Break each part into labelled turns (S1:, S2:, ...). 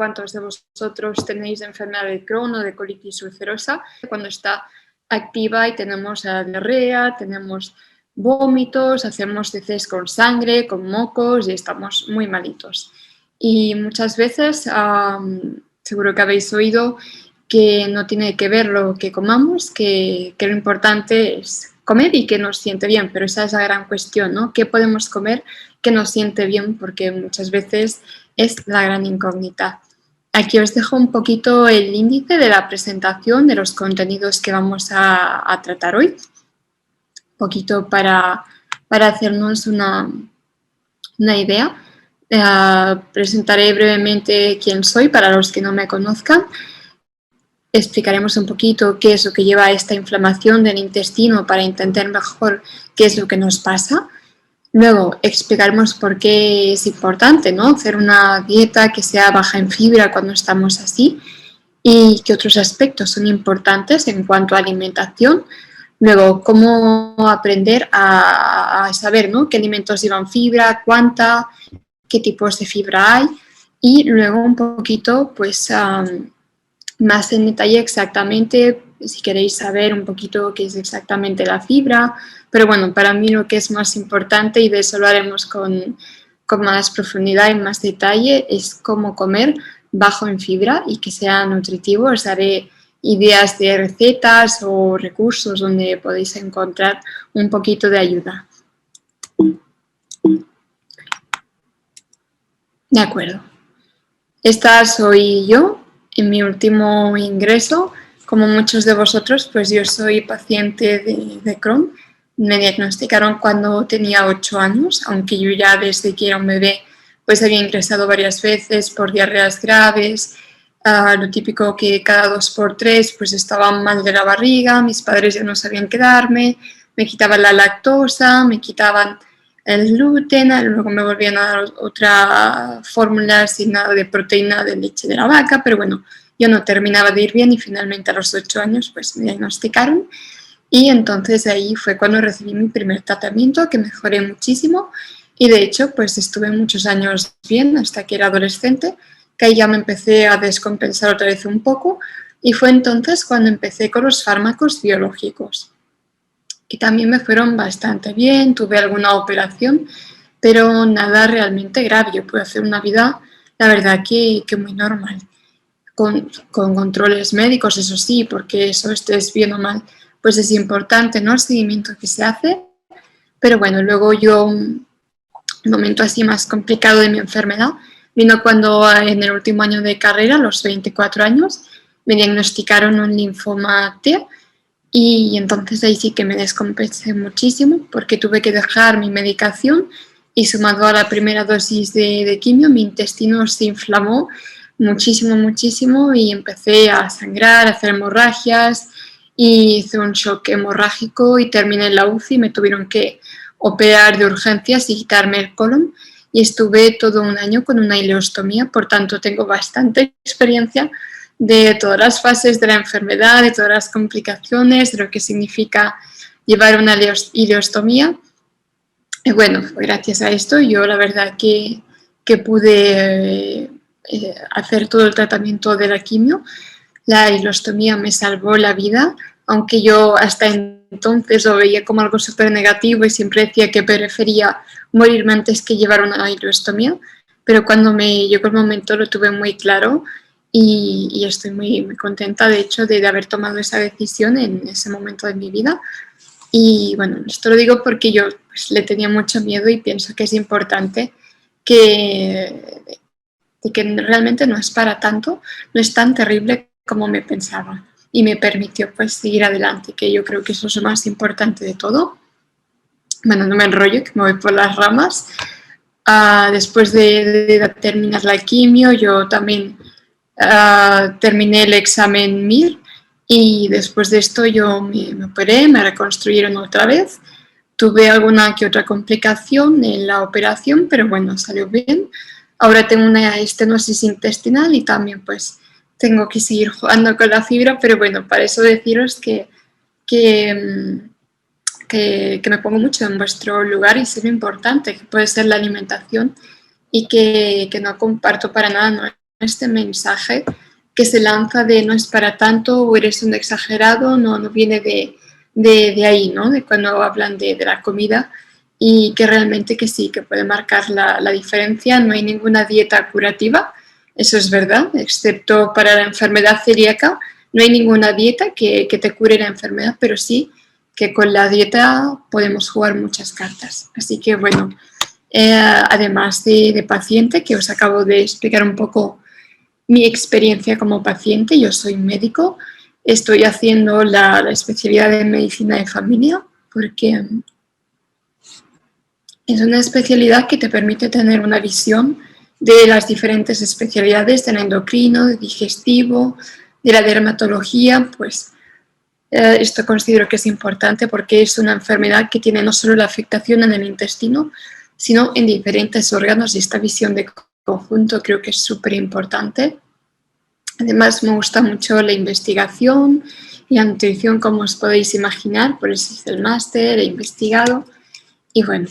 S1: cuántos de vosotros tenéis enfermedad de Crohn o de colitis ulcerosa, cuando está activa y tenemos diarrea, tenemos vómitos, hacemos heces con sangre, con mocos y estamos muy malitos. Y muchas veces, seguro que habéis oído que no tiene que ver lo que comamos, que lo importante es comer y que nos siente bien, pero esa es la gran cuestión, ¿no? ¿Qué podemos comer que nos siente bien? Porque muchas veces es la gran incógnita. Aquí os dejo un poquito el índice de la presentación de los contenidos que vamos a tratar hoy. Un poquito para hacernos una idea. Presentaré brevemente quién soy para los que no me conozcan. Explicaremos un poquito qué es lo que lleva a esta inflamación del intestino para entender mejor qué es lo que nos pasa. Luego explicaremos por qué es importante, ¿no?, hacer una dieta que sea baja en fibra cuando estamos así y qué otros aspectos son importantes en cuanto a alimentación. Luego, cómo aprender a saber, ¿no?, qué alimentos llevan fibra, cuánta, qué tipos de fibra hay y luego un poquito, pues, más en detalle exactamente, si queréis saber un poquito qué es exactamente la fibra, pero bueno, para mí lo que es más importante, y de eso lo haremos con más profundidad y más detalle, es cómo comer bajo en fibra y que sea nutritivo. Os daré ideas de recetas o recursos donde podéis encontrar un poquito de ayuda. De acuerdo. Esta soy yo, en mi último ingreso. Como muchos de vosotros, pues yo soy paciente de Crohn. Me diagnosticaron cuando tenía 8 años, aunque yo ya desde que era un bebé pues había ingresado varias veces por diarreas graves, lo típico que cada 2 por 3 pues estaba mal de la barriga, mis padres ya no sabían qué darme, me quitaban la lactosa, me quitaban el gluten, luego me volvían a dar otra fórmula sin nada de proteína de leche de la vaca, pero bueno, yo no terminaba de ir bien y finalmente a los 8 años pues me diagnosticaron y entonces ahí fue cuando recibí mi primer tratamiento, que mejoré muchísimo y de hecho pues estuve muchos años bien hasta que era adolescente, que ahí ya me empecé a descompensar otra vez un poco y fue entonces cuando empecé con los fármacos biológicos, que también me fueron bastante bien, tuve alguna operación, pero nada realmente grave. Yo pude hacer una vida, la verdad, que muy normal, con controles médicos, eso sí, porque eso estés bien o mal, pues es importante, ¿no?, el seguimiento que se hace. Pero bueno, luego yo, un momento así más complicado de mi enfermedad, vino cuando en el último año de carrera, a los 24 años, me diagnosticaron un linfoma T. Y entonces ahí sí que me descompensé muchísimo porque tuve que dejar mi medicación y sumado a la primera dosis de quimio, mi intestino se inflamó muchísimo, muchísimo y empecé a sangrar, a hacer hemorragias y hice un shock hemorrágico y terminé en la UCI, me tuvieron que operar de urgencias y quitarme el colon y estuve todo un año con una ileostomía, por tanto tengo bastante experiencia de todas las fases de la enfermedad, de todas las complicaciones, de lo que significa llevar una ileostomía. Y bueno, gracias a esto yo la verdad que pude hacer todo el tratamiento de la quimio. La ileostomía me salvó la vida, aunque yo hasta entonces lo veía como algo súper negativo y siempre decía que prefería morirme antes que llevar una ileostomía, pero cuando me llegó el momento lo tuve muy claro y estoy muy, muy contenta, de hecho, de haber tomado esa decisión en ese momento de mi vida. Y bueno, esto lo digo porque yo pues, le tenía mucho miedo y pienso que es importante que realmente no es para tanto, no es tan terrible como me pensaba y me permitió pues seguir adelante, que yo creo que eso es lo más importante de todo. Bueno, no me enrollo, que me voy por las ramas. Después de terminar la quimio, yo también terminé el examen MIR y después de esto yo me operé, me reconstruyeron otra vez. Tuve alguna que otra complicación en la operación, pero bueno, salió bien. Ahora tengo una estenosis intestinal y también pues tengo que seguir jugando con la fibra, pero bueno, para eso deciros que me pongo mucho en vuestro lugar y sé lo importante que puede ser la alimentación y que no comparto para nada este mensaje que se lanza de no es para tanto o eres un exagerado, no viene de ahí, ¿no? De cuando hablan de la comida, y que realmente que sí, que puede marcar la diferencia. No hay ninguna dieta curativa, eso es verdad, excepto para la enfermedad celíaca. No hay ninguna dieta que te cure la enfermedad, pero sí que con la dieta podemos jugar muchas cartas. Así que bueno, además de paciente, que os acabo de explicar un poco mi experiencia como paciente, yo soy médico, estoy haciendo la especialidad de medicina de familia porque es una especialidad que te permite tener una visión de las diferentes especialidades del endocrino, del digestivo, de la dermatología. Pues esto considero que es importante porque es una enfermedad que tiene no solo la afectación en el intestino, sino en diferentes órganos, y esta visión de conjunto creo que es súper importante. Además me gusta mucho la investigación y la nutrición, como os podéis imaginar, por eso hice el máster, he investigado y bueno,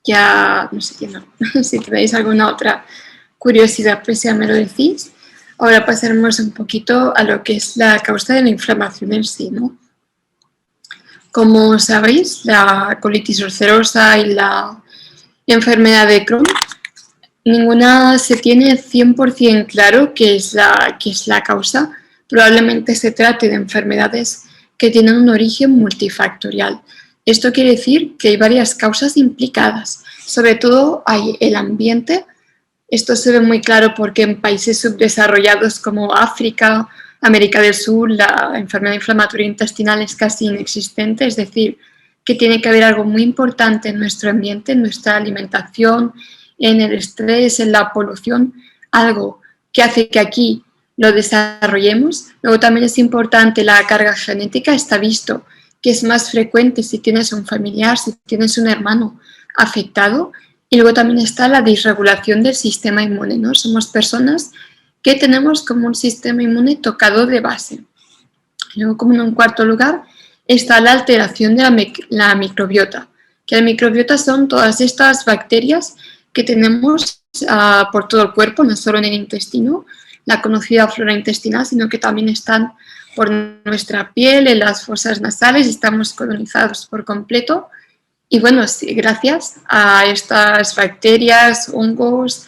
S1: ya no sé si tenéis alguna otra curiosidad, pues ya me lo decís. Ahora pasaremos un poquito a lo que es la causa de la inflamación en sí, ¿no? Como sabéis, la colitis ulcerosa y la enfermedad de Crohn, ninguna se tiene 100% claro qué es la causa. Probablemente se trate de enfermedades que tienen un origen multifactorial. Esto quiere decir que hay varias causas implicadas. Sobre todo hay el ambiente. Esto se ve muy claro porque en países subdesarrollados como África, América del Sur, la enfermedad inflamatoria intestinal es casi inexistente. Es decir, que tiene que haber algo muy importante en nuestro ambiente, en nuestra alimentación, en el estrés, en la polución, algo que hace que aquí lo desarrollemos. Luego también es importante la carga genética. Está visto que es más frecuente si tienes un familiar, si tienes un hermano afectado. Y luego también está la disregulación del sistema inmune, ¿no? Somos personas que tenemos como un sistema inmune tocado de base. Luego, como en un cuarto lugar, está la alteración de la microbiota, que la microbiota son todas estas bacterias que tenemos por todo el cuerpo, no solo en el intestino, la conocida flora intestinal, sino que también están por nuestra piel, en las fosas nasales, estamos colonizados por completo. Y bueno, sí, gracias a estas bacterias, hongos,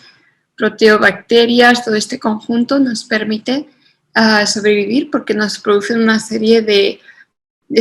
S1: proteobacterias, todo este conjunto nos permite sobrevivir porque nos producen una serie de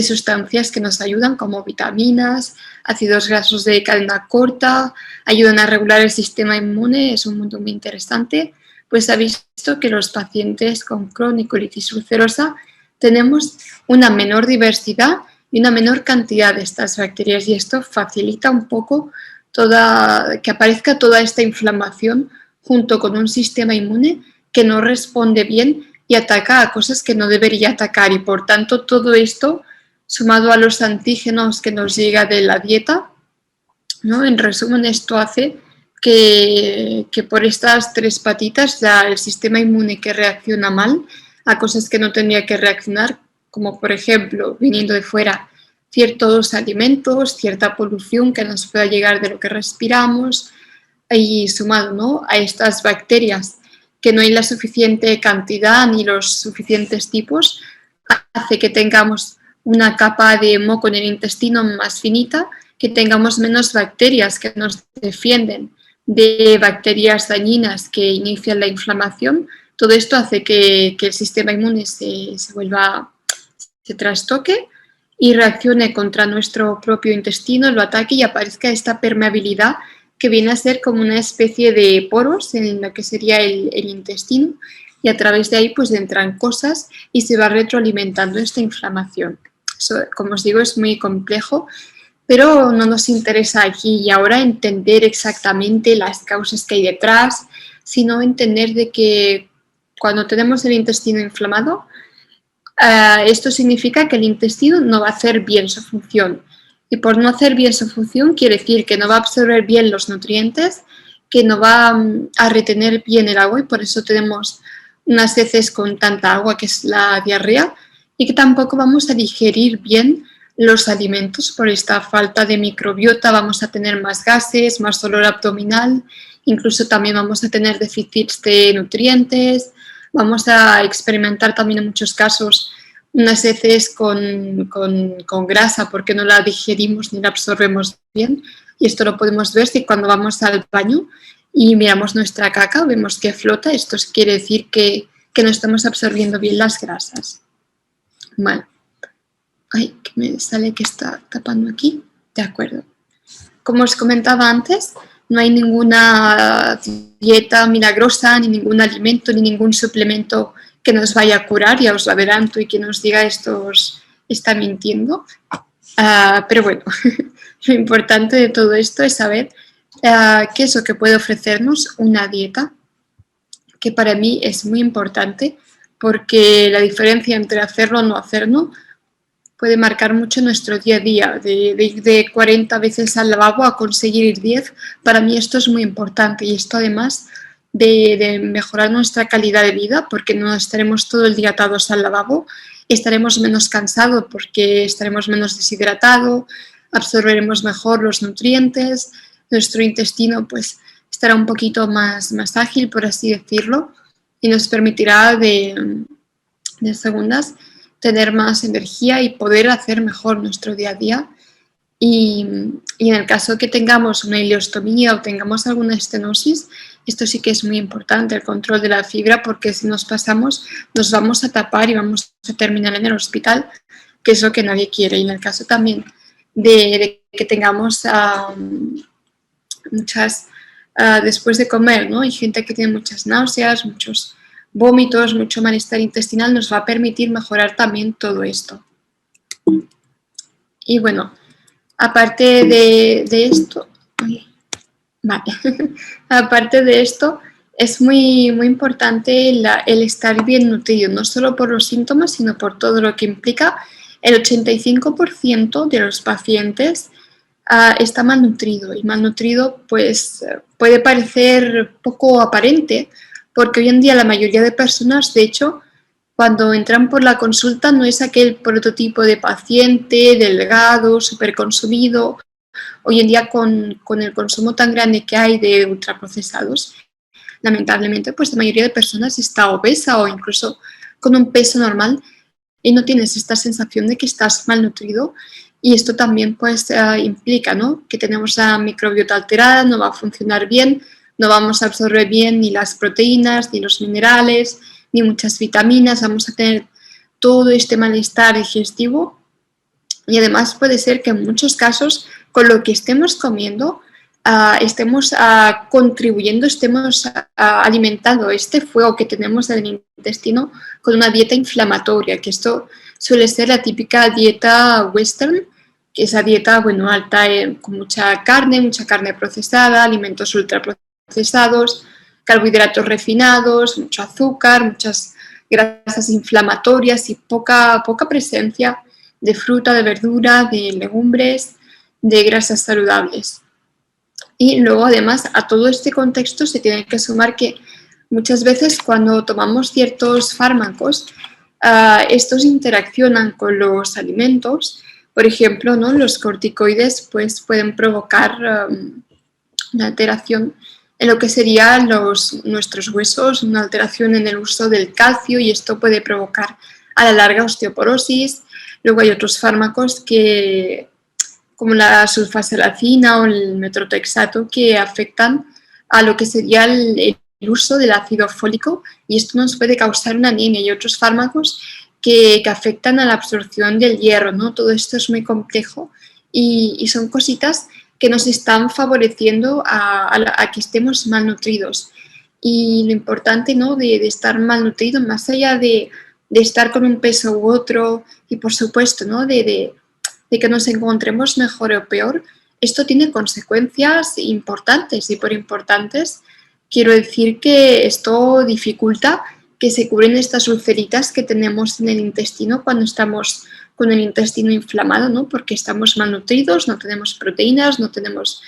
S1: sustancias que nos ayudan, como vitaminas, ácidos grasos de cadena corta, ayudan a regular el sistema inmune. Es un mundo muy interesante. Pues se ha visto que los pacientes con Crohn y colitis ulcerosa tenemos una menor diversidad y una menor cantidad de estas bacterias, y esto facilita un poco que aparezca toda esta inflamación junto con un sistema inmune que no responde bien y ataca a cosas que no debería atacar, y por tanto todo esto sumado a los antígenos que nos llega de la dieta, ¿no? En resumen, esto hace que por estas tres patitas el sistema inmune que reacciona mal a cosas que no tendría que reaccionar, como por ejemplo, viniendo de fuera, ciertos alimentos, cierta polución que nos pueda llegar de lo que respiramos, y sumado, ¿no?, a estas bacterias que no hay la suficiente cantidad ni los suficientes tipos, hace que tengamos una capa de moco en el intestino más finita, que tengamos menos bacterias que nos defienden de bacterias dañinas que inician la inflamación. Todo esto hace que el sistema inmune se trastoque y reaccione contra nuestro propio intestino, lo ataque y aparezca esta permeabilidad que viene a ser como una especie de poros en lo que sería el intestino, y a través de ahí pues entran cosas y se va retroalimentando esta inflamación. Eso, como os digo, es muy complejo, pero no nos interesa aquí y ahora entender exactamente las causas que hay detrás, sino entender de que cuando tenemos el intestino inflamado, esto significa que el intestino no va a hacer bien su función. Y por no hacer bien su función quiere decir que no va a absorber bien los nutrientes, que no va a retener bien el agua, y por eso tenemos unas heces con tanta agua, que es la diarrea, y que tampoco vamos a digerir bien los alimentos. Por esta falta de microbiota vamos a tener más gases, más dolor abdominal, incluso también vamos a tener déficits de nutrientes, vamos a experimentar también en muchos casos unas heces con grasa porque no la digerimos ni la absorbemos bien. Y esto lo podemos ver si cuando vamos al baño y miramos nuestra caca, vemos que flota. Esto quiere decir que no estamos absorbiendo bien las grasas. Vale. Ay, que me sale que está tapando aquí. De acuerdo. Como os comentaba antes, no hay ninguna dieta milagrosa, ni ningún alimento, ni ningún suplemento que nos vaya a curar. Ya os lo adelanto, y quien nos diga esto os está mintiendo. Pero bueno, lo importante de todo esto es saber qué es lo que puede ofrecernos una dieta, que para mí es muy importante, porque la diferencia entre hacerlo o no hacerlo puede marcar mucho nuestro día a día. De ir de 40 veces al lavabo a conseguir ir 10, para mí esto es muy importante, y esto además de mejorar nuestra calidad de vida, porque no estaremos todo el día atados al lavabo, estaremos menos cansados porque estaremos menos deshidratados, absorberemos mejor los nutrientes, nuestro intestino pues estará un poquito más ágil, por así decirlo, y nos permitirá de segundas tener más energía y poder hacer mejor nuestro día a día. Y en el caso que tengamos una ileostomía o tengamos alguna estenosis, esto sí que es muy importante, el control de la fibra, porque si nos pasamos nos vamos a tapar y vamos a terminar en el hospital, que es lo que nadie quiere. Y en el caso también de que tengamos después de comer, ¿no? Hay gente que tiene muchas náuseas, muchos vómitos, mucho malestar intestinal, nos va a permitir mejorar también todo esto. Y bueno, aparte de esto, vale. Aparte de esto, es muy importante el estar bien nutrido, no solo por los síntomas, sino por todo lo que implica. El 85% de los pacientes está malnutrido, y malnutrido pues puede parecer poco aparente, porque hoy en día la mayoría de personas, de hecho, cuando entran por la consulta no es aquel prototipo de paciente delgado, súper consumido. Hoy en día con el consumo tan grande que hay de ultraprocesados, lamentablemente pues la mayoría de personas está obesa o incluso con un peso normal, y no tienes esta sensación de que estás malnutrido. Y esto también pues implica, ¿no?, que tenemos la microbiota alterada, no va a funcionar bien, no vamos a absorber bien ni las proteínas, ni los minerales, ni muchas vitaminas, vamos a tener todo este malestar digestivo. Y además puede ser que en muchos casos con lo que estemos comiendo estemos contribuyendo, estemos alimentando este fuego que tenemos en el intestino con una dieta inflamatoria, que esto suele ser la típica dieta western, que es la dieta, bueno, alta con mucha carne procesada, alimentos ultraprocesados, carbohidratos refinados, mucho azúcar, muchas grasas inflamatorias y poca presencia de fruta, de verdura, de legumbres, de grasas saludables. Y luego, además, a todo este contexto se tiene que sumar que muchas veces cuando tomamos ciertos fármacos, estos interaccionan con los alimentos. Por ejemplo, ¿no?, los corticoides pues, pueden provocar una alteración en lo que serían nuestros huesos, una alteración en el uso del calcio, y esto puede provocar a la larga osteoporosis. Luego hay otros fármacos como la sulfasalacina o el metrotexato, que afectan a lo que sería el uso del ácido fólico, y esto nos puede causar una anemia. Y otros fármacos que afectan a la absorción del hierro, ¿no? Todo esto es muy complejo y son cositas que nos están favoreciendo a que estemos malnutridos. Y lo importante, ¿no?, de estar malnutrido, más allá de estar con un peso u otro, y por supuesto, ¿no?, de que nos encontremos mejor o peor, esto tiene consecuencias importantes, y por importantes quiero decir que esto dificulta que se cubren estas ulceritas que tenemos en el intestino cuando estamos con el intestino inflamado, ¿no?, porque estamos malnutridos, no tenemos proteínas, no tenemos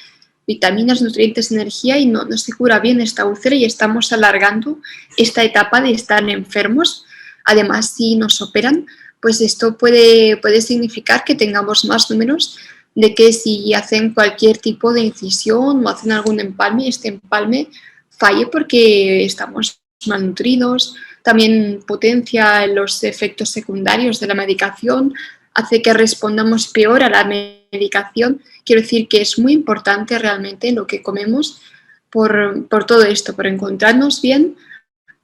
S1: vitaminas, nutrientes, energía, y no se cura bien esta úlcera, y estamos alargando esta etapa de estar enfermos. Además, si nos operan, pues esto puede significar que tengamos más números de que si hacen cualquier tipo de incisión o hacen algún empalme, este empalme falle porque estamos malnutridos. También potencia los efectos secundarios de la medicación, hace que respondamos peor a la medicación. Quiero decir que es muy importante realmente lo que comemos por todo esto, por encontrarnos bien,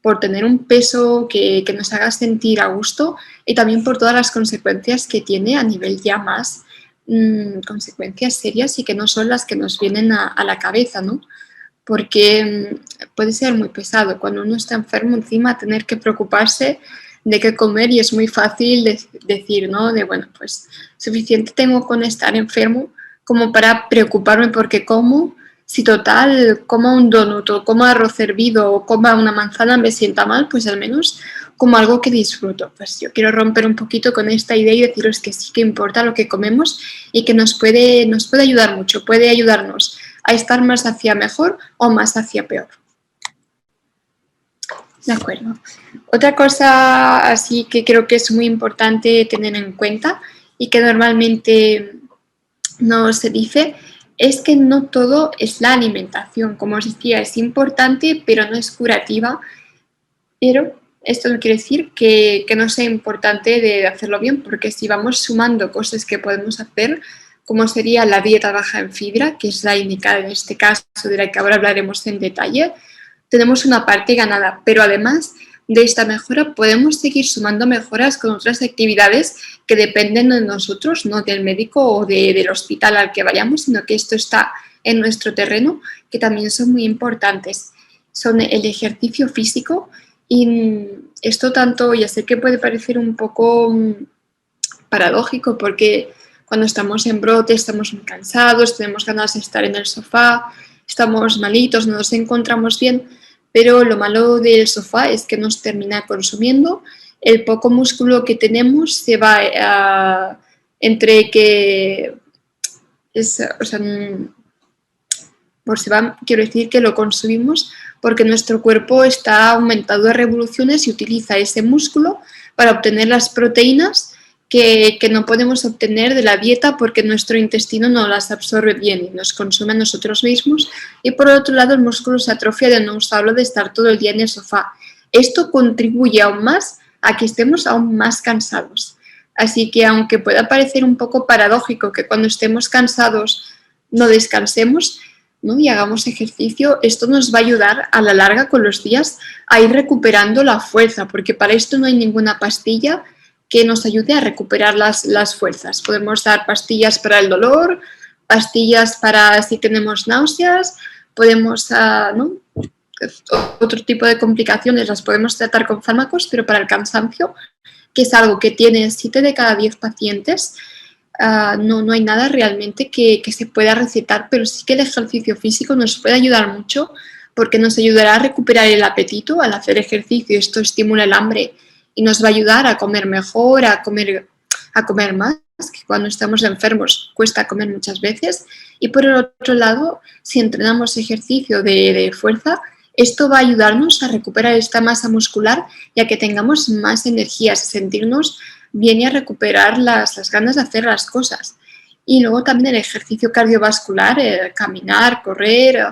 S1: por tener un peso que nos haga sentir a gusto y también por todas las consecuencias que tiene a nivel ya más consecuencias serias y que no son las que nos vienen a la cabeza, ¿no? Porque puede ser muy pesado cuando uno está enfermo encima tener que preocuparse de qué comer y es muy fácil decir, ¿no? De bueno, pues suficiente tengo con estar enfermo como para preocuparme por qué como, si total como un donut o como arroz hervido o coma una manzana me sienta mal, pues al menos como algo que disfruto. Pues yo quiero romper un poquito con esta idea y deciros que sí que importa lo que comemos y que nos puede ayudar mucho, puede ayudarnos a estar más hacia mejor o más hacia peor. De acuerdo. Otra cosa así que creo que es muy importante tener en cuenta y que normalmente no se dice es que no todo es la alimentación. Como os decía, es importante, pero no es curativa. Pero esto no quiere decir que no sea importante de hacerlo bien, porque si vamos sumando cosas que podemos hacer, como sería la dieta baja en fibra, que es la indicada en este caso, de la que ahora hablaremos en detalle, tenemos una parte ganada, pero además de esta mejora podemos seguir sumando mejoras con otras actividades que dependen de nosotros, no del médico o del hospital al que vayamos, sino que esto está en nuestro terreno, que también son muy importantes. Son el ejercicio físico y esto tanto, ya sé que puede parecer un poco paradójico porque cuando estamos en brote estamos muy cansados, tenemos ganas de estar en el sofá, estamos malitos, no nos encontramos bien, pero lo malo del sofá es que nos termina consumiendo, el poco músculo que tenemos se va entre que es, o sea, por se va, quiero decir que lo consumimos porque nuestro cuerpo está aumentado de revoluciones y utiliza ese músculo para obtener las proteínas que no podemos obtener de la dieta porque nuestro intestino no las absorbe bien y nos consume a nosotros mismos. Y por otro lado, el músculo se atrofia de no usarlo, de estar todo el día en el sofá. Esto contribuye aún más a que estemos aún más cansados. Así que aunque pueda parecer un poco paradójico que cuando estemos cansados no descansemos, ¿no? Y hagamos ejercicio, esto nos va a ayudar a la larga con los días a ir recuperando la fuerza, porque para esto no hay ninguna pastilla que nos ayude a recuperar las fuerzas. Podemos dar pastillas para el dolor, pastillas para si tenemos náuseas, podemos, ¿no? Otro tipo de complicaciones las podemos tratar con fármacos, pero para el cansancio, que es algo que tienen 7 de cada 10 pacientes, no hay nada realmente que se pueda recetar, pero sí que el ejercicio físico nos puede ayudar mucho porque nos ayudará a recuperar el apetito al hacer ejercicio. Esto estimula el hambre y nos va a ayudar a comer mejor, a comer más, que cuando estamos enfermos cuesta comer muchas veces. Y por el otro lado, si entrenamos ejercicio de fuerza, esto va a ayudarnos a recuperar esta masa muscular y a que tengamos más energías, a sentirnos bien y a recuperar las ganas de hacer las cosas. Y luego también el ejercicio cardiovascular, caminar, correr,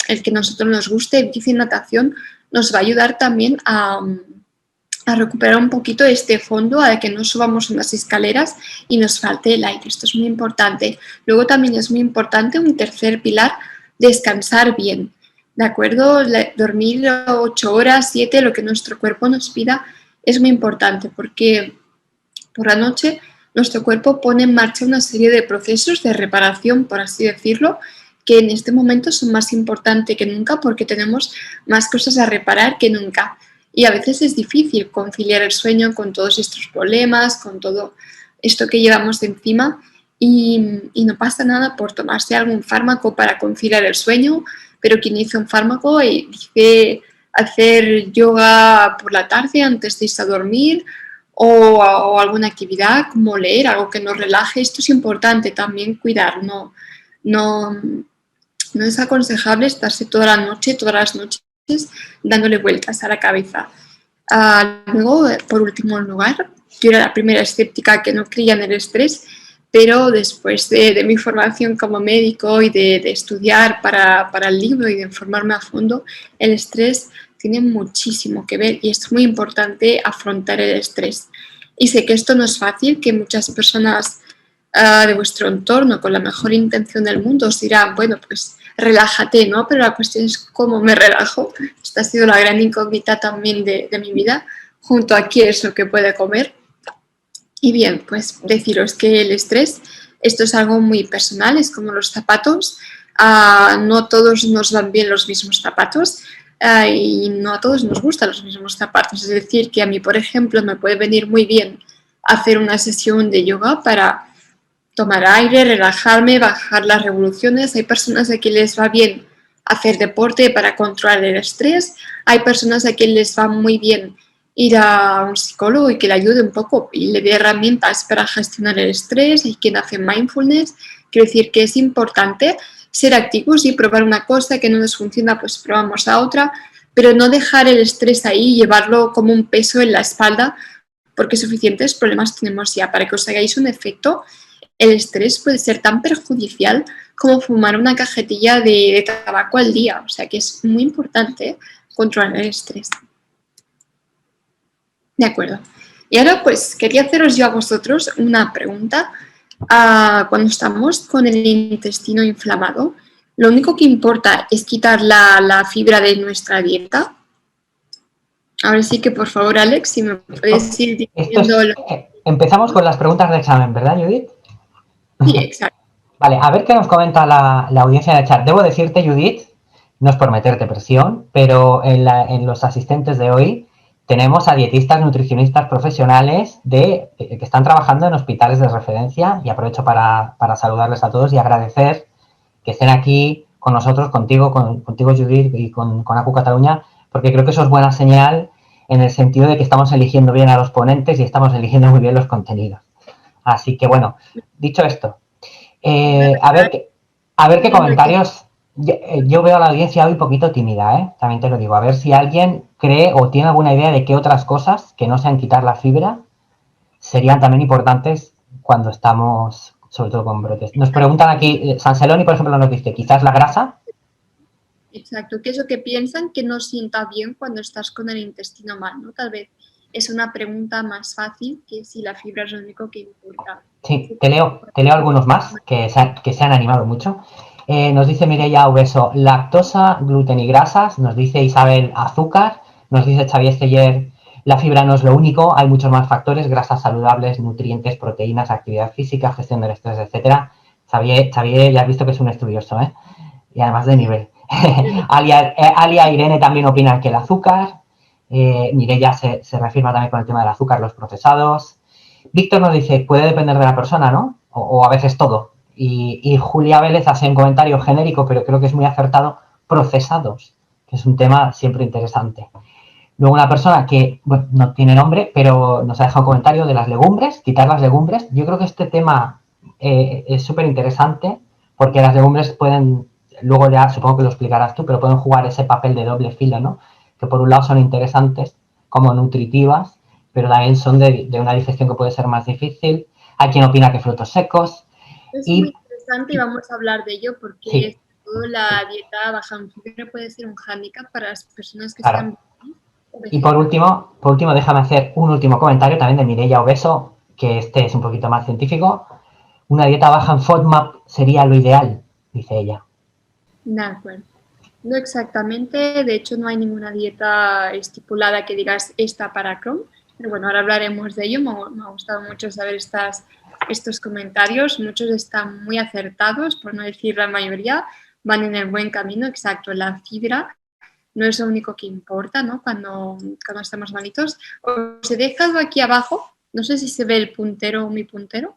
S1: el que a nosotros nos guste, bici, natación, nos va a ayudar también a recuperar un poquito este fondo, a que no subamos unas escaleras y nos falte el aire. Esto es muy importante. Luego también es muy importante un tercer pilar, descansar bien. ¿De acuerdo? Dormir 8 horas, 7, lo que nuestro cuerpo nos pida es muy importante porque por la noche nuestro cuerpo pone en marcha una serie de procesos de reparación, por así decirlo, que en este momento son más importantes que nunca porque tenemos más cosas a reparar que nunca. Y a veces es difícil conciliar el sueño con todos estos problemas, con todo esto que llevamos de encima y no pasa nada por tomarse algún fármaco para conciliar el sueño, pero quien dice un fármaco dice hacer yoga por la tarde antes de irse a dormir o alguna actividad como leer, algo que nos relaje. Esto es importante también cuidar, no es aconsejable estarse toda la noche, todas las noches dándole vueltas a la cabeza. Luego, por último lugar, yo era la primera escéptica que no creía en el estrés, pero después de mi formación como médico y de estudiar para el libro y de informarme a fondo, el estrés tiene muchísimo que ver y es muy importante afrontar el estrés. Y sé que esto no es fácil, que muchas personas de vuestro entorno con la mejor intención del mundo os dirán, bueno, pues relájate, ¿no? Pero la cuestión es cómo me relajo. Esta ha sido la gran incógnita también de mi vida, junto a qué es lo que puede comer. Y bien, pues deciros que el estrés, esto es algo muy personal, es como los zapatos. No a todos nos van bien los mismos zapatos y no a todos nos gustan los mismos zapatos. Es decir, que a mí, por ejemplo, me puede venir muy bien hacer una sesión de yoga para tomar aire, relajarme, bajar las revoluciones. Hay personas a quienes les va bien hacer deporte para controlar el estrés. Hay personas a quienes les va muy bien ir a un psicólogo y que le ayude un poco y le dé herramientas para gestionar el estrés. Hay quien hace mindfulness. Quiero decir que es importante ser activos y probar una cosa que no nos funciona, pues probamos a otra, pero no dejar el estrés ahí y llevarlo como un peso en la espalda, porque suficientes problemas tenemos ya. Para que os hagáis un efecto, el estrés puede ser tan perjudicial como fumar una cajetilla de tabaco al día. O sea que es muy importante controlar el estrés. De acuerdo. Y ahora pues quería haceros yo a vosotros una pregunta. Cuando estamos con el intestino inflamado, ¿lo único que importa es quitar la fibra de nuestra dieta? Ahora sí que por favor, Alex, si me puedes ir
S2: Esto
S1: diciendo...
S2: es, empezamos con las preguntas de examen, ¿verdad, Judith?
S1: Sí, exacto.
S2: Vale, a ver qué nos comenta la audiencia en el chat. Debo decirte, Judith, no es por meterte presión, pero en los asistentes de hoy tenemos a dietistas, nutricionistas profesionales que están trabajando en hospitales de referencia y aprovecho para saludarles a todos y agradecer que estén aquí con nosotros, contigo, Judith, y con ACU Cataluña, porque creo que eso es buena señal en el sentido de que estamos eligiendo bien a los ponentes y estamos eligiendo muy bien los contenidos. Así que, bueno, dicho esto, a ver qué comentarios. Yo veo a la audiencia hoy un poquito tímida, ¿eh? También te lo digo. A ver si alguien cree o tiene alguna idea de qué otras cosas que no sean quitar la fibra serían también importantes cuando estamos, sobre todo con brotes. Nos preguntan aquí, San Celoni, por ejemplo, nos dice, quizás la grasa.
S1: Exacto, ¿qué es lo que piensan que no sienta bien cuando estás con el intestino mal, ¿no? Tal vez es una pregunta más fácil que si la fibra es lo único que importa.
S2: Sí, te leo algunos más que se han animado mucho. Nos dice Mireia Obeso, lactosa, gluten y grasas. Nos dice Isabel, azúcar. Nos dice Xavier Steyer, la fibra no es lo único, hay muchos más factores, grasas saludables, nutrientes, proteínas, actividad física, gestión del estrés, etcétera. Xavier, ya has visto que es un estudioso, ¿eh? Y además de nivel. Alia Irene también opina que el azúcar. Mireia se reafirma también con el tema del azúcar, los procesados. Víctor nos dice, puede depender de la persona, ¿no? O a veces todo. Y Julia Vélez hace un comentario genérico, pero creo que es muy acertado, procesados, que es un tema siempre interesante. Luego una persona que, bueno, no tiene nombre, pero nos ha dejado un comentario de las legumbres, quitar las legumbres. Yo creo que este tema es súper interesante porque las legumbres pueden, luego ya supongo que lo explicarás tú, pero pueden jugar ese papel de doble filo, ¿no? Que por un lado son interesantes como nutritivas, pero también son de una digestión que puede ser más difícil. Hay quien opina que frutos secos.
S1: Es muy
S2: Y
S1: interesante y vamos a hablar de ello porque
S2: sí,
S1: todo la dieta baja en fibra puede ser un hándicap para las personas que
S2: claro.
S1: sean
S2: Y
S1: vegetarianas.
S2: por último, déjame hacer un último comentario también de Mireia Obeso, que este es un poquito más científico. Una dieta baja en FODMAP sería lo ideal, dice ella.
S1: De acuerdo. No exactamente, de hecho no hay ninguna dieta estipulada que digas esta para Crohn, pero bueno, ahora hablaremos de ello. Me ha gustado mucho saber estos comentarios, muchos están muy acertados, por no decir la mayoría, van en el buen camino, exacto, la fibra no es lo único que importa, ¿no? Cuando estamos malitos. Os he dejado aquí abajo, no sé si se ve el puntero o mi puntero.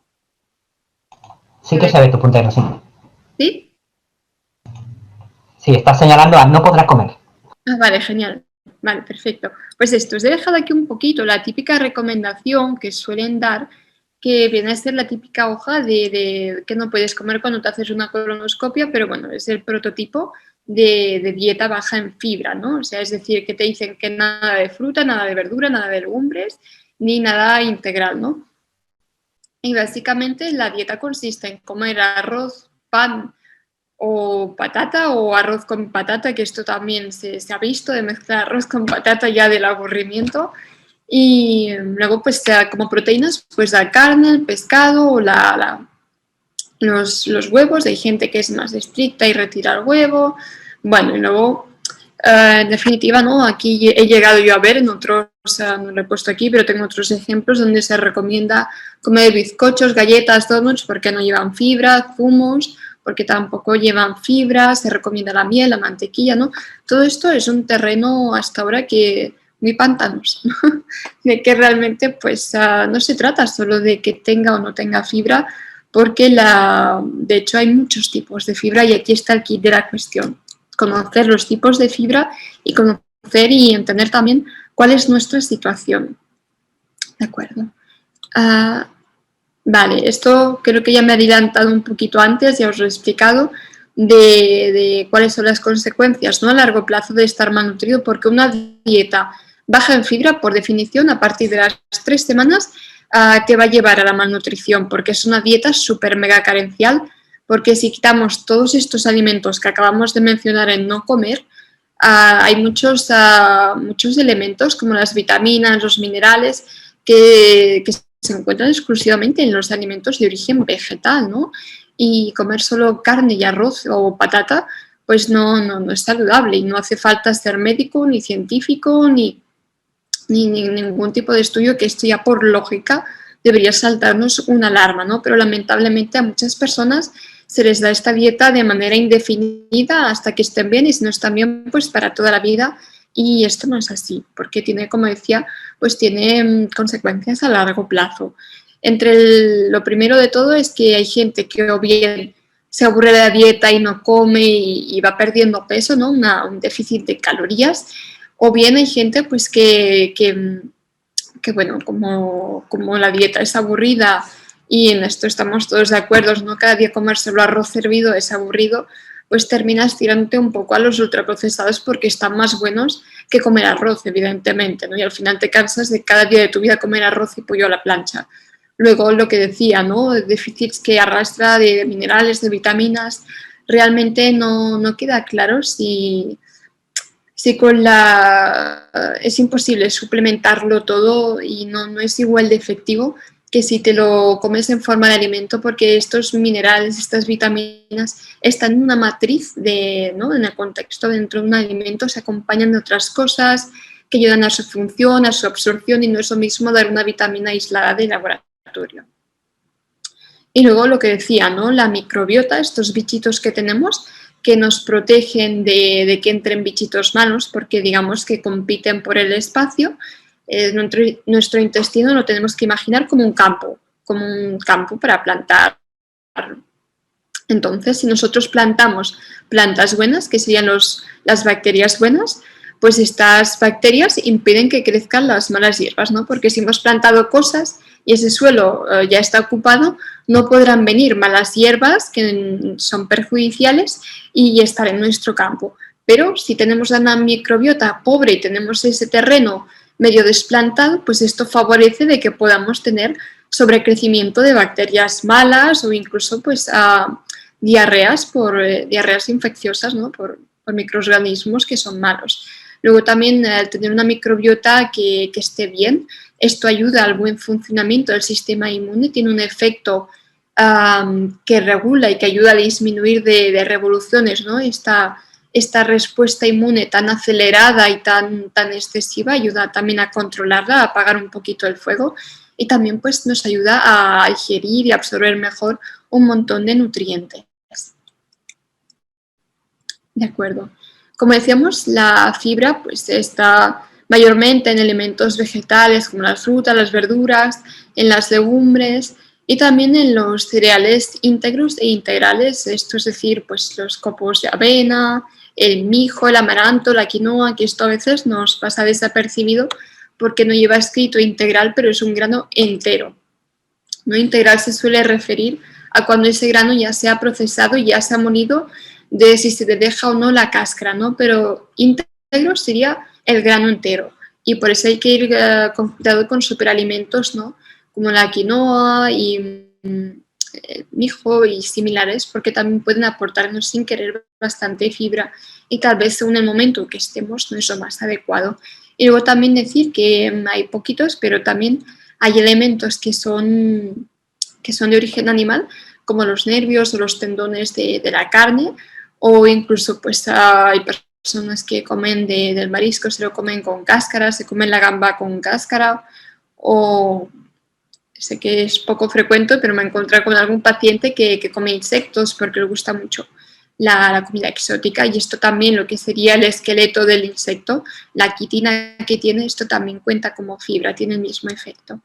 S2: Sí que se ve tu puntero, sí.
S1: ¿Sí?
S2: Sí, estás señalando a no podrás comer.
S1: Vale, genial. Vale, perfecto. Pues esto, os he dejado aquí un poquito la típica recomendación que suelen dar, que viene a ser la típica hoja de que no puedes comer cuando te haces una colonoscopia, pero bueno, es el prototipo de dieta baja en fibra, ¿no? O sea, es decir, que te dicen que nada de fruta, nada de verdura, nada de legumbres, ni nada integral, ¿no? Y básicamente la dieta consiste en comer arroz, pan o patata o arroz con patata, que esto también se ha visto, de mezclar arroz con patata ya del aburrimiento. Y luego, pues, como proteínas, pues la carne, el pescado o los huevos. Hay gente que es más estricta y retira el huevo. Bueno, y luego, en definitiva, ¿no? Aquí he llegado yo a ver en otros, no lo he puesto aquí, pero tengo otros ejemplos donde se recomienda comer bizcochos, galletas, donuts, porque no llevan fibra, zumos, porque tampoco llevan fibra, se recomienda la miel, la mantequilla, ¿no? Todo esto es un terreno hasta ahora que muy pantanos, ¿no? De que realmente pues no se trata solo de que tenga o no tenga fibra, porque de hecho hay muchos tipos de fibra y aquí está el kit de la cuestión. Conocer los tipos de fibra y conocer y entender también cuál es nuestra situación. ¿De acuerdo? Vale, esto creo que ya me he adelantado un poquito antes, ya os lo he explicado, de cuáles son las consecuencias, ¿no?, a largo plazo de estar malnutrido, porque una dieta baja en fibra, por definición, a partir de las 3 semanas, te va a llevar a la malnutrición, porque es una dieta súper mega carencial, porque si quitamos todos estos alimentos que acabamos de mencionar en no comer, hay muchos elementos como las vitaminas, los minerales, que se encuentran exclusivamente en los alimentos de origen vegetal, ¿no? Y comer solo carne y arroz o patata, pues no es saludable y no hace falta ser médico, ni científico, ni ningún tipo de estudio, que esto ya por lógica debería saltarnos una alarma, ¿no? Pero lamentablemente a muchas personas se les da esta dieta de manera indefinida hasta que estén bien, y si no están bien, pues para toda la vida. Y esto no es así, porque tiene, como decía, pues tiene consecuencias a largo plazo. Lo primero de todo es que hay gente que o bien se aburre de la dieta y no come y va perdiendo peso, ¿no? Un déficit de calorías, o bien hay gente pues que bueno, como la dieta es aburrida, y en esto estamos todos de acuerdo, ¿no? Cada día comer solo arroz hervido es aburrido, pues terminas tirándote un poco a los ultraprocesados porque están más buenos que comer arroz, evidentemente, ¿no? Y al final te cansas de cada día de tu vida comer arroz y pollo a la plancha. Luego, lo que decía, ¿no?, déficits que arrastra de minerales, de vitaminas, realmente no queda claro si es imposible suplementarlo todo, y no es igual de efectivo que si te lo comes en forma de alimento, porque estos minerales, estas vitaminas están en una matriz, ¿no?, en el contexto dentro de un alimento, se acompañan de otras cosas que ayudan a su función, a su absorción, y no es lo mismo dar una vitamina aislada de laboratorio. Y luego lo que decía, ¿no?, la microbiota, estos bichitos que tenemos, que nos protegen de que entren bichitos malos, porque digamos que compiten por el espacio. Nuestro intestino lo tenemos que imaginar como un campo para plantar. Entonces, si nosotros plantamos plantas buenas, que serían las bacterias buenas, pues estas bacterias impiden que crezcan las malas hierbas, ¿no? Porque si hemos plantado cosas y ese suelo ya está ocupado, no podrán venir malas hierbas que son perjudiciales y estar en nuestro campo. Pero si tenemos una microbiota pobre y tenemos ese terreno medio desplantado, pues esto favorece de que podamos tener sobrecrecimiento de bacterias malas, o incluso pues diarreas infecciosas, ¿no?, por microorganismos que son malos. Luego también tener una microbiota que esté bien, esto ayuda al buen funcionamiento del sistema inmune, tiene un efecto que regula y que ayuda a disminuir de revoluciones, ¿no? Esta respuesta inmune tan acelerada y tan excesiva ayuda también a controlarla, a apagar un poquito el fuego, y también pues nos ayuda a digerir y absorber mejor un montón de nutrientes. De acuerdo. Como decíamos, la fibra pues está mayormente en elementos vegetales como las frutas, las verduras, en las legumbres y también en los cereales íntegros e integrales, esto es decir, pues los copos de avena, el mijo, el amaranto, la quinoa, que esto a veces nos pasa desapercibido porque no lleva escrito integral, pero es un grano entero. No integral se suele referir a cuando ese grano ya se ha procesado y ya se ha molido, de si se te deja o no la cáscara, ¿no? Pero íntegro sería el grano entero. y por eso hay que ir con cuidado con superalimentos, ¿no? Como la quinoa y mijo y similares, porque también pueden aportarnos sin querer bastante fibra y tal vez según el momento que estemos no es lo más adecuado. Y luego también decir que hay poquitos, pero también hay elementos que son de origen animal, como los nervios o los tendones de la carne, o incluso pues hay personas que comen del marisco, se lo comen con cáscara, se comen la gamba con cáscara, o sé que es poco frecuente, pero me he encontrado con algún paciente que come insectos porque le gusta mucho la comida exótica, y esto también, lo que sería el esqueleto del insecto, la quitina que tiene, esto también cuenta como fibra, tiene el mismo efecto.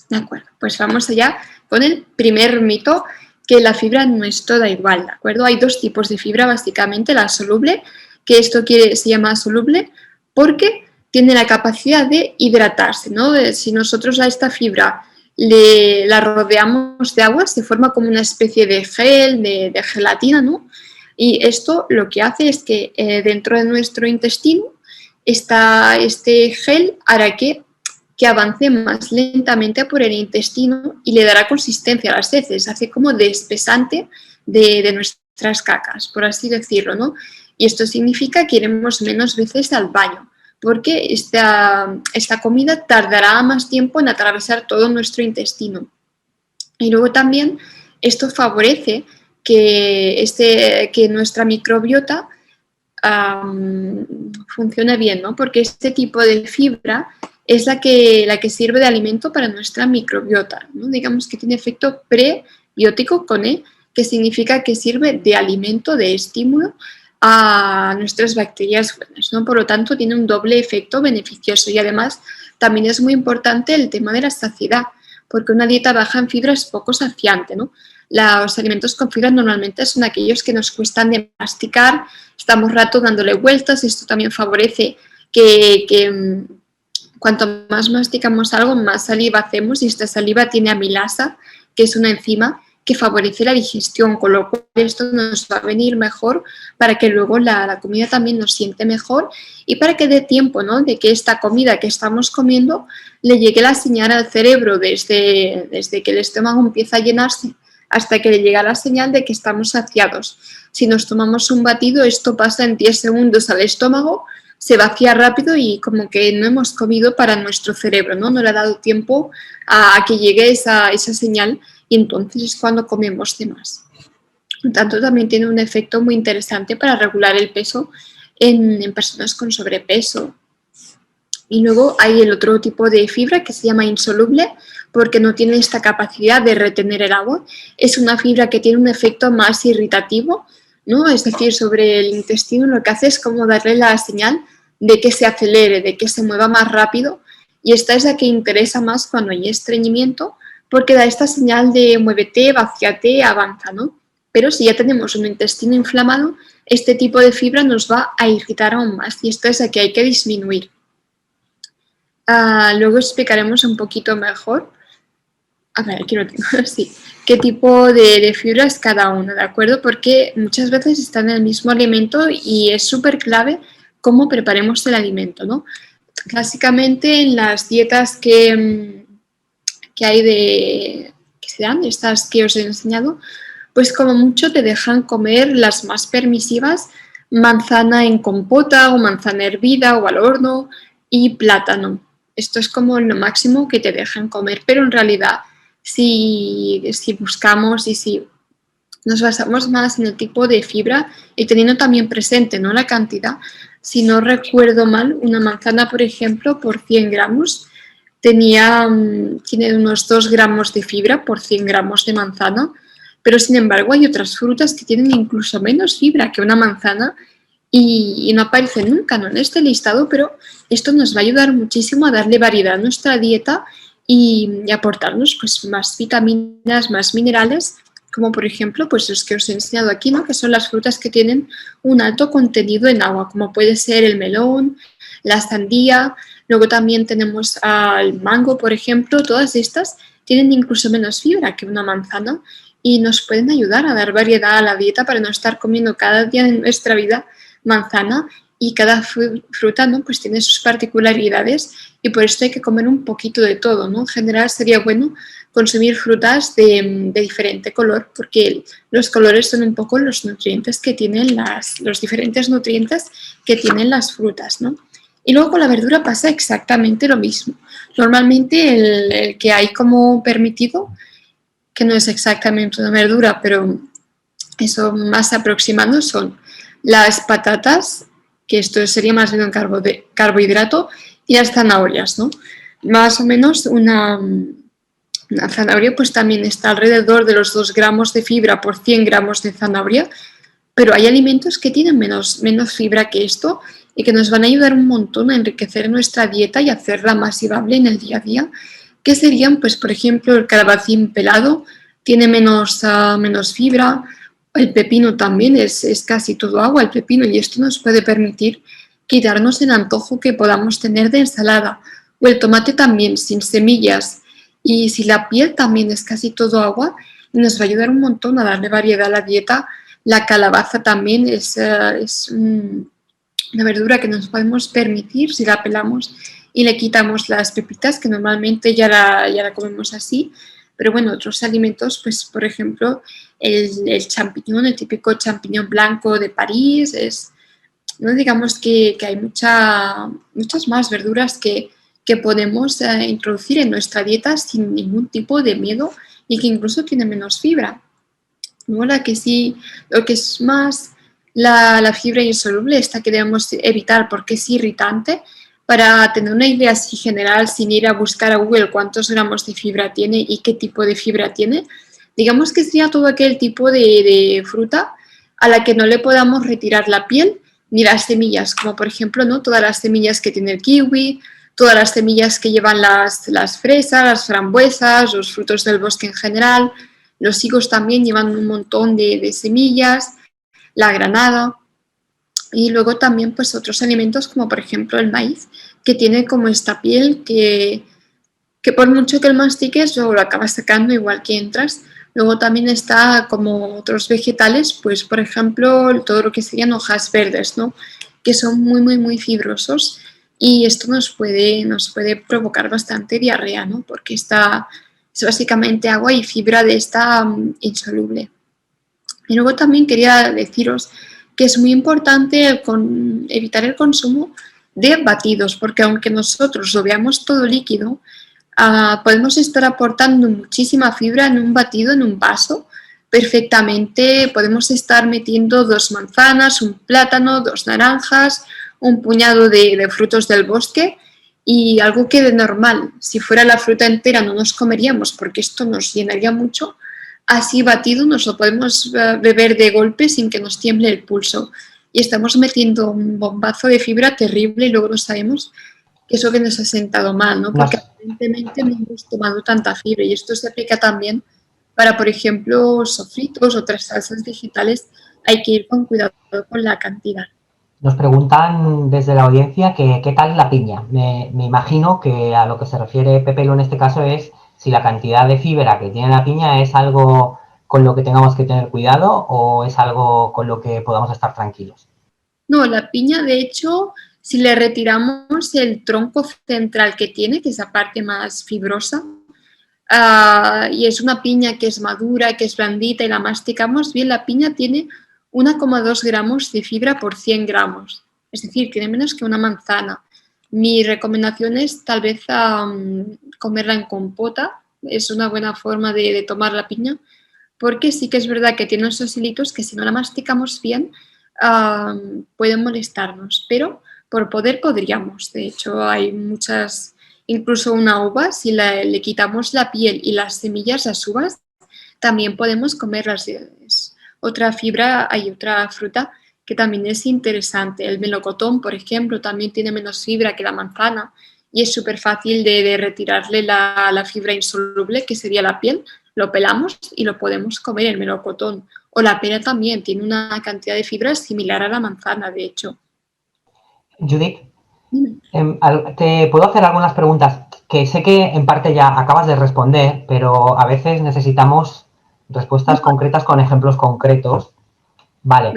S1: De acuerdo, pues vamos allá con el primer mito, que la fibra no es toda igual, ¿de acuerdo? Hay dos tipos de fibra básicamente, la soluble, que esto se llama soluble porque tiene la capacidad de hidratarse, ¿no? Si nosotros a esta fibra la rodeamos de agua, se forma como una especie de gel, de gelatina, ¿no? Y esto lo que hace es que dentro de nuestro intestino este gel hará que avance más lentamente por el intestino y le dará consistencia a las heces, hace como de espesante de nuestras cacas, por así decirlo, ¿no? Y esto significa que iremos menos veces al baño, porque esta comida tardará más tiempo en atravesar todo nuestro intestino. Y luego también esto favorece que nuestra microbiota funcione bien, ¿no? Porque este tipo de fibra es la que sirve de alimento para nuestra microbiota, ¿no? Digamos que tiene efecto prebiótico con E, que significa que sirve de alimento, de estímulo a nuestras bacterias buenas, ¿no? Por lo tanto, tiene un doble efecto beneficioso, y además también es muy importante el tema de la saciedad, porque una dieta baja en fibra es poco saciante, ¿no? Los alimentos con fibra normalmente son aquellos que nos cuestan de masticar, estamos rato dándole vueltas, esto también favorece que cuanto más masticamos algo, más saliva hacemos, y esta saliva tiene amilasa, que es una enzima que favorece la digestión, con lo cual esto nos va a venir mejor para que luego la comida también nos siente mejor y para que dé tiempo, ¿no?, de que esta comida que estamos comiendo le llegue la señal al cerebro desde que el estómago empieza a llenarse hasta que le llega la señal de que estamos saciados. Si nos tomamos un batido, esto pasa en 10 segundos al estómago, se vacía rápido y como que no hemos comido para nuestro cerebro, ¿no? No le ha dado tiempo a que llegue esa señal, y entonces es cuando comemos de más. Por tanto, también tiene un efecto muy interesante para regular el peso en personas con sobrepeso. Y luego hay el otro tipo de fibra que se llama insoluble, porque no tiene esta capacidad de retener el agua. Es una fibra que tiene un efecto más irritativo, ¿no? Es decir, sobre el intestino lo que hace es como darle la señal de que se acelere, de que se mueva más rápido, y esta es la que interesa más cuando hay estreñimiento, porque da esta señal de muévete, vacíate, avanza, ¿no? Pero si ya tenemos un intestino inflamado, este tipo de fibra nos va a irritar aún más, y esta es la que hay que disminuir. Luego explicaremos un poquito mejor, a ver, aquí lo tengo, sí, qué tipo de fibra es cada uno, ¿de acuerdo? Porque muchas veces están en el mismo alimento y es súper clave cómo preparemos el alimento, ¿no? Clásicamente en las dietas que se dan, estas que os he enseñado, pues como mucho te dejan comer las más permisivas, manzana en compota o manzana hervida o al horno y plátano. Esto es como lo máximo que te dejan comer, pero en realidad si buscamos y si nos basamos más en el tipo de fibra y teniendo también presente, ¿no?, la cantidad, si no recuerdo mal, una manzana, por ejemplo, por 100 gramos tiene unos 2 gramos de fibra por 100 gramos de manzana, pero sin embargo hay otras frutas que tienen incluso menos fibra que una manzana y no aparecen nunca, ¿no?, en este listado, pero esto nos va a ayudar muchísimo a darle variedad a nuestra dieta y aportarnos pues más vitaminas, más minerales, como por ejemplo pues los que os he enseñado aquí, ¿no?, que son las frutas que tienen un alto contenido en agua, como puede ser el melón, la sandía. Luego también tenemos al mango, por ejemplo. Todas estas tienen incluso menos fibra que una manzana y nos pueden ayudar a dar variedad a la dieta para no estar comiendo cada día de nuestra vida manzana y cada fruta, ¿no? Pues tiene sus particularidades y por esto hay que comer un poquito de todo, ¿no? En general sería bueno consumir frutas de diferente color porque los colores son un poco los nutrientes que tienen los diferentes nutrientes que tienen las frutas, ¿no? Y luego con la verdura pasa exactamente lo mismo. Normalmente el que hay como permitido, que no es exactamente una verdura, pero eso más aproximado, son las patatas, que esto sería más bien un carbohidrato, y las zanahorias, ¿no? Más o menos una zanahoria pues también está alrededor de los 2 gramos de fibra por 100 gramos de zanahoria, pero hay alimentos que tienen menos fibra que esto y que nos van a ayudar un montón a enriquecer nuestra dieta y hacerla más llevable en el día a día, que serían, pues por ejemplo, el calabacín pelado, tiene menos fibra, el pepino también es casi todo agua, el pepino, y esto nos puede permitir quitarnos el antojo que podamos tener de ensalada, o el tomate también, sin semillas, y si la piel también es casi todo agua, nos va a ayudar un montón a darle variedad a la dieta. La calabaza también es una verdura que nos podemos permitir si la pelamos y le quitamos las pepitas, que normalmente ya la comemos así. Pero bueno, otros alimentos, pues por ejemplo, el champiñón, el típico champiñón blanco de París, no digamos que hay muchas más verduras que podemos introducir en nuestra dieta sin ningún tipo de miedo y que incluso tiene menos fibra. Ahora que sí, lo que es más la fibra insoluble, esta que debemos evitar porque es irritante, para tener una idea así general, sin ir a buscar a Google cuántos gramos de fibra tiene y qué tipo de fibra tiene, digamos que sería todo aquel tipo de fruta a la que no le podamos retirar la piel ni las semillas, como por ejemplo, ¿no? Todas las semillas que tiene el kiwi, todas las semillas que llevan las fresas, las frambuesas, los frutos del bosque en general. Los higos también llevan un montón de semillas, la granada, y luego también pues otros alimentos como por ejemplo el maíz, que tiene como esta piel que por mucho que el mastiques luego lo acabas sacando igual que entras. Luego también está como otros vegetales, pues por ejemplo todo lo que serían hojas verdes, ¿no? Que son muy fibrosos y esto nos puede provocar bastante diarrea, ¿no? Porque es básicamente agua y fibra de esta insoluble. Y luego también quería deciros que es muy importante evitar el consumo de batidos, porque aunque nosotros lo veamos todo líquido, podemos estar aportando muchísima fibra en un batido, en un vaso, perfectamente. Podemos estar metiendo 2 manzanas, un plátano, 2 naranjas, un puñado de frutos del bosque y algo que de normal, si fuera la fruta entera no nos comeríamos porque esto nos llenaría mucho, así batido nos lo podemos beber de golpe sin que nos tiemble el pulso. Y estamos metiendo un bombazo de fibra terrible y luego no sabemos que eso que nos ha sentado mal, ¿no? Porque aparentemente no hemos tomado tanta fibra y esto se aplica también para, por ejemplo, sofritos, otras salsas vegetales. Hay que ir con cuidado con la cantidad.
S2: Nos preguntan desde la audiencia que qué tal la piña. Me imagino que a lo que se refiere Pepelo en este caso es si la cantidad de fibra que tiene la piña es algo con lo que tengamos que tener cuidado o es algo con lo que podamos estar tranquilos.
S1: No, la piña, de hecho, si le retiramos el tronco central que tiene, que es la parte más fibrosa, y es una piña que es madura, que es blandita y la masticamos bien, la piña tiene 1,2 gramos de fibra por 100 gramos, es decir, tiene menos que una manzana. Mi recomendación es tal vez comerla en compota, es una buena forma de tomar la piña, porque sí que es verdad que tiene esos hilitos que si no la masticamos bien pueden molestarnos, pero por poder podríamos. De hecho, hay muchas, incluso una uva, si le quitamos la piel y las semillas, las uvas, también podemos comerlas. Es otra fibra, hay otra fruta que también es interesante. El melocotón, por ejemplo, también tiene menos fibra que la manzana y es súper fácil de retirarle la fibra insoluble, que sería la piel. Lo pelamos y lo podemos comer, el melocotón. O la pera también tiene una cantidad de fibra similar a la manzana, de hecho.
S2: Judith, te puedo hacer algunas preguntas que sé que en parte ya acabas de responder, pero a veces necesitamos respuestas concretas con ejemplos concretos. Vale.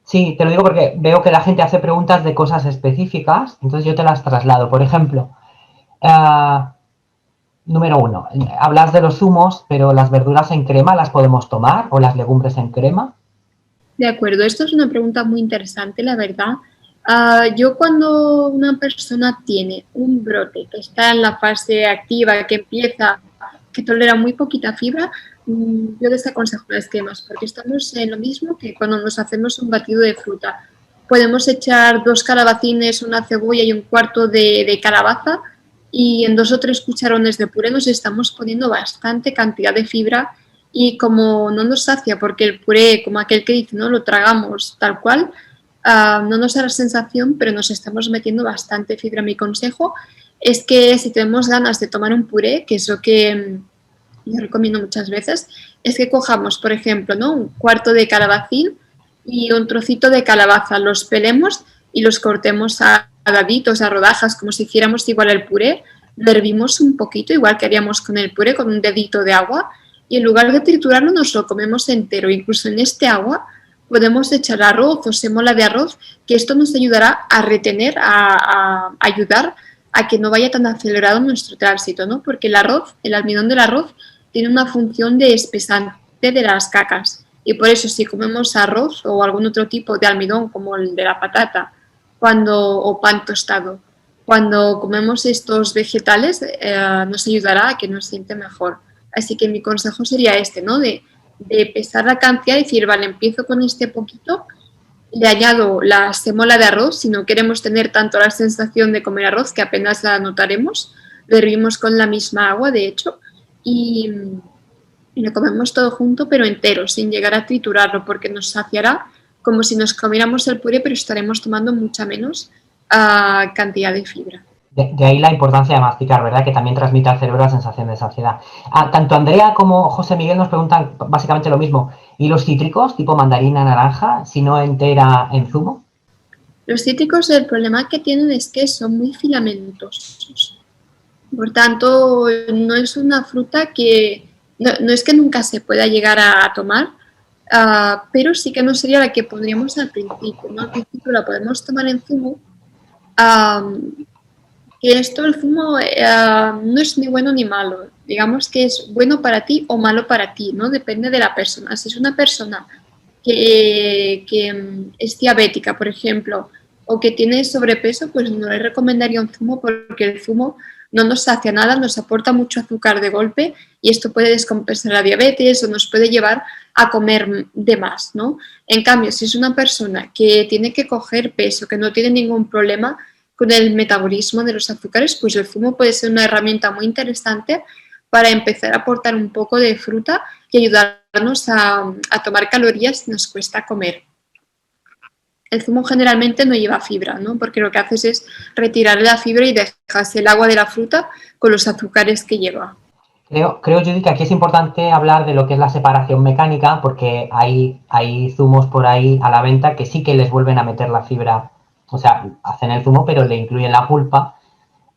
S2: Sí, te lo digo porque veo que la gente hace preguntas de cosas específicas, entonces yo te las traslado. Por ejemplo, número 1, hablas de los zumos, pero las verduras en crema las podemos tomar o las legumbres en crema.
S1: De acuerdo, esto es una pregunta muy interesante, la verdad. Yo cuando una persona tiene un brote que está en la fase activa, que empieza, que tolera muy poquita fibra, yo les aconsejo las cremas, porque estamos en lo mismo que cuando nos hacemos un batido de fruta. Podemos echar 2 calabacines, una cebolla y un cuarto de calabaza y en 2 o 3 cucharones de puré nos estamos poniendo bastante cantidad de fibra y como no nos sacia, porque el puré, como aquel que dice, no lo tragamos tal cual, no nos da la sensación, pero nos estamos metiendo bastante fibra. Mi consejo es que si tenemos ganas de tomar un puré, que es lo que yo recomiendo muchas veces, es que cojamos, por ejemplo, ¿no? un cuarto de calabacín y un trocito de calabaza, los pelemos y los cortemos a daditos, a rodajas, como si hiciéramos igual el puré, lo hervimos un poquito, igual que haríamos con el puré, con un dedito de agua, y en lugar de triturarlo nos lo comemos entero. Incluso en este agua podemos echar arroz o semola de arroz, que esto nos ayudará a retener, a ayudar a que no vaya tan acelerado nuestro tránsito, ¿no? Porque el arroz, el almidón del arroz, tiene una función de espesante de las cacas. Y por eso si comemos arroz o algún otro tipo de almidón, como el de la patata, o pan tostado, cuando comemos estos vegetales nos ayudará a que nos siente mejor. Así que mi consejo sería este, ¿no? De pesar la cantidad y decir, vale, empiezo con este poquito, le añado la semola de arroz, si no queremos tener tanto la sensación de comer arroz, que apenas la notaremos, lo hervimos con la misma agua, de hecho, y lo comemos todo junto, pero entero, sin llegar a triturarlo, porque nos saciará como si nos comiéramos el puré, pero estaremos tomando mucha menos cantidad de fibra.
S2: De ahí la importancia de masticar, ¿verdad? Que también transmite al cerebro la sensación de saciedad. Tanto Andrea como José Miguel nos preguntan básicamente lo mismo. ¿Y los cítricos, tipo mandarina, naranja, si no entera en zumo?
S1: Los cítricos, el problema que tienen es que son muy filamentosos. Por tanto, no es una fruta que, no es que nunca se pueda llegar a tomar, pero sí que no sería la que pondríamos al principio, ¿no? Al principio la podemos tomar en zumo, que esto, el zumo, no es ni bueno ni malo. Digamos que es bueno para ti o malo para ti, ¿no? Depende de la persona. Si es una persona que es diabética, por ejemplo, o que tiene sobrepeso, pues no le recomendaría un zumo porque el zumo no nos sacia nada, nos aporta mucho azúcar de golpe y esto puede descompensar la diabetes o nos puede llevar a comer de más, ¿no? En cambio, si es una persona que tiene que coger peso, que no tiene ningún problema con el metabolismo de los azúcares, pues el zumo puede ser una herramienta muy interesante para empezar a aportar un poco de fruta y ayudarnos a tomar calorías si nos cuesta comer. El zumo generalmente no lleva fibra, ¿no? Porque lo que haces es retirar la fibra y dejas el agua de la fruta con los azúcares que lleva.
S2: Creo, Judy, que aquí es importante hablar de lo que es la separación mecánica, porque hay zumos por ahí a la venta que sí que les vuelven a meter la fibra. O sea, hacen el zumo, pero le incluyen la pulpa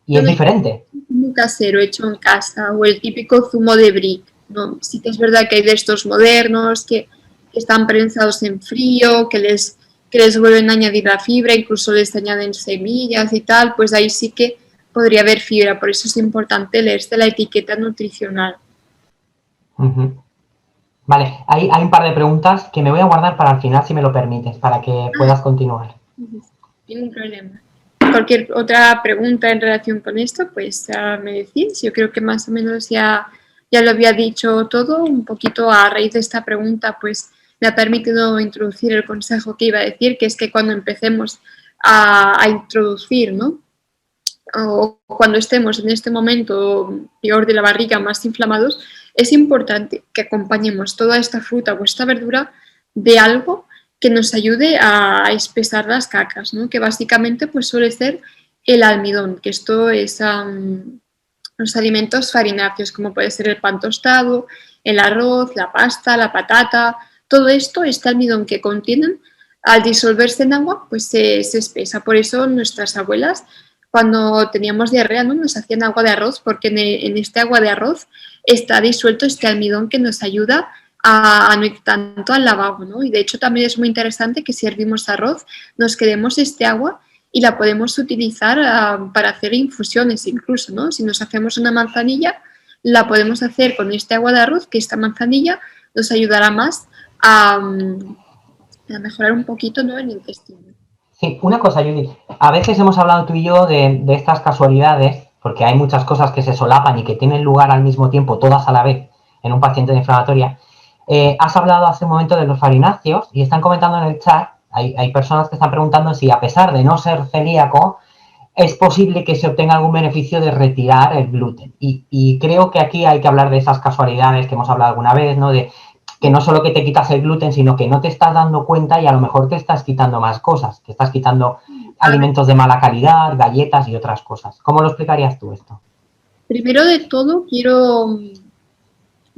S2: y
S1: Yo
S2: es
S1: me
S2: diferente.
S1: zumo casero hecho en casa o el típico zumo de brick, ¿no? Sí que es verdad que hay de estos modernos que están prensados en frío, que les vuelven a añadir la fibra, incluso les añaden semillas y tal, pues ahí sí que podría haber fibra, por eso es importante leerse la etiqueta nutricional.
S2: Ujú. Vale, hay un par de preguntas que me voy a guardar para el final, si me lo permites, para que puedas continuar.
S1: Ningún problema. Cualquier otra pregunta en relación con esto, pues me decís. Yo creo que más o menos ya lo había dicho todo. Un poquito a raíz de esta pregunta, pues me ha permitido introducir el consejo que iba a decir, que es que cuando empecemos a introducir, ¿no? O cuando estemos en este momento peor de la barriga, más inflamados, es importante que acompañemos toda esta fruta o esta verdura de algo que nos ayude a espesar las cacas, ¿no? Que básicamente pues suele ser el almidón, que esto es los alimentos farináceos, como puede ser el pan tostado, el arroz, la pasta, la patata, todo esto, este almidón que contienen, al disolverse en agua, pues se espesa. Por eso nuestras abuelas, cuando teníamos diarrea, ¿no? Nos hacían agua de arroz, porque en este agua de arroz está disuelto este almidón que nos ayuda a no ir tanto al lavabo, ¿no? Y de hecho también es muy interesante que si hervimos arroz, nos quedemos este agua y la podemos utilizar para hacer infusiones incluso, ¿no? Si nos hacemos una manzanilla, la podemos hacer con este agua de arroz, que esta manzanilla nos ayudará más a mejorar un poquito, ¿no?, el intestino.
S2: Sí, una cosa, Judith. A veces hemos hablado tú y yo de estas casualidades, porque hay muchas cosas que se solapan y que tienen lugar al mismo tiempo, todas a la vez, en un paciente de inflamatoria. Has hablado hace un momento de los farináceos y están comentando en el chat, hay personas que están preguntando si a pesar de no ser celíaco, es posible que se obtenga algún beneficio de retirar el gluten. Y creo que aquí hay que hablar de esas casualidades que hemos hablado alguna vez, ¿no? De que no solo que te quitas el gluten, sino que no te estás dando cuenta y a lo mejor te estás quitando más cosas, te estás quitando alimentos de mala calidad, galletas y otras cosas. ¿Cómo lo explicarías tú esto?
S1: Primero de todo,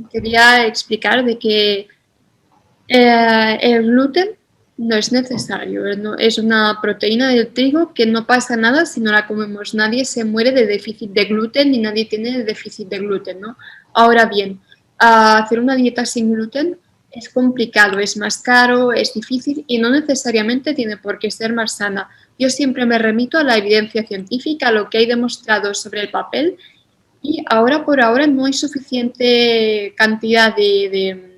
S1: quería explicar de que el gluten no es necesario, es una proteína del trigo que no pasa nada si no la comemos. Nadie se muere de déficit de gluten ni nadie tiene déficit de gluten, ¿no? Ahora bien, hacer una dieta sin gluten es complicado, es más caro, es difícil y no necesariamente tiene por qué ser más sana. Yo siempre me remito a la evidencia científica, a lo que hay demostrado sobre el papel, y ahora por ahora no hay suficiente cantidad de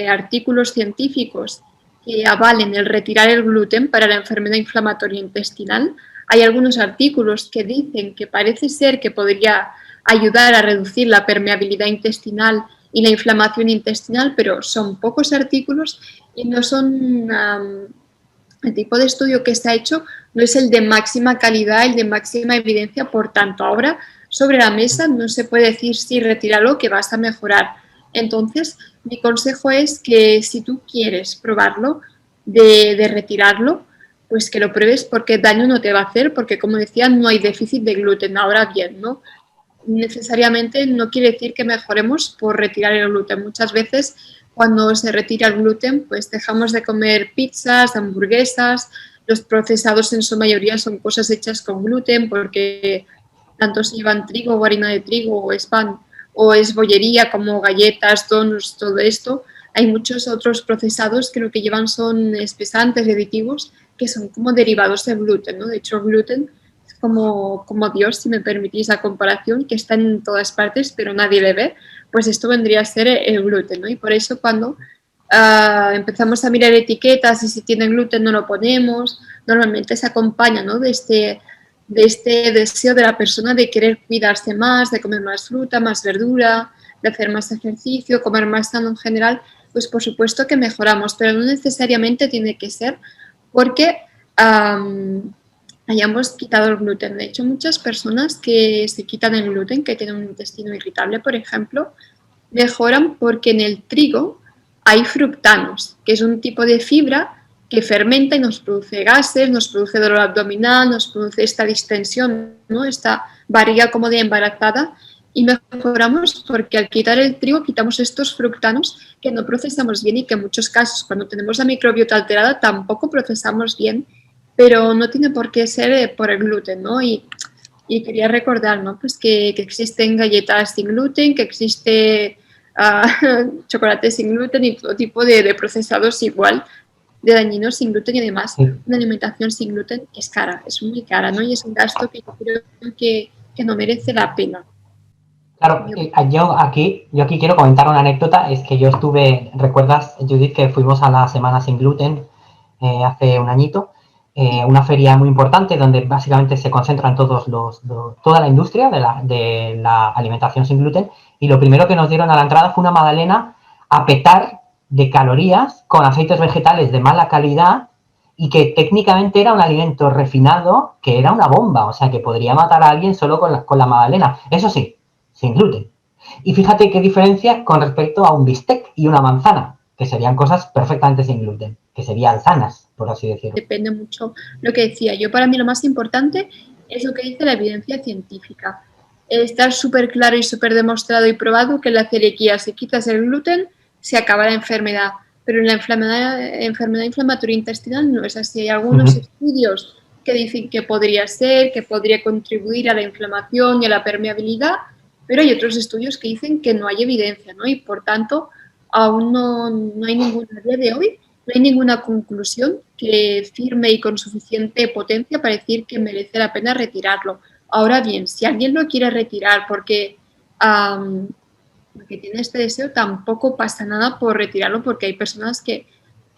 S1: artículos científicos que avalen el retirar el gluten para la enfermedad inflamatoria intestinal. Hay algunos artículos que dicen que parece ser que podría ayudar a reducir la permeabilidad intestinal y la inflamación intestinal, pero son pocos artículos y no son el tipo de estudio que se ha hecho no es el de máxima calidad, el de máxima evidencia. Por tanto, ahora sobre la mesa no se puede decir sí, retíralo, que vas a mejorar. Entonces, mi consejo es que si tú quieres probarlo, de retirarlo, pues que lo pruebes porque daño no te va a hacer, porque como decía, no hay déficit de gluten. Ahora bien, ¿no? Necesariamente no quiere decir que mejoremos por retirar el gluten. Muchas veces cuando se retira el gluten, pues dejamos de comer pizzas, hamburguesas, los procesados en su mayoría son cosas hechas con gluten porque tanto si llevan trigo o harina de trigo o es pan o es bollería como galletas, donuts, todo esto. Hay muchos otros procesados que lo que llevan son espesantes, aditivos, que son como derivados del gluten, ¿no? De hecho, el gluten es como Dios, si me permitís la comparación, que está en todas partes, pero nadie le ve, pues esto vendría a ser el gluten, ¿no? Y por eso cuando empezamos a mirar etiquetas y si tiene gluten no lo ponemos, normalmente se acompaña, ¿no?, de este deseo de la persona de querer cuidarse más, de comer más fruta, más verdura, de hacer más ejercicio, comer más sano en general, pues por supuesto que mejoramos, pero no necesariamente tiene que ser porque hayamos quitado el gluten. De hecho, muchas personas que se quitan el gluten, que tienen un intestino irritable, por ejemplo, mejoran porque en el trigo hay fructanos, que es un tipo de fibra que fermenta y nos produce gases, nos produce dolor abdominal, nos produce esta distensión, ¿no?, esta barriga como de embarazada, y mejoramos porque al quitar el trigo quitamos estos fructanos que no procesamos bien y que en muchos casos cuando tenemos la microbiota alterada tampoco procesamos bien, pero no tiene por qué ser por el gluten, ¿no? Y quería recordar, ¿no?, pues que existen galletas sin gluten, que existe chocolate sin gluten y todo tipo de procesados igual, de dañinos sin gluten y además
S2: Sí.
S1: una alimentación sin gluten es cara, es muy cara, ¿no? Y es un gasto que yo creo que no merece la pena.
S2: Claro, yo aquí quiero comentar una anécdota, es que yo estuve, ¿recuerdas, Judith, que fuimos a la Semana Sin Gluten hace un añito? Una feria muy importante donde básicamente se concentran toda la industria de la alimentación sin gluten, y lo primero que nos dieron a la entrada fue una magdalena a petar de calorías con aceites vegetales de mala calidad y que técnicamente era un alimento refinado que era una bomba, o sea que podría matar a alguien solo con la magdalena. Eso sí, sin gluten. Y fíjate qué diferencia con respecto a un bistec y una manzana, que serían cosas perfectamente sin gluten, que serían sanas, por así decirlo.
S1: Depende mucho lo que decía yo. Para mí lo más importante es lo que dice la evidencia científica. Está súper claro y súper demostrado y probado que en la celiaquía, si quitas el gluten, se acaba la enfermedad. Pero en la enfermedad inflamatoria intestinal no es así. Hay algunos estudios que dicen que podría ser, que podría contribuir a la inflamación y a la permeabilidad, pero hay otros estudios que dicen que no hay evidencia, ¿no? Y por tanto, aún no hay ninguna, a día de hoy, no hay ninguna conclusión que firme y con suficiente potencia para decir que merece la pena retirarlo. Ahora bien, si alguien lo quiere retirar porque tiene este deseo, tampoco pasa nada por retirarlo, porque hay personas que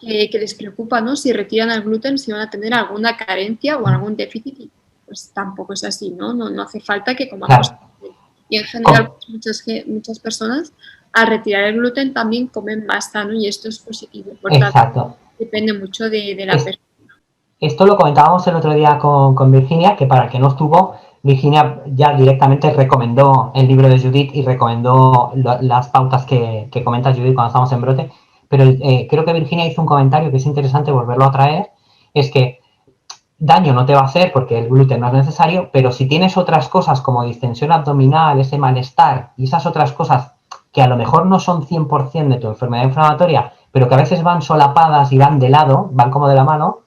S1: les preocupa, ¿no? Si retiran el gluten, si van a tener alguna carencia o algún déficit, y pues tampoco es así, ¿no? No hace falta que comamos.
S2: Claro.
S1: Y en general, pues, muchas personas al retirar el gluten también comen más sano y esto es positivo. Por tanto,
S2: Exacto.
S1: depende mucho de la persona.
S2: Esto lo comentábamos el otro día con Virginia, que para el que no estuvo, Virginia ya directamente recomendó el libro de Judith y recomendó las pautas que comenta Judith cuando estamos en brote. Pero creo que Virginia hizo un comentario que es interesante volverlo a traer, es que daño no te va a hacer porque el gluten no es necesario, pero si tienes otras cosas como distensión abdominal, ese malestar y esas otras cosas que a lo mejor no son 100% de tu enfermedad inflamatoria, pero que a veces van solapadas y van de lado, van como de la mano,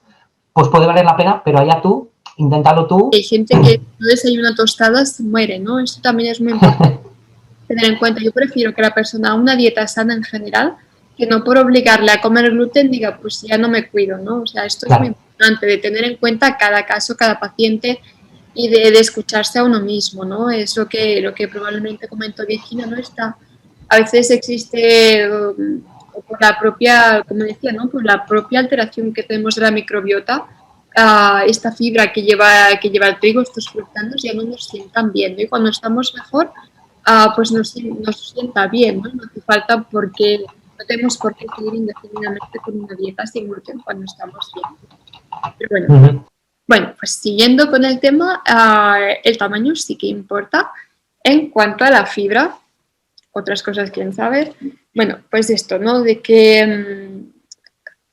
S2: pues puede valer la pena, pero allá tú, inténtalo tú.
S1: Hay gente que no desayuna tostadas, se muere, ¿no? Esto también es muy importante tener en cuenta. Yo prefiero que la persona haga una dieta sana en general, que no por obligarle a comer gluten diga, pues ya no me cuido, ¿no? O sea, esto es muy
S2: Claro.
S1: importante, de tener en cuenta cada caso, cada paciente y de escucharse a uno mismo, ¿no? Es lo que probablemente comentó Virginia, ¿no? A veces existe, por la propia, como decía, ¿no? Por la propia alteración que tenemos de la microbiota, esta fibra que lleva el trigo, estos fructanos, ya no nos sientan bien, ¿no? Y cuando estamos mejor, pues nos sienta bien, ¿no? No hace falta no tenemos por qué seguir indefinidamente con una dieta sin gluten cuando estamos bien. Pero bueno, pues siguiendo con el tema, el tamaño sí que importa. En cuanto a la fibra, otras cosas quieren saber. Bueno, pues esto, ¿no? De que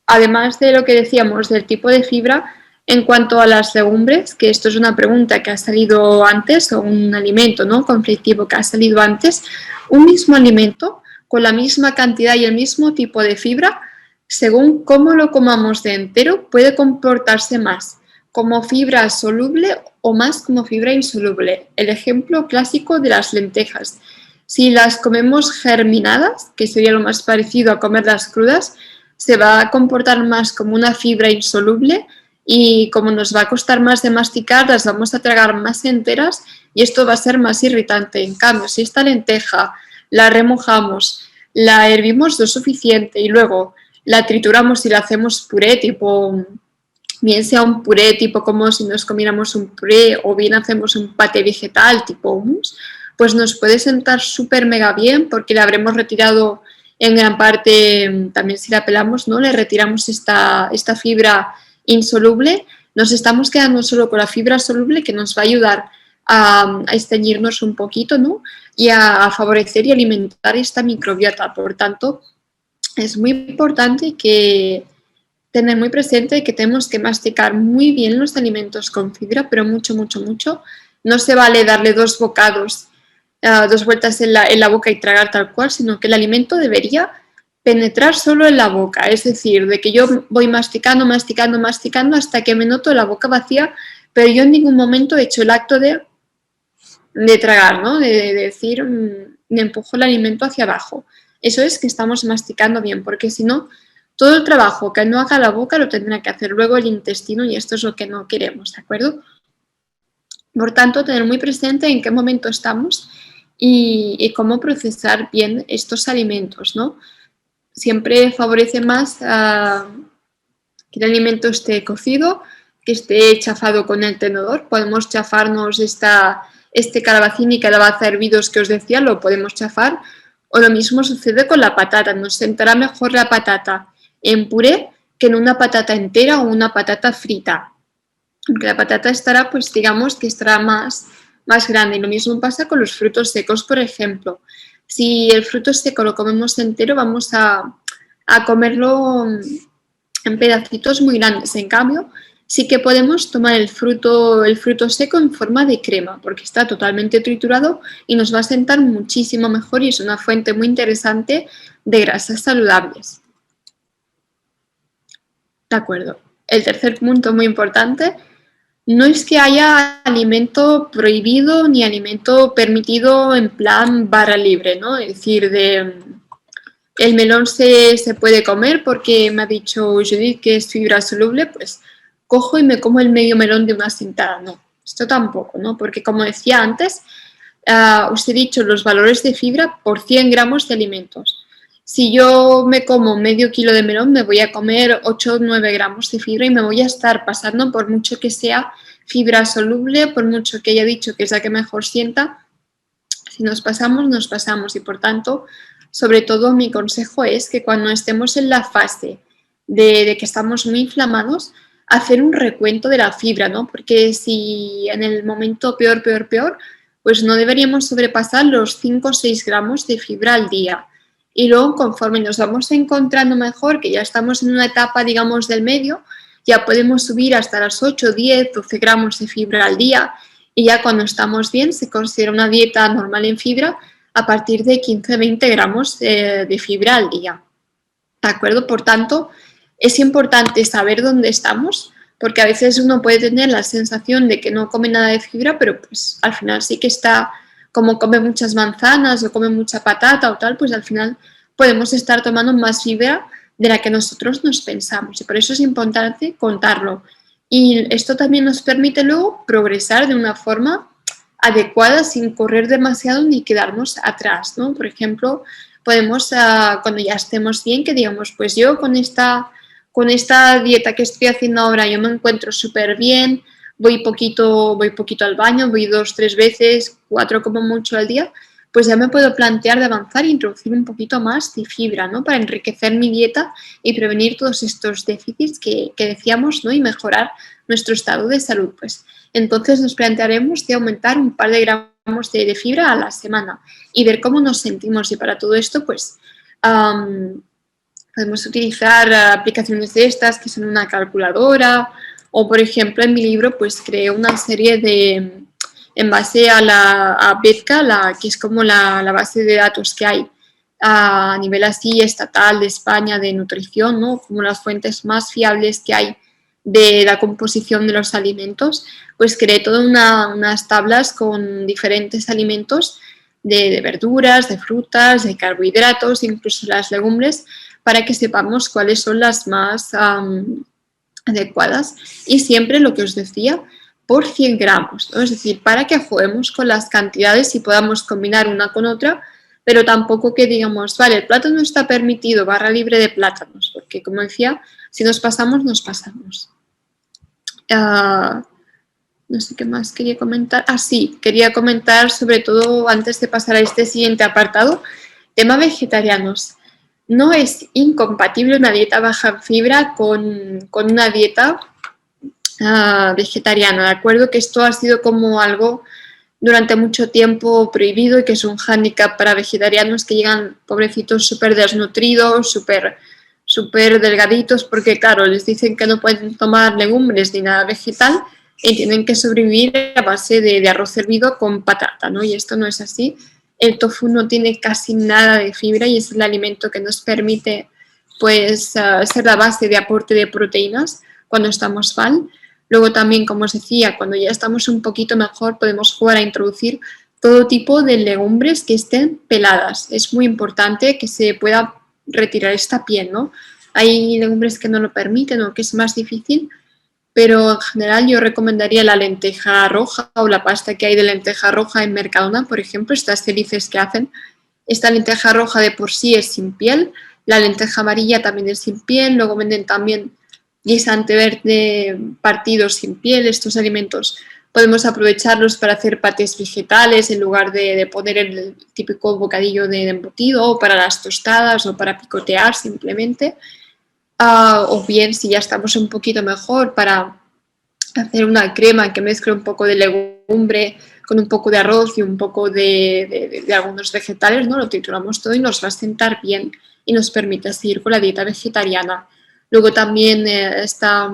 S1: además de lo que decíamos del tipo de fibra, en cuanto a las legumbres, que esto es una pregunta que ha salido antes, o un alimento, ¿no? Conflictivo que ha salido antes, un mismo alimento con la misma cantidad y el mismo tipo de fibra, según cómo lo comamos de entero, puede comportarse más como fibra soluble o más como fibra insoluble. El ejemplo clásico de las lentejas. Si las comemos germinadas, que sería lo más parecido a comerlas crudas, se va a comportar más como una fibra insoluble y como nos va a costar más de masticar, las vamos a tragar más enteras y esto va a ser más irritante. En cambio, si esta lenteja la remojamos, la hervimos lo suficiente y luego la trituramos y la hacemos puré, tipo, bien sea un puré tipo como si nos comiéramos un puré o bien hacemos un paté vegetal tipo hummus, pues nos puede sentar súper mega bien porque le habremos retirado en gran parte, también si la pelamos, ¿no? Le retiramos esta fibra insoluble, nos estamos quedando solo con la fibra soluble que nos va a ayudar a esteñirnos un poquito, ¿no? Y a favorecer y alimentar esta microbiota. Por tanto, es muy importante que tener muy presente que tenemos que masticar muy bien los alimentos con fibra, pero mucho, mucho, mucho. No se vale darle dos bocados, dos vueltas en la boca y tragar tal cual, sino que el alimento debería penetrar solo en la boca. Es decir, de que yo voy masticando, masticando, masticando hasta que me noto la boca vacía, pero yo en ningún momento he hecho el acto de tragar, ¿no? De decir, me empujo el alimento hacia abajo. Eso es que estamos masticando bien, porque si no, todo el trabajo que no haga la boca lo tendrá que hacer luego el intestino y esto es lo que no queremos, ¿de acuerdo? Por tanto, tener muy presente en qué momento estamos y cómo procesar bien estos alimentos, ¿no? Siempre favorece más que el alimento esté cocido, que esté chafado con el tenedor. Podemos chafarnos este calabacín y calabaza hervidos que os decía, lo podemos chafar. O lo mismo sucede con la patata. Nos sentará mejor la patata en puré que en una patata entera o una patata frita. Aunque la patata estará, pues digamos que estará más grande. Y lo mismo pasa con los frutos secos, por ejemplo. Si el fruto seco lo comemos entero, vamos a comerlo en pedacitos muy grandes. En cambio, sí que podemos tomar el fruto seco en forma de crema, porque está totalmente triturado y nos va a sentar muchísimo mejor y es una fuente muy interesante de grasas saludables. De acuerdo. El tercer punto muy importante, no es que haya alimento prohibido ni alimento permitido en plan barra libre, ¿no? Es decir, el melón se puede comer porque me ha dicho Judith que es fibra soluble, pues cojo y me como el medio melón de una sentada. No, esto tampoco, ¿no? Porque como decía antes, os he dicho los valores de fibra por 100 gramos de alimentos. Si yo me como medio kilo de melón, me voy a comer 8 o 9 gramos de fibra y me voy a estar pasando, por mucho que sea fibra soluble, por mucho que haya dicho que es la que mejor sienta. Si nos pasamos, nos pasamos y por tanto, sobre todo mi consejo es que cuando estemos en la fase de que estamos muy inflamados, hacer un recuento de la fibra, ¿no? Porque si en el momento peor, pues no deberíamos sobrepasar los 5 o 6 gramos de fibra al día. Y luego, conforme nos vamos encontrando mejor, que ya estamos en una etapa, digamos, del medio, ya podemos subir hasta las 8, 10, 12 gramos de fibra al día y ya cuando estamos bien se considera una dieta normal en fibra a partir de 15-20 gramos de fibra al día. ¿De acuerdo? Por tanto, es importante saber dónde estamos, porque a veces uno puede tener la sensación de que no come nada de fibra, pero pues al final sí que está, como come muchas manzanas o come mucha patata o tal, pues al final podemos estar tomando más fibra de la que nosotros nos pensamos. Y por eso es importante contarlo. Y esto también nos permite luego progresar de una forma adecuada sin correr demasiado ni quedarnos atrás, ¿no? Por ejemplo, podemos, cuando ya estemos bien, que digamos, pues yo con esta dieta que estoy haciendo ahora yo me encuentro súper bien, voy poquito al baño, voy 2, 3 veces, 4 como mucho al día, pues ya me puedo plantear de avanzar e introducir un poquito más de fibra, ¿no? Para enriquecer mi dieta y prevenir todos estos déficits que decíamos, ¿no? Y mejorar nuestro estado de salud, pues. Entonces nos plantearemos de aumentar un par de gramos de fibra a la semana y ver cómo nos sentimos. Y para todo esto, pues, podemos utilizar aplicaciones de estas que son una calculadora o, por ejemplo, en mi libro, pues creé una serie de, en base a Bethka, que es como la base de datos que hay a nivel así estatal de España de nutrición, ¿no? Como las fuentes más fiables que hay de la composición de los alimentos, pues creé todas unas tablas con diferentes alimentos de verduras, de frutas, de carbohidratos, incluso las legumbres, para que sepamos cuáles son las más adecuadas. Y siempre lo que os decía, por 100 gramos, ¿no? Es decir, para que juguemos con las cantidades y podamos combinar una con otra, pero tampoco que digamos, vale, el plátano está permitido, barra libre de plátanos, porque como decía, si nos pasamos, nos pasamos. No sé qué más quería comentar. Sí, quería comentar sobre todo antes de pasar a este siguiente apartado, tema vegetarianos. No es incompatible una dieta baja en fibra con una dieta vegetariana, ¿de acuerdo? Que esto ha sido como algo durante mucho tiempo prohibido y que es un hándicap para vegetarianos que llegan pobrecitos súper desnutridos, súper delgaditos, porque claro, les dicen que no pueden tomar legumbres ni nada vegetal y tienen que sobrevivir a base de arroz hervido con patata, ¿no? Y esto no es así. El tofu no tiene casi nada de fibra y es el alimento que nos permite pues ser la base de aporte de proteínas cuando estamos mal. Luego también, como os decía, cuando ya estamos un poquito mejor podemos jugar a introducir todo tipo de legumbres que estén peladas. Es muy importante que se pueda retirar esta piel, ¿no? Hay legumbres que no lo permiten o que es más difícil, pero en general yo recomendaría la lenteja roja o la pasta que hay de lenteja roja en Mercadona, por ejemplo, estas Felices que hacen. Esta lenteja roja de por sí es sin piel, la lenteja amarilla también es sin piel, luego venden también guisante verde partido sin piel. Estos alimentos podemos aprovecharlos para hacer patés vegetales en lugar de poner el típico bocadillo de embutido, o para las tostadas o para picotear simplemente. O bien, si ya estamos un poquito mejor, para hacer una crema que mezcle un poco de legumbre con un poco de arroz y un poco de algunos vegetales, ¿no? Lo trituramos todo y nos va a sentar bien y nos permite seguir con la dieta vegetariana. Luego también está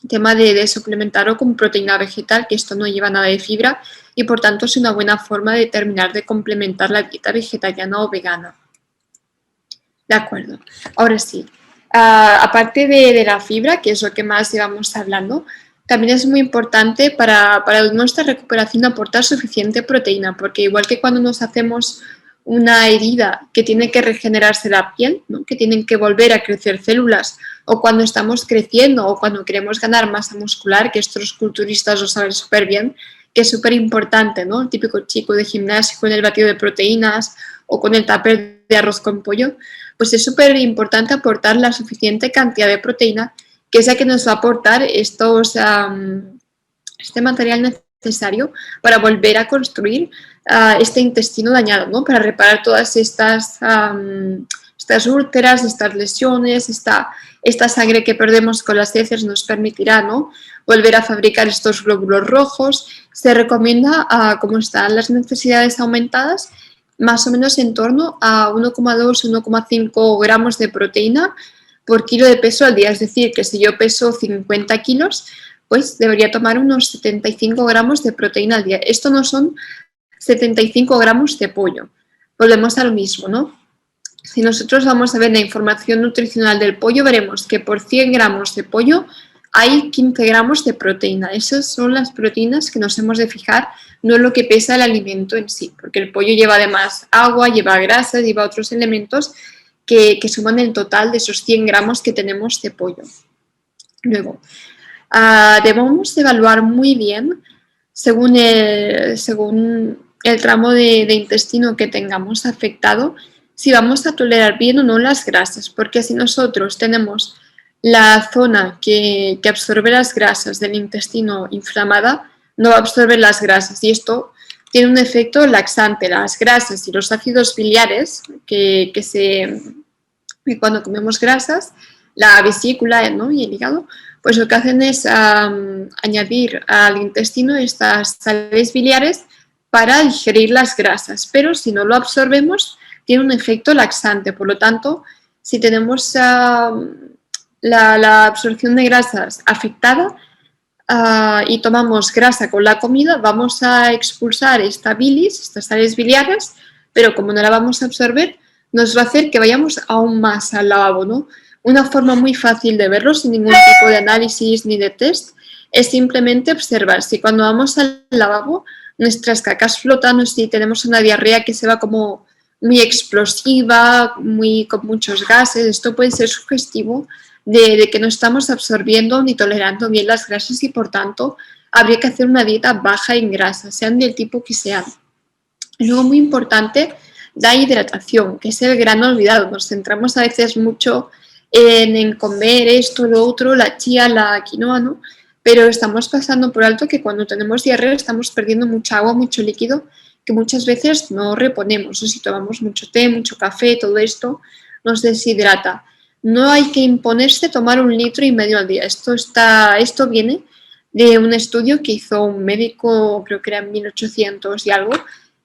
S1: tema de suplementarlo con proteína vegetal, que esto no lleva nada de fibra y por tanto es una buena forma de terminar de complementar la dieta vegetariana o vegana. De acuerdo, ahora sí. Aparte de la fibra, que es lo que más llevamos hablando, también es muy importante para nuestra recuperación aportar suficiente proteína, porque igual que cuando nos hacemos una herida que tiene que regenerarse la piel, ¿no? Que tienen que volver a crecer células, o cuando estamos creciendo o cuando queremos ganar masa muscular, que estos culturistas lo saben súper bien, que es súper importante, ¿no? El típico chico de gimnasio con el batido de proteínas o con el tupper de arroz con pollo, pues es súper importante aportar la suficiente cantidad de proteína, que es la que nos va a aportar este material necesario para volver a construir este intestino dañado, ¿no? Para reparar todas estas úlceras, estas lesiones, esta sangre que perdemos con las heces nos permitirá, ¿no? Volver a fabricar estos glóbulos rojos. Se recomienda, como están las necesidades aumentadas, más o menos en torno a 1,2-1,5 gramos de proteína por kilo de peso al día. Es decir, que si yo peso 50 kilos, pues debería tomar unos 75 gramos de proteína al día. Esto no son 75 gramos de pollo. Volvemos a lo mismo, ¿no? Si nosotros vamos a ver la información nutricional del pollo, veremos que por 100 gramos de pollo hay 15 gramos de proteína. Esas son las proteínas que nos hemos de fijar, no lo que pesa el alimento en sí, porque el pollo lleva además agua, lleva grasas, lleva otros elementos que suman el total de esos 100 gramos que tenemos de pollo. Luego, debemos evaluar muy bien, según el tramo de intestino que tengamos afectado, si vamos a tolerar bien o no las grasas, porque si nosotros tenemos la zona que absorbe las grasas del intestino inflamada, no va a absorber las grasas, y esto tiene un efecto laxante. Las grasas y los ácidos biliares que cuando comemos grasas, la vesícula, ¿no? Y el hígado, pues lo que hacen es añadir al intestino estas sales biliares para digerir las grasas, pero si no lo absorbemos tiene un efecto laxante. Por lo tanto, si tenemos la absorción de grasas afectada y tomamos grasa con la comida, vamos a expulsar esta bilis, estas sales biliares, pero como no la vamos a absorber, nos va a hacer que vayamos aún más al lavabo, ¿no? Una forma muy fácil de verlo, sin ningún tipo de análisis ni de test, es simplemente observar si cuando vamos al lavabo nuestras cacas flotan o si tenemos una diarrea que se va como muy explosiva, con muchos gases. Esto puede ser sugestivo de que no estamos absorbiendo ni tolerando bien las grasas y por tanto habría que hacer una dieta baja en grasas, sean del tipo que sean. Luego, muy importante, la hidratación, que es el gran olvidado. Nos centramos a veces mucho en comer esto, lo otro, la chía, la quinoa, ¿no? Pero estamos pasando por alto que cuando tenemos diarrea estamos perdiendo mucha agua, mucho líquido, que muchas veces no reponemos. O si tomamos mucho té, mucho café, todo esto nos deshidrata. No hay que imponerse tomar 1,5 litros al día. Esto viene de un estudio que hizo un médico, creo que era en 1800 y algo,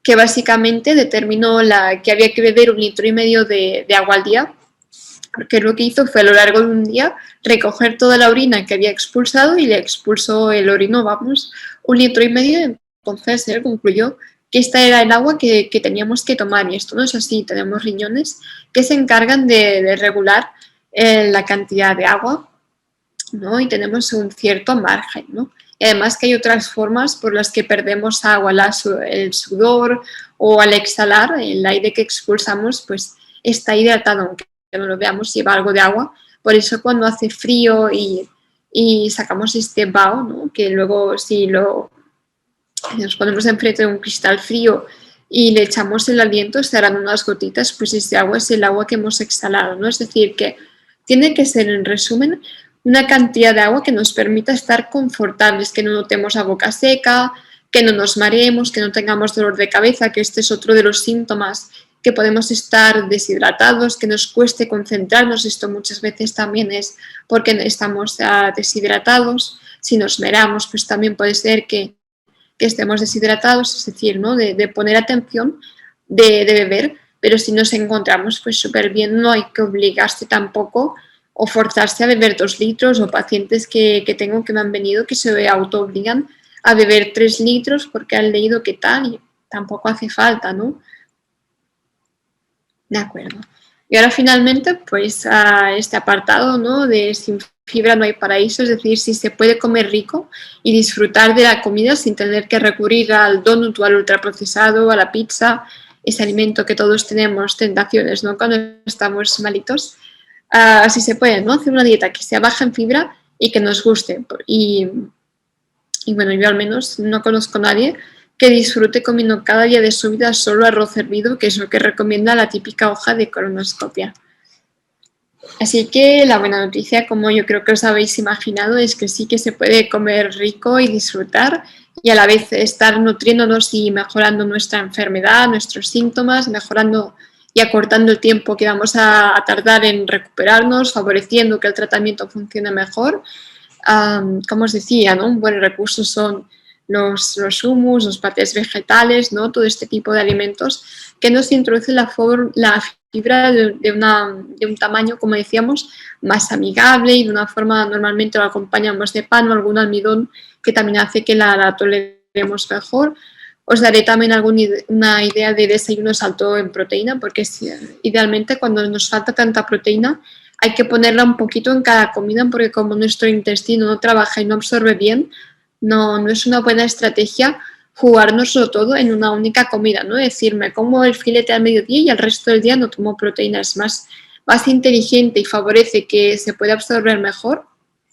S1: que básicamente determinó que había que beber 1,5 litros de agua al día, porque lo que hizo fue a lo largo de un día recoger toda la orina que había expulsado y le expulsó el orino, 1,5 litros. Entonces él concluyó que esta era el agua que teníamos que tomar, y esto no es así. Tenemos riñones que se encargan de regular la cantidad de agua, ¿no? Y tenemos un cierto margen, ¿no? Y además que hay otras formas por las que perdemos agua, el sudor, o al exhalar, el aire que expulsamos pues está hidratado, aunque no lo veamos, lleva algo de agua. Por eso cuando hace frío y sacamos este vaho, ¿no? Que luego si nos ponemos enfrente de un cristal frío y le echamos el aliento, se harán unas gotitas, pues este agua es el agua que hemos exhalado, ¿no? Es decir, que tiene que ser, en resumen, una cantidad de agua que nos permita estar confortables, que no notemos la boca seca, que no nos mareemos, que no tengamos dolor de cabeza, que este es otro de los síntomas, que podemos estar deshidratados, que nos cueste concentrarnos. Esto muchas veces también es porque estamos deshidratados. Si nos mareamos, pues también puede ser que estemos deshidratados, es decir, ¿no? de poner atención, de beber, pero si nos encontramos pues súper bien, no hay que obligarse tampoco o forzarse a beber 2 litros, o pacientes que tengo que me han venido que se auto-obligan a beber 3 litros porque han leído que tal, y tampoco hace falta, ¿no? De acuerdo. Y ahora finalmente, pues a este apartado, ¿no? De sin fibra no hay paraíso, es decir, si se puede comer rico y disfrutar de la comida sin tener que recurrir al donut o al ultraprocesado, a la pizza, ese alimento que todos tenemos tentaciones, ¿no? Cuando estamos malitos, si se puede, ¿no? Hacer una dieta que sea baja en fibra y que nos guste. Y bueno, yo al menos no conozco a nadie que disfrute comiendo cada día de su vida solo arroz hervido, que es lo que recomienda la típica hoja de colonoscopia. Así que la buena noticia, como yo creo que os habéis imaginado, es que sí que se puede comer rico y disfrutar y a la vez estar nutriéndonos y mejorando nuestra enfermedad, nuestros síntomas, mejorando y acortando el tiempo que vamos a tardar en recuperarnos, favoreciendo que el tratamiento funcione mejor. Como os decía, ¿no? Un buen recurso son los hummus, los patés vegetales, ¿no? Todo este tipo de alimentos que nos introducen la fibra de un tamaño, como decíamos, más amigable y de una forma normalmente lo acompañamos de pan o algún almidón que también hace que la toleremos mejor. Os daré también una idea de desayunos alto en proteína, porque idealmente cuando nos falta tanta proteína hay que ponerla un poquito en cada comida, porque como nuestro intestino no trabaja y no absorbe bien, no es una buena estrategia jugárnoslo todo en una única comida, ¿no? Decir, me como el filete al mediodía y el resto del día no tomo proteína. Es más inteligente y favorece que se pueda absorber mejor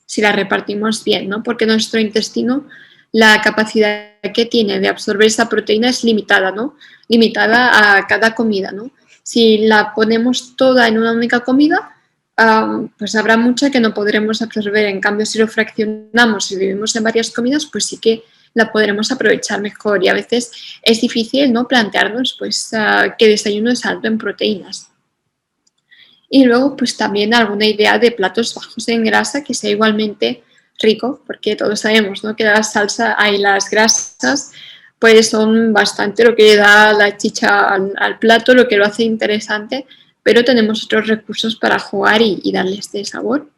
S1: si la repartimos bien, ¿no? Porque nuestro intestino, la capacidad que tiene de absorber esa proteína es limitada, ¿no? Limitada a cada comida, ¿no? Si la ponemos toda en una única comida, pues habrá mucha que no podremos absorber. En cambio, si lo fraccionamos y vivimos en varias comidas, pues sí que la podremos aprovechar mejor. Y a veces es difícil, ¿no? Plantearnos pues, que desayuno es alto en proteínas. Y luego, pues también alguna idea de platos bajos en grasa que sea igualmente rico, porque todos sabemos, ¿no? Que la salsa y las grasas pues son bastante lo que le da la chicha al plato, lo que lo hace interesante, pero tenemos otros recursos para jugar y darle este sabor.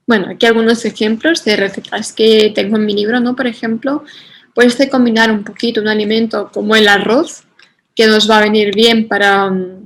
S1: Bueno, aquí algunos ejemplos de recetas que tengo en mi libro, ¿no? Por ejemplo, puedes combinar un poquito un alimento como el arroz, que nos va a venir bien para lo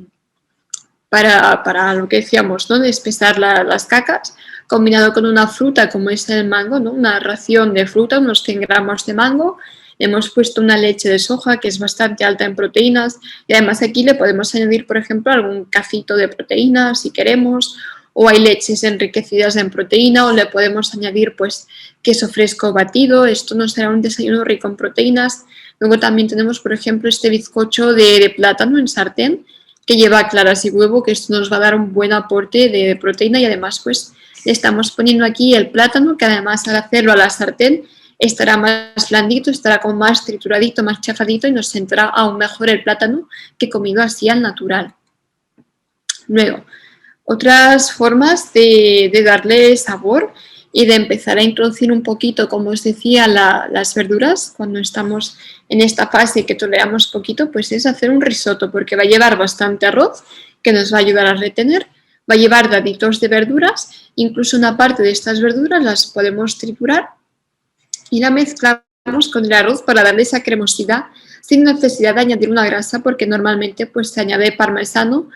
S1: que decíamos, ¿no? De espesar las cacas, combinado con una fruta como es el mango, ¿no? Una ración de fruta, unos 100 gramos de mango. Hemos puesto una leche de soja que es bastante alta en proteínas y además aquí le podemos añadir, por ejemplo, algún cacito de proteínas si queremos, o hay leches enriquecidas en proteína, o le podemos añadir pues queso fresco batido. Esto nos será un desayuno rico en proteínas. Luego también tenemos, por ejemplo, este bizcocho de plátano en sartén que lleva claras y huevo, que esto nos va a dar un buen aporte de proteína y además pues le estamos poniendo aquí el plátano, que además al hacerlo a la sartén estará más blandito, estará como más trituradito, más chafadito y nos sentará aún mejor el plátano que comido así al natural. Luego, otras formas de darle sabor y de empezar a introducir un poquito, como os decía, las verduras cuando estamos en esta fase que toleramos poquito, pues es hacer un risotto, porque va a llevar bastante arroz, que nos va a ayudar a retener, va a llevar daditos de verduras, incluso una parte de estas verduras las podemos triturar y la mezclamos con el arroz para darle esa cremosidad sin necesidad de añadir una grasa, porque normalmente pues se añade parmesano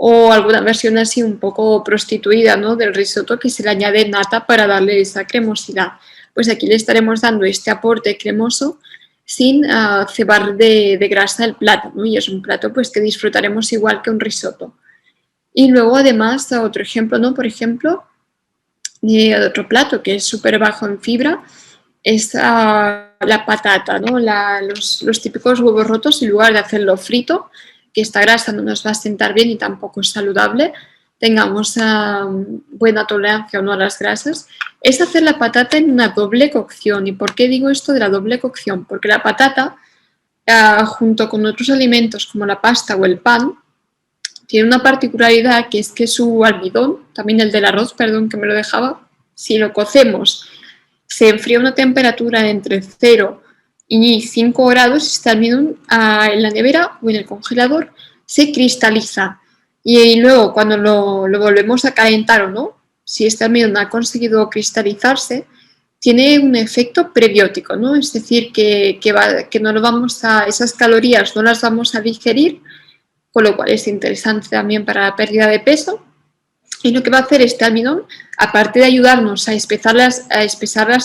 S1: o alguna versión así un poco prostituida, ¿no? Del risotto, que se le añade nata para darle esa cremosidad. Pues aquí le estaremos dando este aporte cremoso sin cebar de grasa el plato, ¿no? Y es un plato pues que disfrutaremos igual que un risotto. Y luego además otro ejemplo, ¿no? Por ejemplo, otro plato que es súper bajo en fibra es la patata, ¿no? Los típicos huevos rotos, en lugar de hacerlo frito, que esta grasa no nos va a sentar bien y tampoco es saludable, tengamos buena tolerancia o no a las grasas, es hacer la patata en una doble cocción. ¿Y por qué digo esto de la doble cocción? Porque la patata, junto con otros alimentos como la pasta o el pan, tiene una particularidad, que es que su almidón, también el del arroz, perdón que me lo dejaba, si lo cocemos, se enfría a una temperatura de entre 0 y 5 grados, este almidón en la nevera o en el congelador se cristaliza. Y luego cuando lo volvemos a calentar o no, si este almidón ha conseguido cristalizarse, tiene un efecto prebiótico, ¿no? Es decir, que no lo vamos esas calorías no las vamos a digerir con lo cual es interesante también para la pérdida de peso. Y lo que va a hacer este almidón, aparte de ayudarnos a espesar las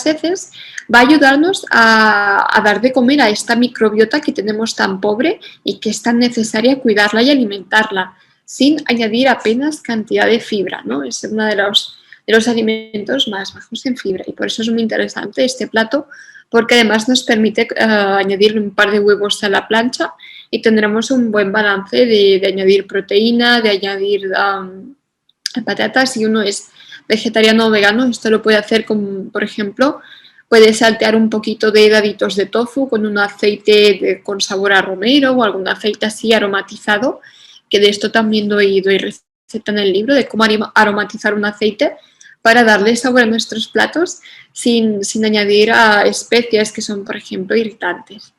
S1: heces, va a ayudarnos a dar de comer a esta microbiota que tenemos tan pobre y que es tan necesaria cuidarla y alimentarla, sin añadir apenas cantidad de fibra, ¿no? Es uno de los alimentos más bajos en fibra y por eso es muy interesante este plato, porque además nos permite añadir un par de huevos a la plancha y tendremos un buen balance de añadir proteína, de añadir patatas. Si uno es vegetariano o vegano, esto lo puede hacer con, por ejemplo, puede saltear un poquito de daditos de tofu con un aceite con sabor a romero o algún aceite así aromatizado, que de esto también doy receta en el libro de cómo aromatizar un aceite para darle sabor a nuestros platos sin añadir especias que son, por ejemplo, irritantes.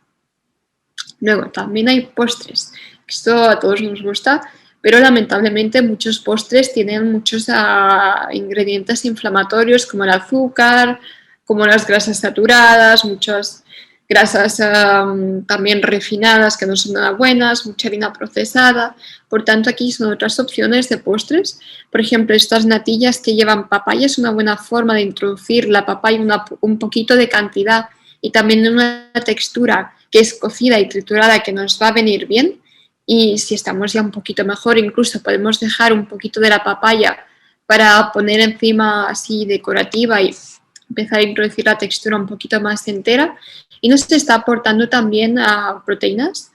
S1: Luego también hay postres, esto a todos nos gusta, pero lamentablemente muchos postres tienen muchos ingredientes inflamatorios como el azúcar, como las grasas saturadas, muchas grasas también refinadas que no son nada buenas, mucha harina procesada. Por tanto, aquí son otras opciones de postres. Por ejemplo, estas natillas que llevan papaya es una buena forma de introducir la papaya un poquito de cantidad y también una textura que es cocida y triturada que nos va a venir bien. Y si estamos ya un poquito mejor, incluso podemos dejar un poquito de la papaya para poner encima así decorativa y empezar a introducir la textura un poquito más entera. Y nos está aportando también proteínas.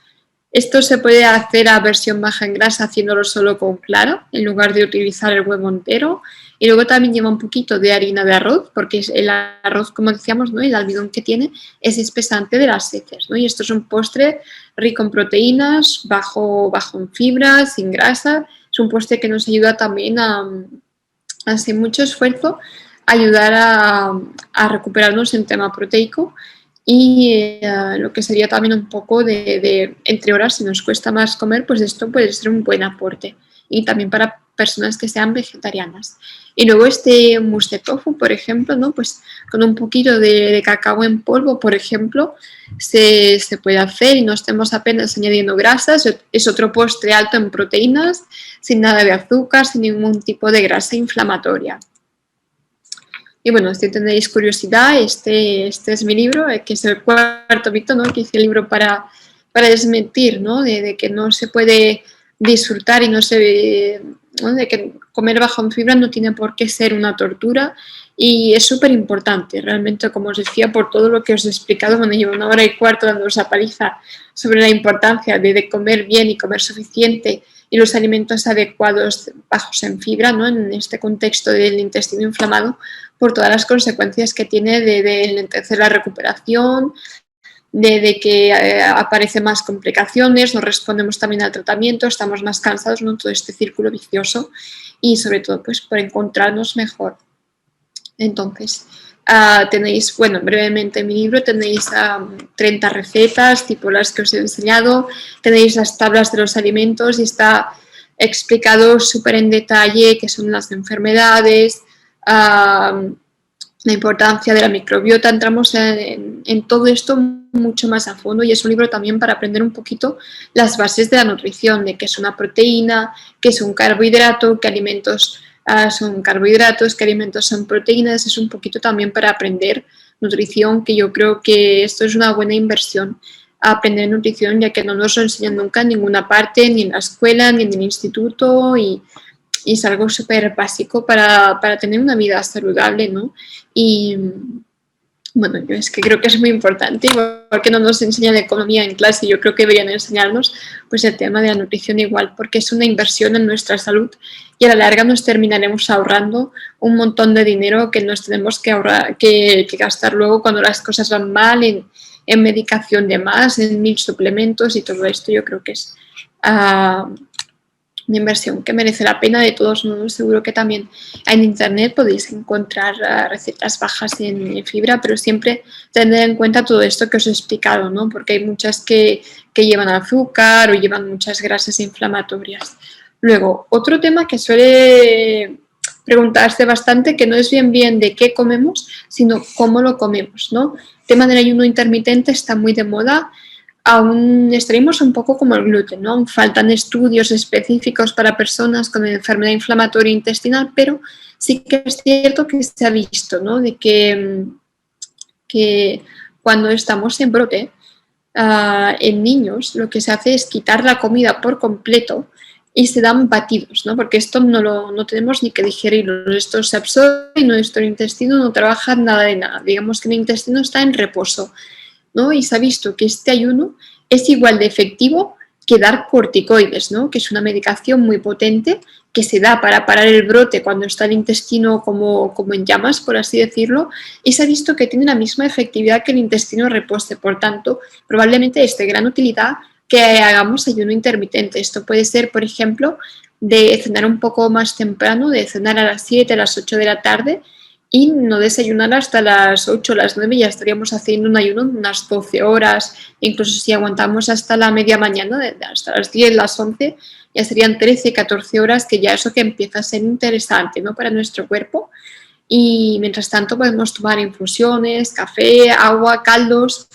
S1: Esto se puede hacer a versión baja en grasa haciéndolo solo con clara en lugar de utilizar el huevo entero. Y luego también lleva un poquito de harina de arroz, porque el arroz, como decíamos, ¿no? El almidón que tiene es espesante de las heces, ¿no? Y esto es un postre rico en proteínas, bajo en fibra, sin grasa. Es un postre que nos ayuda también sin mucho esfuerzo, ayudar a recuperarnos en tema proteico y lo que sería también un poco de entre horas, si nos cuesta más comer, pues esto puede ser un buen aporte y también para personas que sean vegetarianas. Y luego este mousse de tofu, por ejemplo, ¿no? Pues con un poquito de cacao en polvo, por ejemplo, se puede hacer y no estemos apenas añadiendo grasas. Es otro postre alto en proteínas, sin nada de azúcar, sin ningún tipo de grasa inflamatoria. Y bueno, si tenéis curiosidad, este es mi libro, que es el cuarto mito, ¿no? Que hice el libro para desmentir, ¿no? De que no se puede disfrutar y ¿no? De que comer bajo en fibra no tiene por qué ser una tortura y es súper importante, realmente, como os decía, por todo lo que os he explicado, bueno, llevo 1 hora y cuarto dando esa paliza sobre la importancia de comer bien y comer suficiente y los alimentos adecuados bajos en fibra, ¿no? En este contexto del intestino inflamado, por todas las consecuencias que tiene de enlentecer la recuperación, de que aparecen más complicaciones, no respondemos también al tratamiento, estamos más cansados, ¿no? Todo este círculo vicioso y sobre todo pues por encontrarnos mejor. Entonces, tenéis, bueno, brevemente en mi libro tenéis 30 recetas, tipo las que os he enseñado, tenéis las tablas de los alimentos y está explicado súper en detalle qué son las enfermedades, la importancia de la microbiota, entramos en todo esto mucho más a fondo y es un libro también para aprender un poquito las bases de la nutrición, de qué es una proteína, qué es un carbohidrato, qué alimentos son carbohidratos, qué alimentos son proteínas, es un poquito también para aprender nutrición, que yo creo que esto es una buena inversión, aprender nutrición, ya que no nos lo enseñan nunca en ninguna parte, ni en la escuela, ni en el instituto y es algo súper básico para tener una vida saludable, ¿no? Y bueno, yo es que creo que es muy importante, igual que no nos enseñan economía en clase, yo creo que deberían enseñarnos pues el tema de la nutrición igual, porque es una inversión en nuestra salud y a la larga nos terminaremos ahorrando un montón de dinero que nos tenemos que gastar luego cuando las cosas van mal, en medicación de más, en 1000 suplementos y todo esto. Yo creo que es una inversión que merece la pena. De todos modos, seguro que también en internet podéis encontrar recetas bajas en fibra, pero siempre tener en cuenta todo esto que os he explicado, ¿no? Porque hay muchas que llevan azúcar o llevan muchas grasas inflamatorias. Luego, otro tema que suele preguntarse bastante, que no es bien de qué comemos, sino cómo lo comemos, ¿no? El tema del ayuno intermitente está muy de moda. aún estaríamos un poco como el gluten, ¿no? Faltan estudios específicos para personas con enfermedad inflamatoria intestinal, pero sí que es cierto que se ha visto, ¿no? De que cuando estamos en brote, en niños lo que se hace es quitar la comida por completo y se dan batidos, ¿no? Porque esto no tenemos ni que digerirlo, esto se absorbe y nuestro intestino no trabaja nada de nada, digamos que el intestino está en reposo, ¿no? Y se ha visto que este ayuno es igual de efectivo que dar corticoides, ¿no? Que es una medicación muy potente que se da para parar el brote cuando está el intestino como en llamas, por así decirlo, y se ha visto que tiene la misma efectividad que el intestino repose. Por tanto, probablemente es de gran utilidad que hagamos ayuno intermitente. Esto puede ser, por ejemplo, de cenar un poco más temprano, de cenar a las 7, a las 8 de la tarde, y no desayunar hasta las 8 o las 9, ya estaríamos haciendo un ayuno de unas 12 horas, incluso si aguantamos hasta la media mañana, hasta las 10, las 11, ya serían 13, 14 horas, que ya eso que empieza a ser interesante, ¿no? Para nuestro cuerpo. Y mientras tanto podemos tomar infusiones, café, agua, caldos,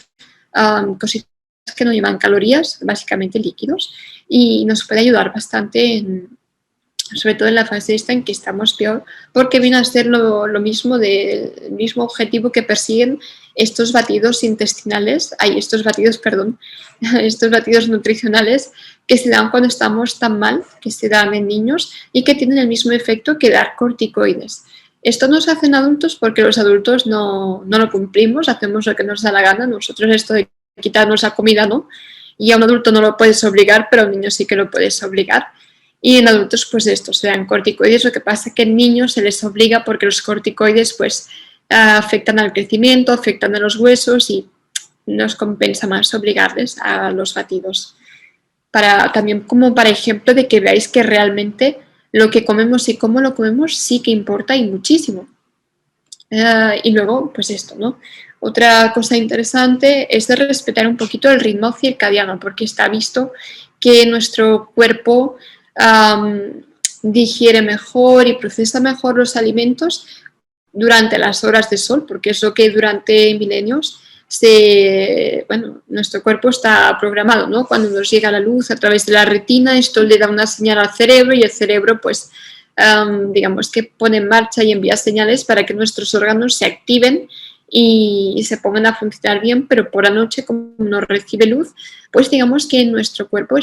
S1: cositas que no llevan calorías, básicamente líquidos, y nos puede ayudar bastante sobre todo en la fase esta en que estamos peor, porque viene a ser lo mismo, el mismo objetivo que persiguen estos batidos intestinales, estos batidos, perdón, estos batidos nutricionales que se dan cuando estamos tan mal, que se dan en niños y que tienen el mismo efecto que dar corticoides. Esto nos hace en adultos porque los adultos no lo cumplimos, hacemos lo que nos da la gana, nosotros esto de quitarnos la comida no, y a un adulto no lo puedes obligar, pero a un niño sí que lo puedes obligar. Y en adultos, pues esto, se dan corticoides, lo que pasa es que en niños se les obliga porque los corticoides pues afectan al crecimiento, afectan a los huesos y nos compensa más obligarles a los batidos. También como para ejemplo de que veáis que realmente lo que comemos y cómo lo comemos sí que importa y muchísimo. Y luego, pues esto, ¿no? Otra cosa interesante es de respetar un poquito el ritmo circadiano, porque está visto que nuestro cuerpo digiere mejor y procesa mejor los alimentos durante las horas de sol, porque es lo que durante milenios nuestro cuerpo está programado, ¿no? Cuando nos llega la luz a través de la retina, esto le da una señal al cerebro y el cerebro, pues, digamos que pone en marcha y envía señales para que nuestros órganos se activen y se pongan a funcionar bien, pero por la noche, como no recibe luz, pues digamos que nuestro cuerpo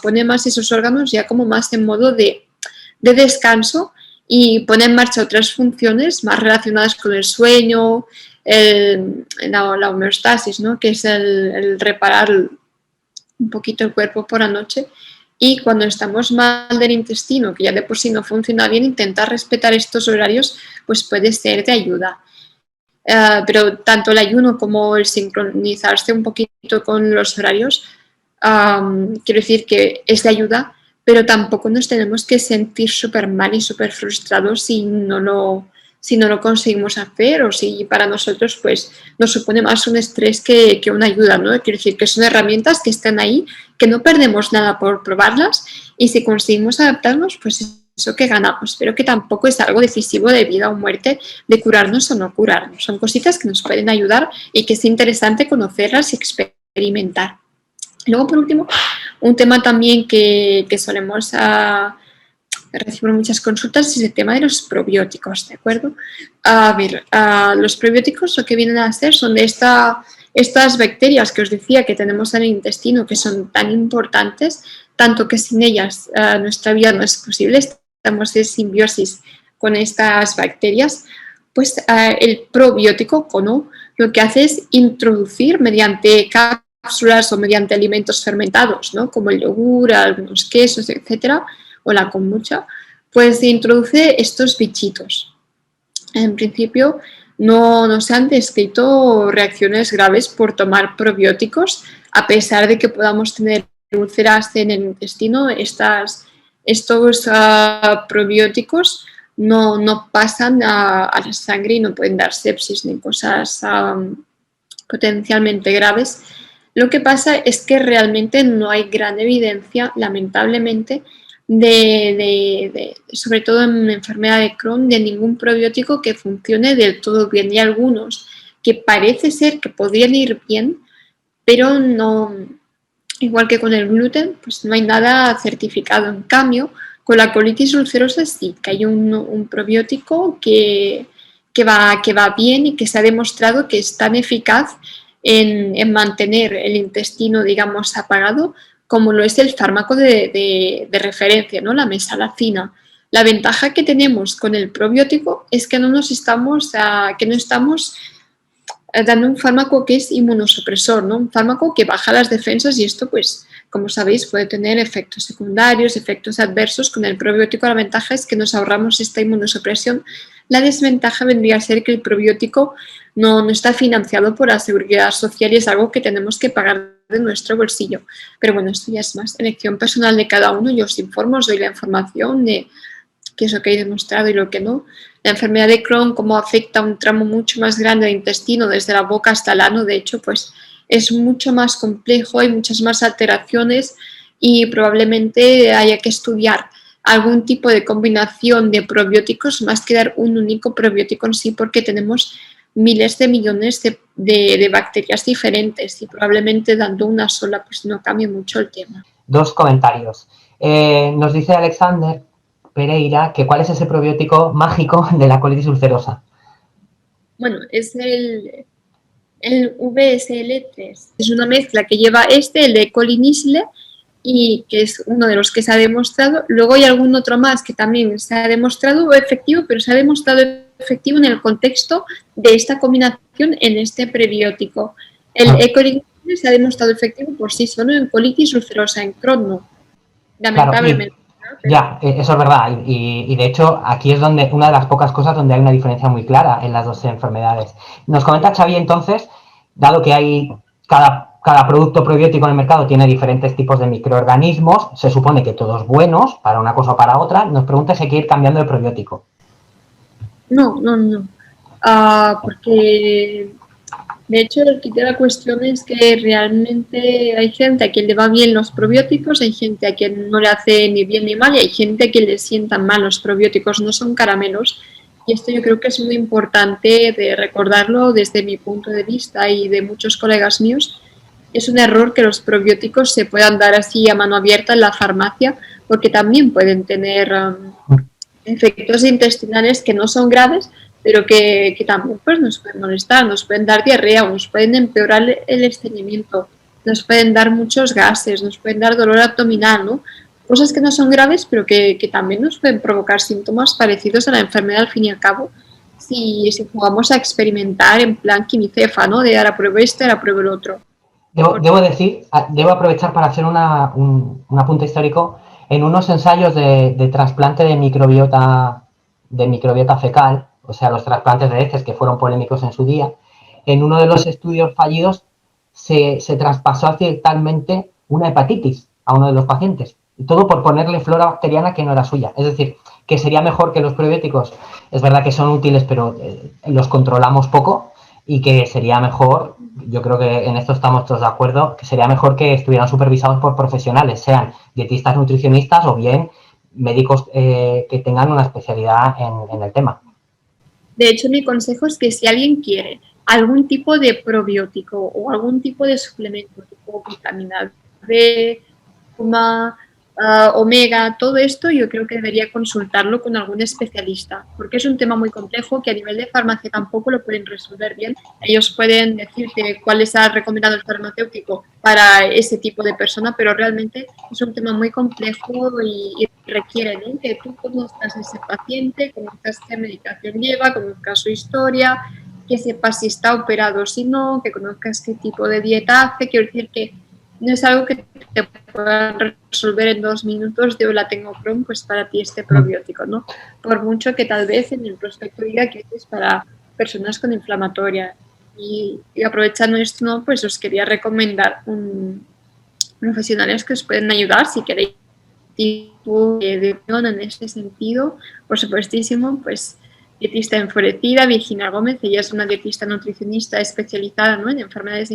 S1: pone más esos órganos ya como más en modo de descanso y pone en marcha otras funciones más relacionadas con el sueño, la homeostasis, ¿no? Que es el reparar un poquito el cuerpo por la noche. Y cuando estamos mal del intestino, que ya de por sí no funciona bien, intentar respetar estos horarios pues puede ser de ayuda. Pero tanto el ayuno como el sincronizarse un poquito con los horarios, quiero decir que es de ayuda, pero tampoco nos tenemos que sentir súper mal y súper frustrados si no lo conseguimos hacer o si para nosotros pues nos supone más un estrés que una ayuda, ¿no? Quiero decir que son herramientas que están ahí, que no perdemos nada por probarlas y si conseguimos adaptarnos, pues eso que ganamos, pero que tampoco es algo decisivo de vida o muerte, de curarnos o no curarnos. Son cositas que nos pueden ayudar y que es interesante conocerlas y experimentar. Luego, por último, un tema también que solemos recibir muchas consultas es el tema de los probióticos, ¿de acuerdo? A ver, los probióticos lo que vienen a hacer son de estas bacterias que os decía que tenemos en el intestino, que son tan importantes, tanto que sin ellas nuestra vida no es posible, estamos en simbiosis con estas bacterias, pues el probiótico, ¿no? Lo que hace es introducir mediante cápsulas o mediante alimentos fermentados, ¿no? Como el yogur, algunos quesos, etcétera, o la kombucha, pues introduce estos bichitos. En principio no se han descrito reacciones graves por tomar probióticos, a pesar de que podamos tener úlceras en el intestino. Estos probióticos no pasan a la sangre y no pueden dar sepsis ni cosas potencialmente graves. Lo que pasa es que realmente no hay gran evidencia, lamentablemente, sobre todo en enfermedad de Crohn, de ningún probiótico que funcione del todo bien. Y algunos que parece ser que podrían ir bien, pero no igual que con el gluten, pues no hay nada certificado. En cambio, con la colitis ulcerosa sí, que hay un probiótico que va bien y que se ha demostrado que es tan eficaz en mantener el intestino, digamos, apagado, como lo es el fármaco de referencia, ¿no? La mesalazina. La ventaja que tenemos con el probiótico es que no estamos dando un fármaco que es inmunosupresor, ¿no? Un fármaco que baja las defensas y esto, pues, como sabéis, puede tener efectos secundarios, efectos adversos. Con el probiótico la ventaja es que nos ahorramos esta inmunosupresión. La desventaja vendría a ser que el probiótico no está financiado por la Seguridad Social y es algo que tenemos que pagar de nuestro bolsillo. Pero bueno, esto ya es más elección personal de cada uno. Yo os informo, os doy la información de qué es lo que hay demostrado y lo que no. La enfermedad de Crohn, cómo afecta a un tramo mucho más grande del intestino, desde la boca hasta el ano, de hecho, pues es mucho más complejo, hay muchas más alteraciones y probablemente haya que estudiar algún tipo de combinación de probióticos más que dar un único probiótico en sí, porque tenemos miles de millones de bacterias diferentes y probablemente dando una sola pues no cambie mucho el tema.
S2: Dos comentarios. Nos dice Alexander Pereira que cuál es ese probiótico mágico de la colitis ulcerosa.
S1: Bueno, es el VSL3. Es una mezcla que lleva el de colinisle, y que es uno de los que se ha demostrado. Luego hay algún otro más que también se ha demostrado efectivo, pero se ha demostrado efectivo en el contexto de esta combinación en este prebiótico. El E. coli se ha demostrado efectivo por sí solo en colitis ulcerosa, en Crohn no, lamentablemente.
S2: Claro, ya, eso es verdad. Y de hecho, aquí es donde una de las pocas cosas donde hay una diferencia muy clara en las dos enfermedades. Nos comenta Xavi entonces, dado que hay cada producto probiótico en el mercado tiene diferentes tipos de microorganismos, se supone que todos buenos para una cosa o para otra, nos pregunta si hay que ir cambiando de probiótico.
S1: No. Porque de hecho el kit de la cuestión es que realmente hay gente a quien le va bien los probióticos, hay gente a quien no le hace ni bien ni mal y hay gente a quien le sientan mal los probióticos, no son caramelos. Y esto yo creo que es muy importante de recordarlo desde mi punto de vista y de muchos colegas míos. Es un error que los probióticos se puedan dar así a mano abierta en la farmacia, porque también pueden tener efectos intestinales que no son graves, pero que también pues, nos pueden molestar, nos pueden dar diarrea o nos pueden empeorar el estreñimiento, nos pueden dar muchos gases, nos pueden dar dolor abdominal, ¿no? Cosas que no son graves, pero que también nos pueden provocar síntomas parecidos a la enfermedad al fin y al cabo, si jugamos a experimentar en plan quimicéfalo, ¿no? De ahora pruebo ahora pruebo el otro.
S2: Debo aprovechar para hacer un apunte histórico. En unos ensayos de trasplante de microbiota fecal, o sea, los trasplantes de heces que fueron polémicos en su día, en uno de los estudios fallidos se traspasó accidentalmente una hepatitis a uno de los pacientes. Y todo por ponerle flora bacteriana que no era suya. Es decir, que sería mejor que los probióticos, es verdad que son útiles, pero los controlamos poco, y que sería mejor, yo creo que en esto estamos todos de acuerdo, que sería mejor que estuvieran supervisados por profesionales, sean dietistas, nutricionistas o bien médicos que tengan una especialidad en el tema.
S1: De hecho, mi consejo es que si alguien quiere algún tipo de probiótico o algún tipo de suplemento, tipo vitamina B, omega, todo esto yo creo que debería consultarlo con algún especialista, porque es un tema muy complejo que a nivel de farmacia tampoco lo pueden resolver bien. Ellos pueden decirte cuál les ha recomendado el farmacéutico para ese tipo de persona, pero realmente es un tema muy complejo y requiere, ¿no?, que tú conozcas a ese paciente, conozcas qué medicación lleva, conozcas su historia, que sepas si está operado o si no, que conozcas qué tipo de dieta hace. Quiero decir que no es algo que te puedan resolver en 2 minutos de hola, tengo Crohn, pues para ti este probiótico, ¿no? Por mucho que tal vez en el prospecto diga que es para personas con inflamatoria. Y aprovechando esto, ¿no?, pues os quería recomendar profesionales que os pueden ayudar si queréis tipo de opinión en este sentido. Por supuestísimo, pues dietista enfurecida, Virginia Gómez, ella es una dietista nutricionista especializada, ¿no?, en enfermedades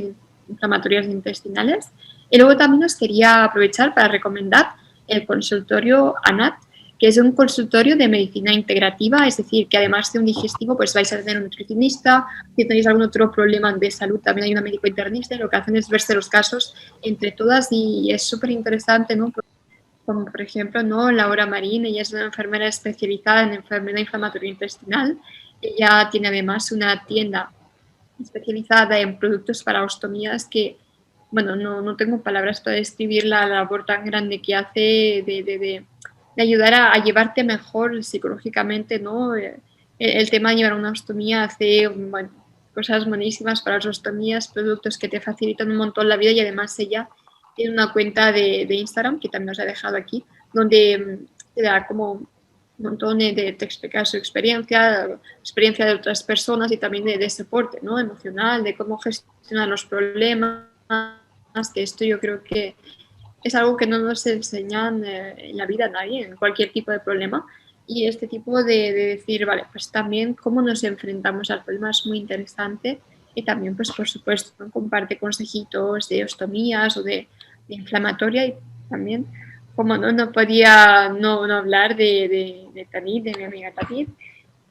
S1: inflamatorias intestinales. Y luego también os quería aprovechar para recomendar el consultorio ANAT, que es un consultorio de medicina integrativa, es decir, que además de un digestivo, pues vais a tener un nutricionista, si tenéis algún otro problema de salud, también hay una médico internista, y lo que hacen es verse los casos entre todas y es súper interesante, ¿no? Como por ejemplo, ¿no? Laura Marín, ella es una enfermera especializada en enfermedad inflamatoria intestinal, ella tiene además una tienda especializada en productos para ostomías que, bueno, no tengo palabras para describir la labor tan grande que hace de ayudar a llevarte mejor psicológicamente, ¿no? El tema de llevar una ostomía hace, bueno, cosas buenísimas para las ostomías, productos que te facilitan un montón la vida y además ella tiene una cuenta de Instagram, que también os he dejado aquí, donde te da como un montón te explica su experiencia de otras personas y también de soporte, ¿no? Emocional, de cómo gestionar los problemas, que esto yo creo que es algo que no nos enseñan en la vida a nadie, en cualquier tipo de problema. Y este tipo de decir, vale, pues también cómo nos enfrentamos al problema es muy interesante y también, pues por supuesto, ¿no? Comparte consejitos de ostomías o de inflamatoria y también, como no podía no hablar de Tanit, de mi amiga Tanit,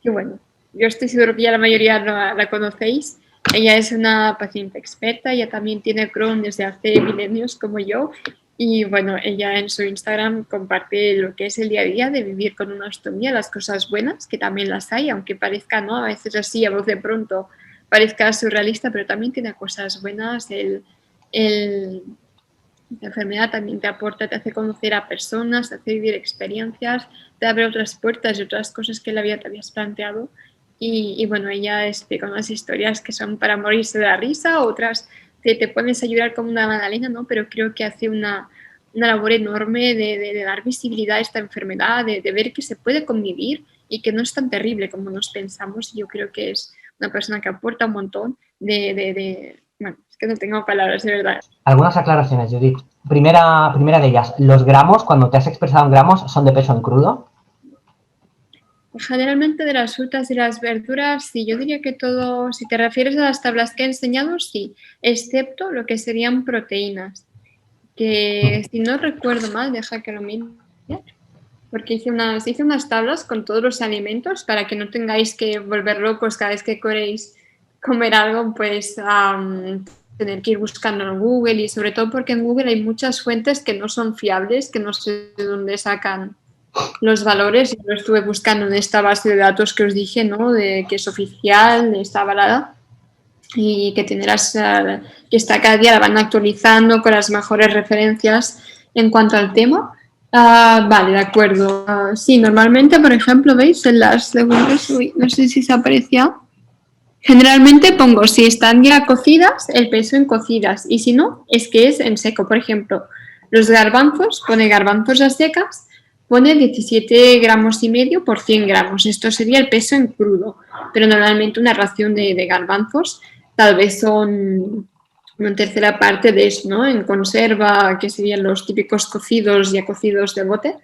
S1: que bueno, yo estoy seguro que ya la mayoría la conocéis. Ella es una paciente experta, ella también tiene Crohn desde hace milenios como yo y bueno, ella en su Instagram comparte lo que es el día a día de vivir con una ostomía, las cosas buenas, que también las hay, aunque parezca, ¿no? A veces así, a voz de pronto, parezca surrealista, pero también tiene cosas buenas. La enfermedad también te aporta, te hace conocer a personas, te hace vivir experiencias, te abre otras puertas y otras cosas que en la vida te habías planteado. Y bueno, ella explica unas historias que son para morirse de la risa, otras te pones a llorar como una magdalena, ¿no? Pero creo que hace una labor enorme de dar visibilidad a esta enfermedad, de ver que se puede convivir y que no es tan terrible como nos pensamos. Yo creo que es una persona que aporta un montón bueno, es que no tengo palabras, de verdad.
S2: Algunas aclaraciones, Judith. Primera de ellas, los gramos, cuando te has expresado en gramos, ¿son de peso en crudo?
S1: Generalmente de las frutas y las verduras, sí, yo diría que todo, si te refieres a las tablas que he enseñado, sí, excepto lo que serían proteínas, que si no recuerdo mal, deja que lo mire, porque hice unas tablas con todos los alimentos para que no tengáis que volver locos cada vez que queréis comer algo, pues tener que ir buscando en Google y sobre todo porque en Google hay muchas fuentes que no son fiables, que no sé de dónde sacan los valores. Yo lo estuve buscando en esta base de datos que os dije, ¿no? De que es oficial, está avalada y que tendrás, que está cada día la van actualizando con las mejores referencias en cuanto al tema. Vale, de acuerdo. Sí, normalmente, por ejemplo, veis en las legumbres, no sé si se aprecia. Generalmente pongo, si están ya cocidas, el peso en cocidas y si no, es que es en seco. Por ejemplo, los garbanzos, pone garbanzos a secas, pone 17 gramos y medio por 100 gramos. Esto sería el peso en crudo, pero normalmente una ración de garbanzos tal vez son una tercera parte de eso, ¿no? En conserva, que serían los típicos cocidos ya cocidos de bote,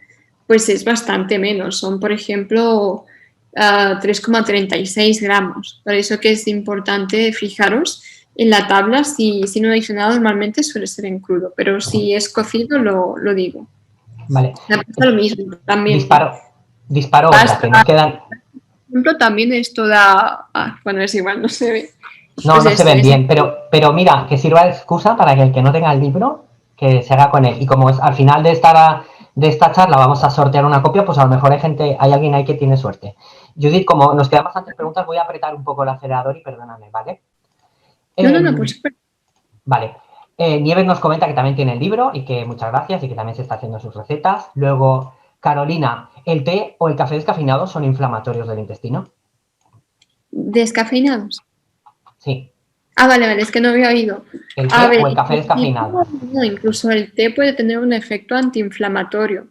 S1: pues es bastante menos. Son, por ejemplo, 3,36 gramos. Por eso que es importante fijaros en la tabla, si no dice nada, normalmente suele ser en crudo, pero si es cocido lo digo.
S2: Vale.
S1: Me pasa lo mismo, también.
S2: Disparo otra,
S1: Pasta,
S2: que nos quedan...
S1: por ejemplo, también es toda... bueno, es igual, no se ve.
S2: No,
S1: Pues
S2: no se
S1: esto
S2: ven
S1: es...
S2: bien, pero mira, que sirva de excusa para que el que no tenga el libro, que se haga con él. Y como es, al final de esta charla vamos a sortear una copia, pues a lo mejor hay alguien ahí que tiene suerte. Judith, como nos quedan bastantes preguntas, voy a apretar un poco el acelerador y perdóname, ¿vale?
S1: No, pues...
S2: Vale. Nieves nos comenta que también tiene el libro y que muchas gracias y que también se está haciendo sus recetas. Luego, Carolina, ¿el té o el café descafeinado son inflamatorios del intestino?
S1: ¿Descafeinados?
S2: Sí.
S1: Vale, es que no había oído.
S2: ¿El
S1: A
S2: té
S1: ver,
S2: o el café descafeinado?
S1: no, incluso el té puede tener un efecto antiinflamatorio.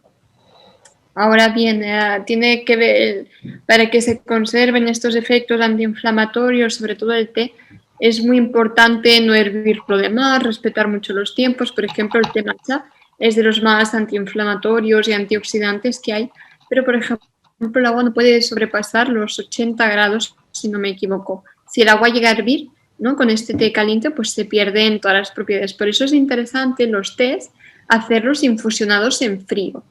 S1: Ahora bien, tiene que ver, para que se conserven estos efectos antiinflamatorios, sobre todo el té, es muy importante no hervirlo de más, respetar mucho los tiempos. Por ejemplo, el té matcha es de los más antiinflamatorios y antioxidantes que hay, pero por ejemplo el agua no puede sobrepasar los 80 grados, si no me equivoco. Si el agua llega a hervir, ¿no? Con este té caliente, pues se pierden todas las propiedades. Por eso es interesante los tés hacerlos infusionados en frío.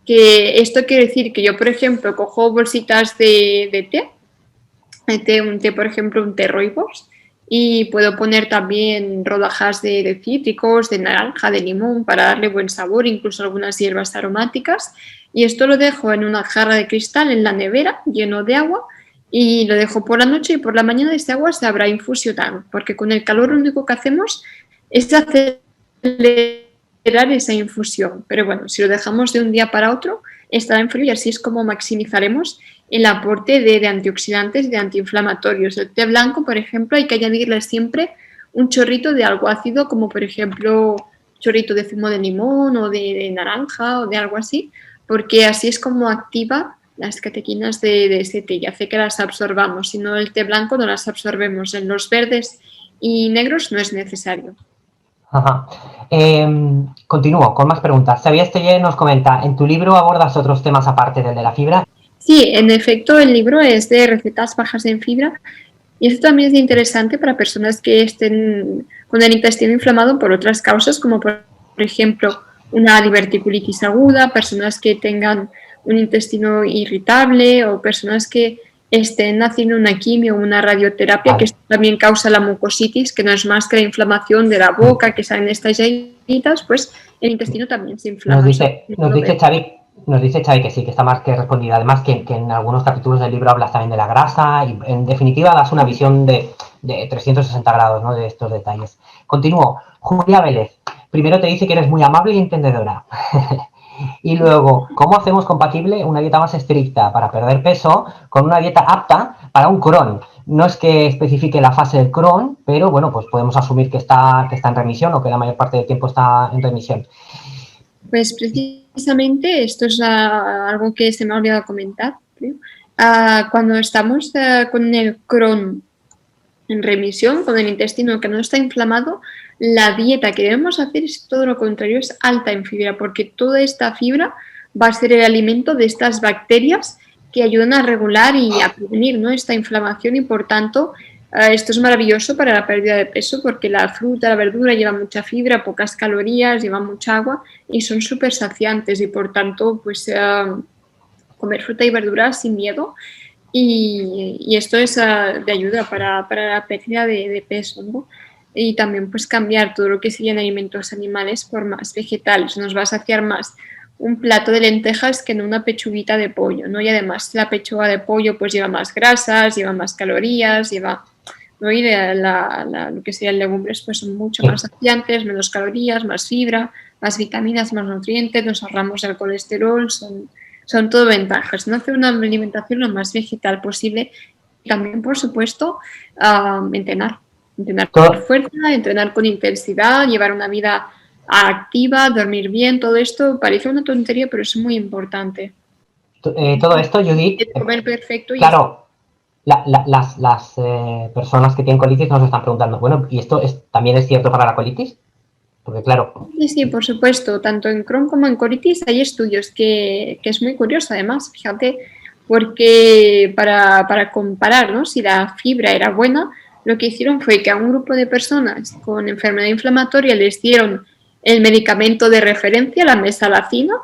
S1: Que esto quiere decir que yo, por ejemplo, cojo bolsitas de té, un té, por ejemplo, un té rooibos, y puedo poner también rodajas de cítricos, de naranja, de limón, para darle buen sabor, incluso algunas hierbas aromáticas. Y esto lo dejo en una jarra de cristal en la nevera, lleno de agua, y lo dejo por la noche y por la mañana este agua se habrá infusionado, porque con el calor lo único que hacemos es acelerar esa infusión. Pero bueno, si lo dejamos de un día para otro, estará en frío y así es como maximizaremos el aporte de antioxidantes y de antiinflamatorios. El té blanco, por ejemplo, hay que añadirle siempre un chorrito de algo ácido, como por ejemplo chorrito de zumo de limón o de naranja o de algo así, porque así es como activa las catequinas de ese té y hace que las absorbamos. Si no, el té blanco no las absorbemos. En los verdes y negros no es necesario.
S2: Ajá. Continúo con más preguntas. Xavier Esteller nos comenta, ¿en tu libro abordas otros temas aparte del de la fibra?
S1: Sí, en efecto, el libro es de recetas bajas en fibra y esto también es interesante para personas que estén con el intestino inflamado por otras causas, como por ejemplo una diverticulitis aguda, personas que tengan un intestino irritable o personas que estén haciendo una quimio o una radioterapia, que también causa la mucositis, que no es más que la inflamación de la boca, que salen estas llaguitas, pues el intestino también se inflama.
S2: Nos dice Xavi que sí, que está más que respondido. Además, que en algunos capítulos del libro hablas también de la grasa y, en definitiva, das una visión de 360 grados, ¿no?, de estos detalles. Continúo. Julia Vélez. Primero te dice que eres muy amable y entendedora. Y luego, ¿cómo hacemos compatible una dieta más estricta para perder peso con una dieta apta para un Crohn? No es que especifique la fase del Crohn, pero bueno, pues podemos asumir que está en remisión o que la mayor parte del tiempo está en remisión.
S1: Pues precisamente esto es algo que se me ha olvidado comentar. Cuando estamos con el Crohn en remisión, con el intestino que no está inflamado, la dieta que debemos hacer es todo lo contrario, es alta en fibra, porque toda esta fibra va a ser el alimento de estas bacterias que ayudan a regular y a prevenir, ¿no?, esta inflamación y por tanto esto es maravilloso para la pérdida de peso porque la fruta, la verdura lleva mucha fibra, pocas calorías, lleva mucha agua y son súper saciantes y por tanto pues comer fruta y verdura sin miedo y esto es de ayuda para la pérdida de peso, ¿no? Y también pues cambiar todo lo que serían alimentos animales por más vegetales, nos va a saciar más un plato de lentejas que no una pechuguita de pollo, ¿no? Y además la pechuga de pollo pues lleva más grasas, lleva más calorías, lleva, ¿no?, y lo que serían legumbres pues son mucho más saciantes, menos calorías, más fibra, más vitaminas, más nutrientes, nos ahorramos el colesterol, son todo ventajas, ¿no? Hacer una alimentación lo más vegetal posible y también, por supuesto, entrenar con fuerza, entrenar con intensidad, llevar una vida activa, dormir bien, todo esto parece una tontería, pero es muy importante.
S2: Todo esto, Judith,
S1: comer perfecto y
S2: claro, las personas que tienen colitis nos están preguntando, bueno, ¿y esto también es cierto para la colitis? Porque claro...
S1: Sí, por supuesto, tanto en Crohn como en colitis hay estudios que es muy curioso además, fíjate, porque para comparar, ¿no?, si la fibra era buena, lo que hicieron fue que a un grupo de personas con enfermedad inflamatoria les dieron el medicamento de referencia, la mesalazina,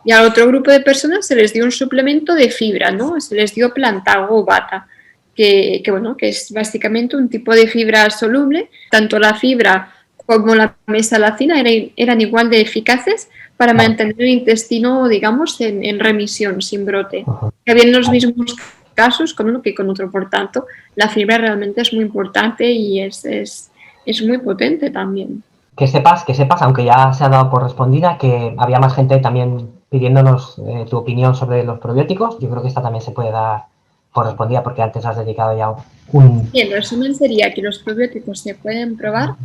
S1: y al otro grupo de personas se les dio un suplemento de fibra, ¿no? Se les dio plantago o bata, que es básicamente un tipo de fibra soluble, tanto la fibra como la mesalazina eran igual de eficaces para mantener el intestino, digamos, en remisión, sin brote. Habían los mismos casos con uno que con otro, por tanto, la fibra realmente es muy importante y es muy potente también.
S2: Que sepas, aunque ya se ha dado por respondida, que había más gente también pidiéndonos tu opinión sobre los probióticos. Yo creo que esta también se puede dar por respondida porque antes has dedicado ya un...
S1: Sí, el resumen sería que los probióticos se pueden probar.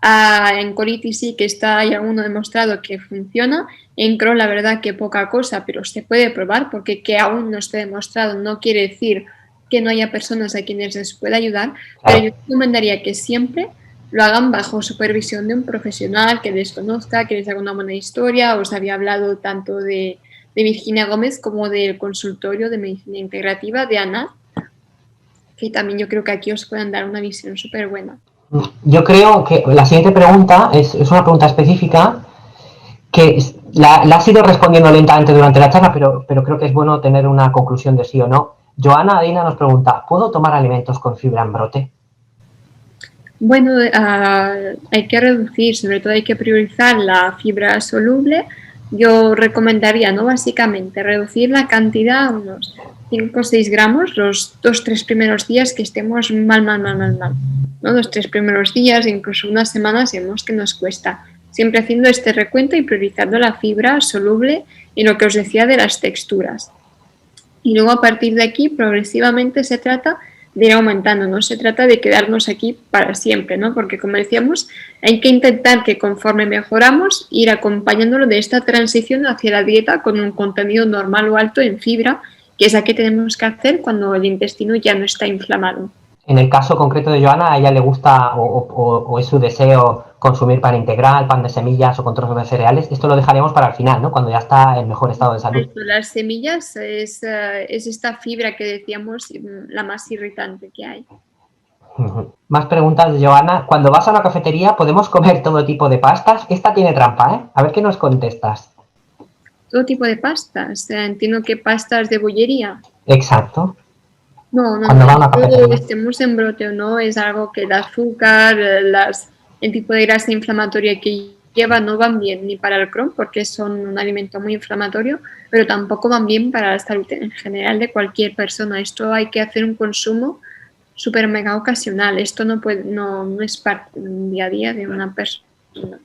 S1: En colitis sí que hay alguno demostrado que funciona. En Crohn la verdad que poca cosa, pero se puede probar porque que aún no esté demostrado no quiere decir que no haya personas a quienes les pueda ayudar. Pero yo recomendaría que siempre lo hagan bajo supervisión de un profesional que les conozca, que les haga una buena historia. Os había hablado tanto de Virginia Gómez como del consultorio de medicina integrativa de Ana, que también yo creo que aquí os pueden dar una visión súper buena.
S2: Yo creo que la siguiente pregunta es una pregunta específica que La has ido respondiendo lentamente durante la charla, pero creo que es bueno tener una conclusión de sí o no. Joana Adina nos pregunta, ¿puedo tomar alimentos con fibra en brote?
S1: Bueno, hay que reducir, sobre todo hay que priorizar la fibra soluble. Yo recomendaría, ¿no? Básicamente, reducir la cantidad a unos 5 o 6 gramos los 2-3 primeros días que estemos mal, ¿no? Los 3 primeros días, incluso unas semanas, vemos que nos cuesta. Siempre haciendo este recuento y priorizando la fibra soluble y lo que os decía de las texturas. Y luego a partir de aquí, progresivamente se trata de ir aumentando, no se trata de quedarnos aquí para siempre, ¿no? Porque como decíamos, hay que intentar que conforme mejoramos, ir acompañándolo de esta transición hacia la dieta con un contenido normal o alto en fibra, que es la que tenemos que hacer cuando el intestino ya no está inflamado.
S2: En el caso concreto de Joana, a ella le gusta o es su deseo consumir pan integral, pan de semillas o con trozos de cereales. Esto lo dejaremos para el final, ¿no? Cuando ya está en mejor estado de salud.
S1: Las semillas es esta fibra que decíamos, la más irritante que hay.
S2: Más preguntas de Joana. Cuando vas a una cafetería, ¿podemos comer todo tipo de pastas? Esta tiene trampa, ¿eh? A ver qué nos contestas.
S1: Todo tipo de pastas. Entiendo que pastas de bollería.
S2: Exacto.
S1: No,
S2: Cuando va a una cafetería.
S1: estemos en brote o no, es algo que el azúcar, el tipo de grasa inflamatoria que lleva no van bien ni para el Crohn, porque son un alimento muy inflamatorio, pero tampoco van bien para la salud en general de cualquier persona. Esto hay que hacer un consumo súper mega ocasional. Esto no es parte del día a día de una persona.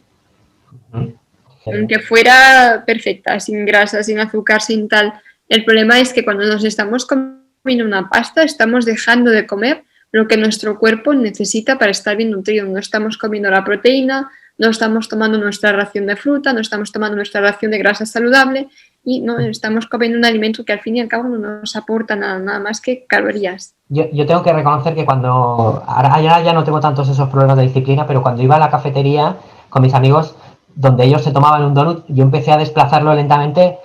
S1: Aunque fuera perfecta, sin grasa, sin azúcar, sin tal. El problema es que cuando nos estamos comiendo una pasta, estamos dejando de comer lo que nuestro cuerpo necesita para estar bien nutrido. No estamos comiendo la proteína, no estamos tomando nuestra ración de fruta, no estamos tomando nuestra ración de grasa saludable y no estamos comiendo un alimento que al fin y al cabo no nos aporta nada más que calorías.
S2: Yo tengo que reconocer que ahora ya no tengo tantos esos problemas de disciplina, pero cuando iba a la cafetería con mis amigos, donde ellos se tomaban un donut, yo empecé a desplazarlo lentamente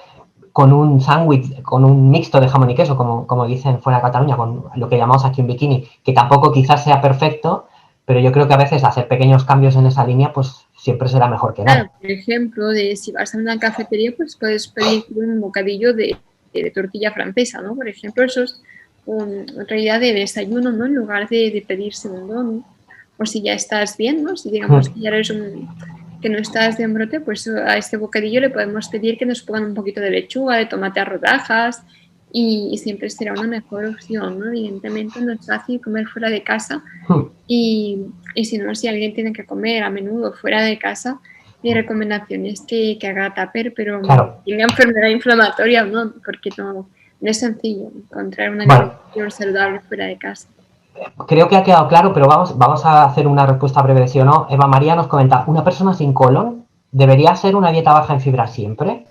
S2: con un sándwich, con un mixto de jamón y queso, como dicen fuera de Cataluña, con lo que llamamos aquí un bikini, que tampoco quizás sea perfecto, pero yo creo que a veces hacer pequeños cambios en esa línea, pues siempre será mejor que nada.
S1: Claro, por ejemplo, si vas a una cafetería, pues puedes pedir un bocadillo de tortilla francesa, ¿no? Por ejemplo, eso es otra idea de desayuno, ¿no? En lugar de pedirse un donut. O si ya estás bien, ¿no? Si digamos que ya eres que no estás de brote, pues a este bocadillo le podemos pedir que nos pongan un poquito de lechuga, de tomate a rodajas y siempre será una mejor opción, ¿no? Evidentemente no es fácil comer fuera de casa y si no, si alguien tiene que comer a menudo fuera de casa, mi recomendación es que haga tupper, pero
S2: claro,
S1: tenga enfermedad inflamatoria o no, porque no es sencillo encontrar una alimentación saludable fuera de casa.
S2: Creo que ha quedado claro, pero vamos a hacer una respuesta breve, sí o no. Eva María nos comenta, ¿una persona sin colon debería ser una dieta baja en fibra siempre?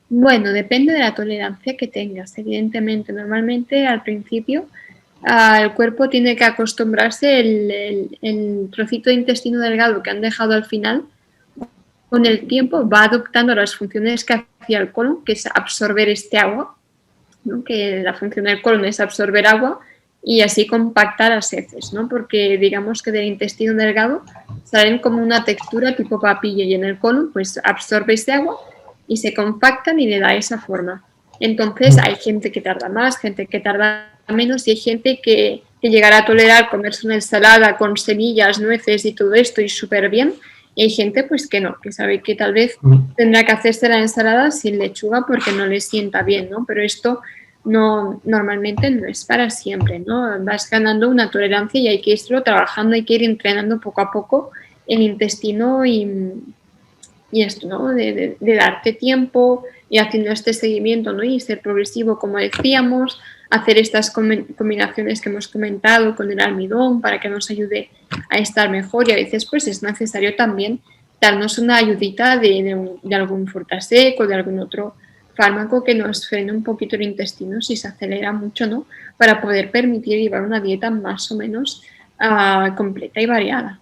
S1: Bueno, depende de la tolerancia que tengas, evidentemente. Normalmente al principio el cuerpo tiene que acostumbrarse el trocito de intestino delgado que han dejado al final, con el tiempo va adoptando las funciones que hacía el colon, que es absorber este agua, ¿no? Que la función del colon es absorber agua y así compactar las heces, ¿no? Porque digamos que del intestino delgado salen como una textura tipo papilla y en el colon pues absorbe este agua y se compactan y le da esa forma. Entonces hay gente que tarda más, gente que tarda menos y hay gente que llegará a tolerar comerse una ensalada con semillas, nueces y todo esto y súper bien. Y hay gente pues que no, que sabe que tal vez tendrá que hacerse la ensalada sin lechuga porque no le sienta bien, ¿no? Pero esto normalmente no es para siempre, ¿no? Vas ganando una tolerancia y hay que irlo trabajando, hay que ir entrenando poco a poco el intestino y esto, ¿no? De darte tiempo y haciendo este seguimiento, ¿no? Y ser progresivo, como decíamos, hacer estas combinaciones que hemos comentado con el almidón para que nos ayude a estar mejor y a veces pues es necesario también darnos una ayudita de algún frutaseco, de algún otro fármaco que nos frene un poquito el intestino si se acelera mucho, ¿no? Para poder permitir llevar una dieta más o menos completa y variada.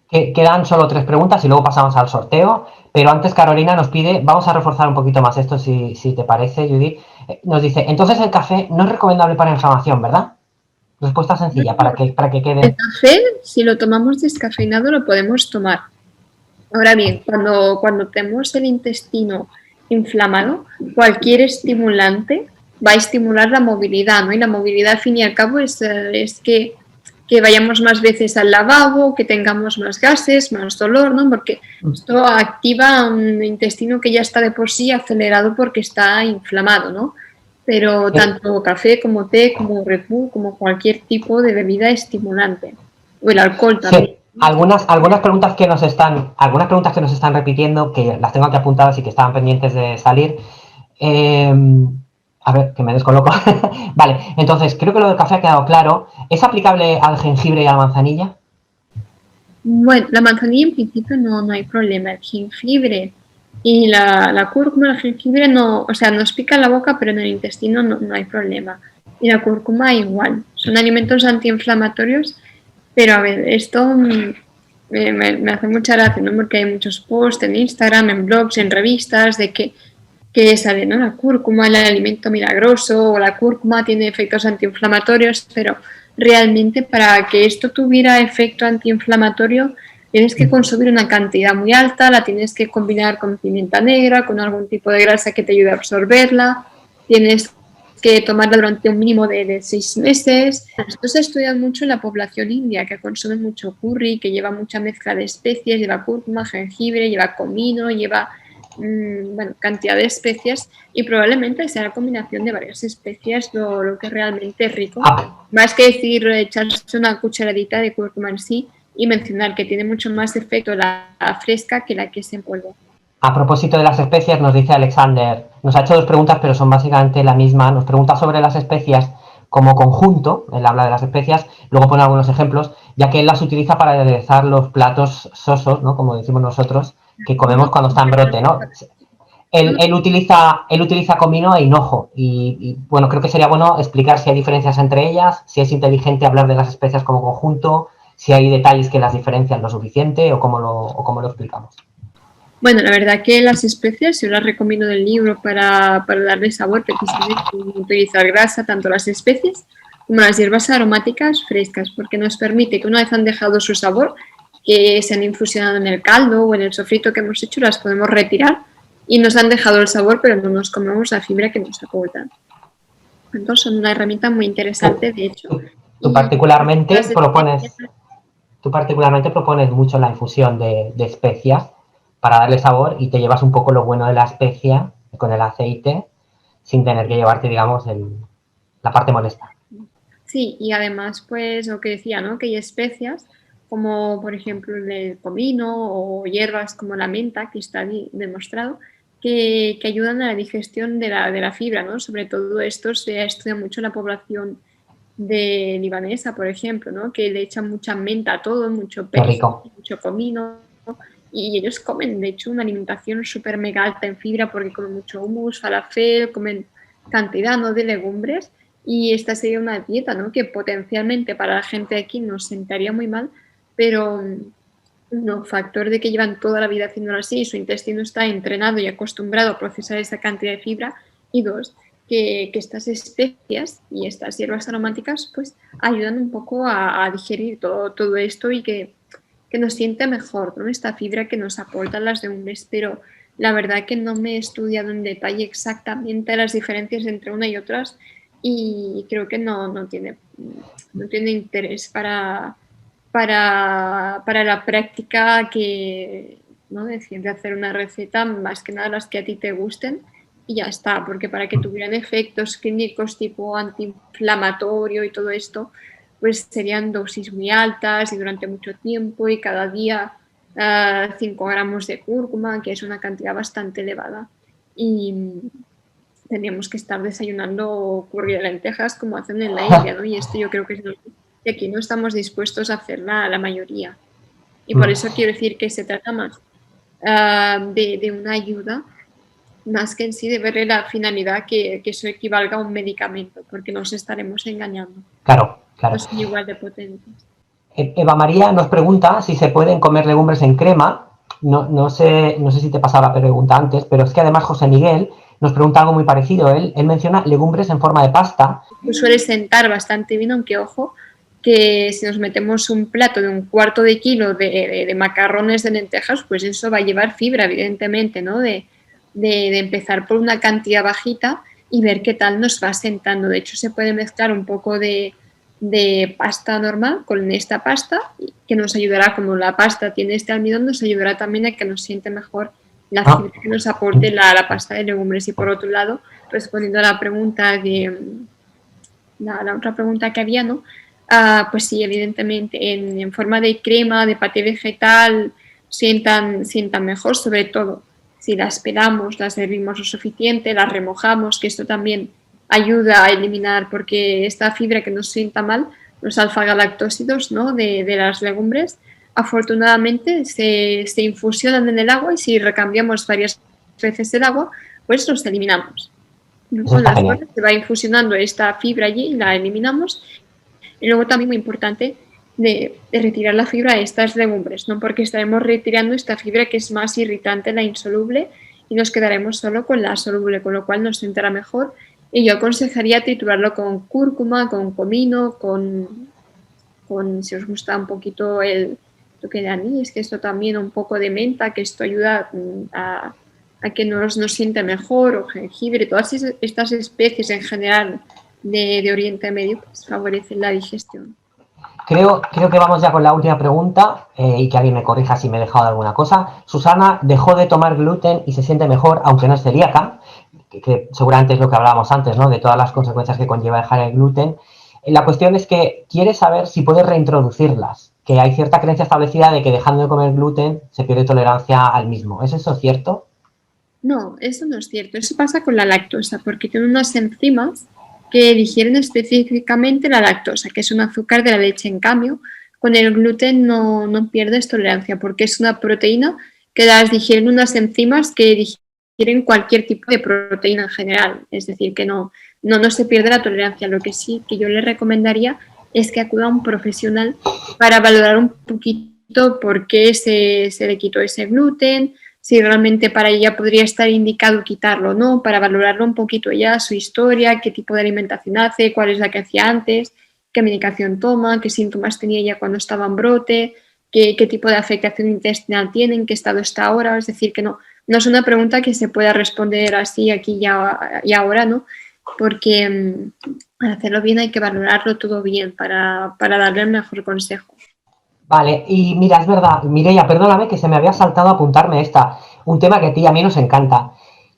S2: Quedan solo 3 preguntas y luego pasamos al sorteo, pero antes Carolina nos pide, vamos a reforzar un poquito más esto si te parece, Judith. Nos dice, entonces el café no es recomendable para inflamación, ¿verdad? Respuesta sencilla, para que quede...
S1: El café, si lo tomamos descafeinado, lo podemos tomar. Ahora bien, cuando tenemos el intestino inflamado, cualquier estimulante va a estimular la movilidad, ¿no? Y la movilidad, al fin y al cabo, es que vayamos más veces al lavabo, que tengamos más gases, más dolor, ¿no? Porque esto activa un intestino que ya está de por sí acelerado porque está inflamado, ¿no? Pero tanto café como té, como Red Bull, como cualquier tipo de bebida estimulante. O el alcohol también.
S2: Sí, algunas preguntas que nos están repitiendo, que las tengo aquí apuntadas y que estaban pendientes de salir. A ver, que me descoloco. Vale, entonces, creo que lo del café ha quedado claro. ¿Es aplicable al jengibre y a la manzanilla?
S1: Bueno, la manzanilla en principio no hay problema. El jengibre y la cúrcuma, el jengibre no, o sea, nos pica la boca, pero en el intestino no hay problema. Y la cúrcuma igual. Son alimentos antiinflamatorios, pero a ver, esto me hace mucha gracia, ¿no? Porque hay muchos posts en Instagram, en blogs, en revistas, de que sale, ¿no? La cúrcuma, el alimento milagroso, o la cúrcuma tiene efectos antiinflamatorios, pero realmente para que esto tuviera efecto antiinflamatorio tienes que consumir una cantidad muy alta, la tienes que combinar con pimienta negra, con algún tipo de grasa que te ayude a absorberla, tienes que tomarla durante un mínimo de 6 meses. Esto se estudia mucho en la población india, que consume mucho curry, que lleva mucha mezcla de especies, lleva cúrcuma, jengibre, lleva comino, lleva cantidad de especias, y probablemente sea la combinación de varias especias lo que realmente es rico. Más que decir echarse una cucharadita de cúrcuma en sí y mencionar que tiene mucho más efecto la fresca que la que es en polvo.
S2: A propósito de las especias, nos dice Alexander, nos ha hecho dos preguntas, pero son básicamente la misma. Nos pregunta sobre las especias como conjunto, él habla de las especias, luego pone algunos ejemplos, ya que él las utiliza para aderezar los platos sosos, ¿no? Como decimos nosotros, que comemos cuando está en brote, ¿no? Él utiliza comino e hinojo y, bueno, creo que sería bueno explicar si hay diferencias entre ellas, si es inteligente hablar de las especias como conjunto, si hay detalles que las diferencian lo suficiente o cómo lo explicamos.
S1: Bueno, la verdad que las especias yo las recomiendo del libro para darle sabor, precisamente utilizar grasa, tanto las especies como las hierbas aromáticas frescas, porque nos permite que una vez han dejado su sabor, que se han infusionado en el caldo o en el sofrito que hemos hecho, las podemos retirar y nos han dejado el sabor, pero no nos comemos la fibra que nos aportan. Entonces son una herramienta muy interesante, de hecho.
S2: Tú particularmente propones mucho la infusión de especias para darle sabor y te llevas un poco lo bueno de la especia con el aceite sin tener que llevarte, digamos, la parte molesta.
S1: Sí, y además, pues, lo que decía, ¿no? Que hay especias como, por ejemplo, el comino o hierbas como la menta, que está demostrado, que ayudan a la digestión de la fibra, ¿no? Sobre todo esto se estudia mucho en la población de libanesa, por ejemplo, ¿no? Que le echan mucha menta a todo, mucho perejil, mucho comino, y ellos comen, de hecho, una alimentación súper mega alta en fibra porque comen mucho hummus, falafel, comen cantidad, ¿no? De legumbres, y esta sería una dieta, ¿no? Que potencialmente para la gente de aquí nos sentaría muy mal, pero no, factor de que llevan toda la vida haciéndolo así y su intestino está entrenado y acostumbrado a procesar esa cantidad de fibra, y dos, que estas especias y estas hierbas aromáticas pues ayudan un poco a digerir todo esto y que nos siente mejor, ¿no? Esta fibra que nos aportan las legumbres, pero la verdad que no me he estudiado en detalle exactamente las diferencias entre una y otras, y creo que no tiene interés para la práctica que, ¿no? De hacer una receta, más que nada las que a ti te gusten, y ya está, porque para que tuvieran efectos clínicos tipo antiinflamatorio y todo esto, pues serían dosis muy altas y durante mucho tiempo y cada día 5 gramos de cúrcuma, que es una cantidad bastante elevada. Y teníamos que estar desayunando curry de lentejas como hacen en la India, ¿no? Y esto yo creo que es lo que aquí no estamos dispuestos a hacer la mayoría. Y por eso quiero decir que se trata más de una ayuda, más que en sí de ver la finalidad que eso equivalga a un medicamento, porque nos estaremos engañando.
S2: Claro.
S1: No son igual de potentes.
S2: Eva María nos pregunta si se pueden comer legumbres en crema. No sé si te pasaba la pregunta antes, pero es que además José Miguel nos pregunta algo muy parecido. Él menciona legumbres en forma de pasta.
S1: Pues suele sentar bastante bien, aunque ojo, que si nos metemos un plato de 1/4 de kilo de macarrones de lentejas, pues eso va a llevar fibra, evidentemente, ¿no? De empezar por una cantidad bajita y ver qué tal nos va sentando. De hecho, se puede mezclar un poco de pasta normal con esta pasta, que nos ayudará, como la pasta tiene este almidón, nos ayudará también a que nos siente mejor la fibra que nos aporte la pasta de legumbres. Y por otro lado, respondiendo a la pregunta la otra pregunta que había, ¿no? Pues sí, evidentemente, en forma de crema, de paté vegetal, sientan mejor, sobre todo si las pelamos, las hervimos lo suficiente, las remojamos, que esto también ayuda a eliminar, porque esta fibra que nos sienta mal, los alfa-galactósidos, ¿no? de las legumbres, afortunadamente se infusionan en el agua y si recambiamos varias veces el agua, pues los eliminamos. Con las horas se va infusionando esta fibra allí y la eliminamos. Y luego también muy importante de retirar la fibra de estas legumbres, ¿no? Porque estaremos retirando esta fibra que es más irritante, la insoluble, y nos quedaremos solo con la soluble, con lo cual nos sentará mejor. Y yo aconsejaría triturarlo con cúrcuma, con comino, con si os gusta un poquito el toque de anís, que esto también un poco de menta, que esto ayuda a que nos siente mejor, o jengibre, todas estas especies en general de Oriente Medio pues favorecen la digestión.
S2: Creo que vamos ya con la última pregunta y que alguien me corrija si me he dejado de alguna cosa. Susana dejó de tomar gluten y se siente mejor, aunque no es celíaca, que seguramente es lo que hablábamos antes, ¿no? De todas las consecuencias que conlleva dejar el gluten. La cuestión es que quiere saber si puede reintroducirlas, que hay cierta creencia establecida de que dejando de comer gluten se pierde tolerancia al mismo. ¿Es eso cierto?
S1: No, eso no es cierto. Eso pasa con la lactosa, porque tiene unas enzimas que digieren específicamente la lactosa, que es un azúcar de la leche. En cambio, con el gluten no pierdes tolerancia, porque es una proteína que las digieren unas enzimas que digieren cualquier tipo de proteína en general. Es decir, que no se pierde la tolerancia. Lo que sí que yo le recomendaría es que acuda a un profesional para valorar un poquito por qué se le quitó ese gluten, si realmente para ella podría estar indicado quitarlo o no, para valorarlo un poquito ya, su historia, qué tipo de alimentación hace, cuál es la que hacía antes, qué medicación toma, qué síntomas tenía ella cuando estaba en brote, qué tipo de afectación intestinal tiene, en qué estado está ahora. Es decir, que no es una pregunta que se pueda responder así aquí y ahora, ¿no? Porque para hacerlo bien hay que valorarlo todo bien para darle el mejor consejo.
S2: Vale, y mira, es verdad, Mireia, perdóname que se me había saltado apuntarme esta, un tema que a ti y a mí nos encanta.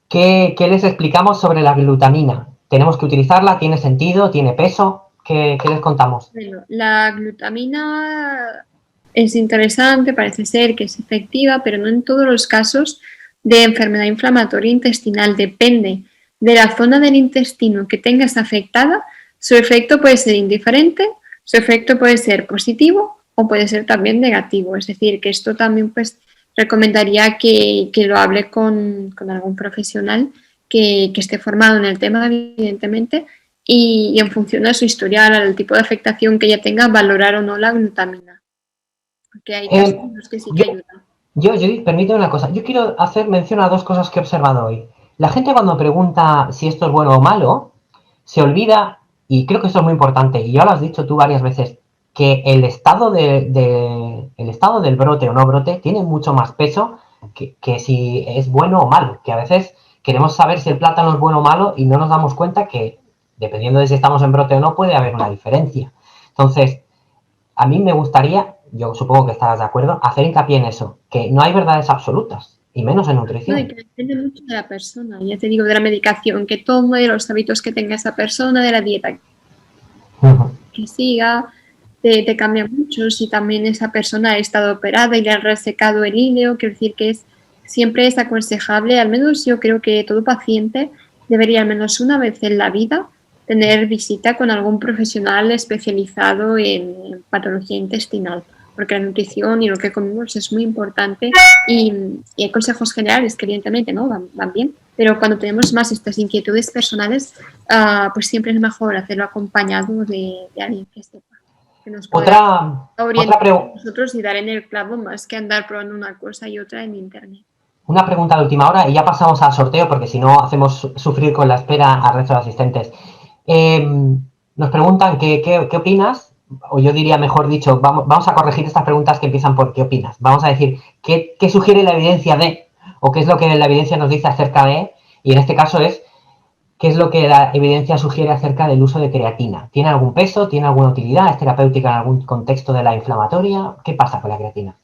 S2: ¿Qué les explicamos sobre la glutamina? ¿Tenemos que utilizarla? ¿Tiene sentido? ¿Tiene peso? ¿Qué les contamos?
S1: Bueno, la glutamina es interesante, parece ser que es efectiva, pero no en todos los casos de enfermedad inflamatoria intestinal. Depende de la zona del intestino que tengas afectada, su efecto puede ser indiferente, su efecto puede ser positivo o puede ser también negativo. Es decir, que esto también pues recomendaría que lo hable con algún profesional que esté formado en el tema, evidentemente, y en función de su historial, al tipo de afectación que ella tenga, valorar o no la glutamina. Porque hay casos en los que sí que ayuda.
S2: Judith, permíteme una cosa. Yo quiero hacer mención a dos cosas que he observado hoy. La gente cuando pregunta si esto es bueno o malo, se olvida, y creo que esto es muy importante, y ya lo has dicho tú varias veces, que el estado del brote o no brote tiene mucho más peso que si es bueno o malo. Que a veces queremos saber si el plátano es bueno o malo y no nos damos cuenta que, dependiendo de si estamos en brote o no, puede haber una diferencia. Entonces, a mí me gustaría, yo supongo que estarás de acuerdo, hacer hincapié en eso, que no hay verdades absolutas, y menos en nutrición.
S1: No, y que depende mucho de la persona, ya te digo, de la medicación que tome, de los hábitos que tenga esa persona, de la dieta que siga, te cambia mucho. Si también esa persona ha estado operada y le han resecado el híleo, quiero decir que siempre es aconsejable, al menos yo creo que todo paciente debería al menos una vez en la vida tener visita con algún profesional especializado en patología intestinal, porque la nutrición y lo que comemos es muy importante y hay consejos generales que evidentemente no van bien, pero cuando tenemos más estas inquietudes personales, pues siempre es mejor hacerlo acompañado de alguien que sepa, que nos pueda orientar a nosotros y dar en el clavo más que andar probando una cosa y otra en internet.
S2: Una pregunta de última hora y ya pasamos al sorteo porque si no hacemos sufrir con la espera al resto de asistentes. Nos preguntan qué opinas o yo diría, mejor dicho, vamos a corregir estas preguntas que empiezan por ¿qué opinas? Vamos a decir, ¿qué sugiere la evidencia de? ¿O qué es lo que la evidencia nos dice acerca de? Y en este caso es, ¿qué es lo que la evidencia sugiere acerca del uso de creatina? ¿Tiene algún peso? ¿Tiene alguna utilidad? ¿Es terapéutica en algún contexto de la inflamatoria? ¿Qué pasa con la creatina?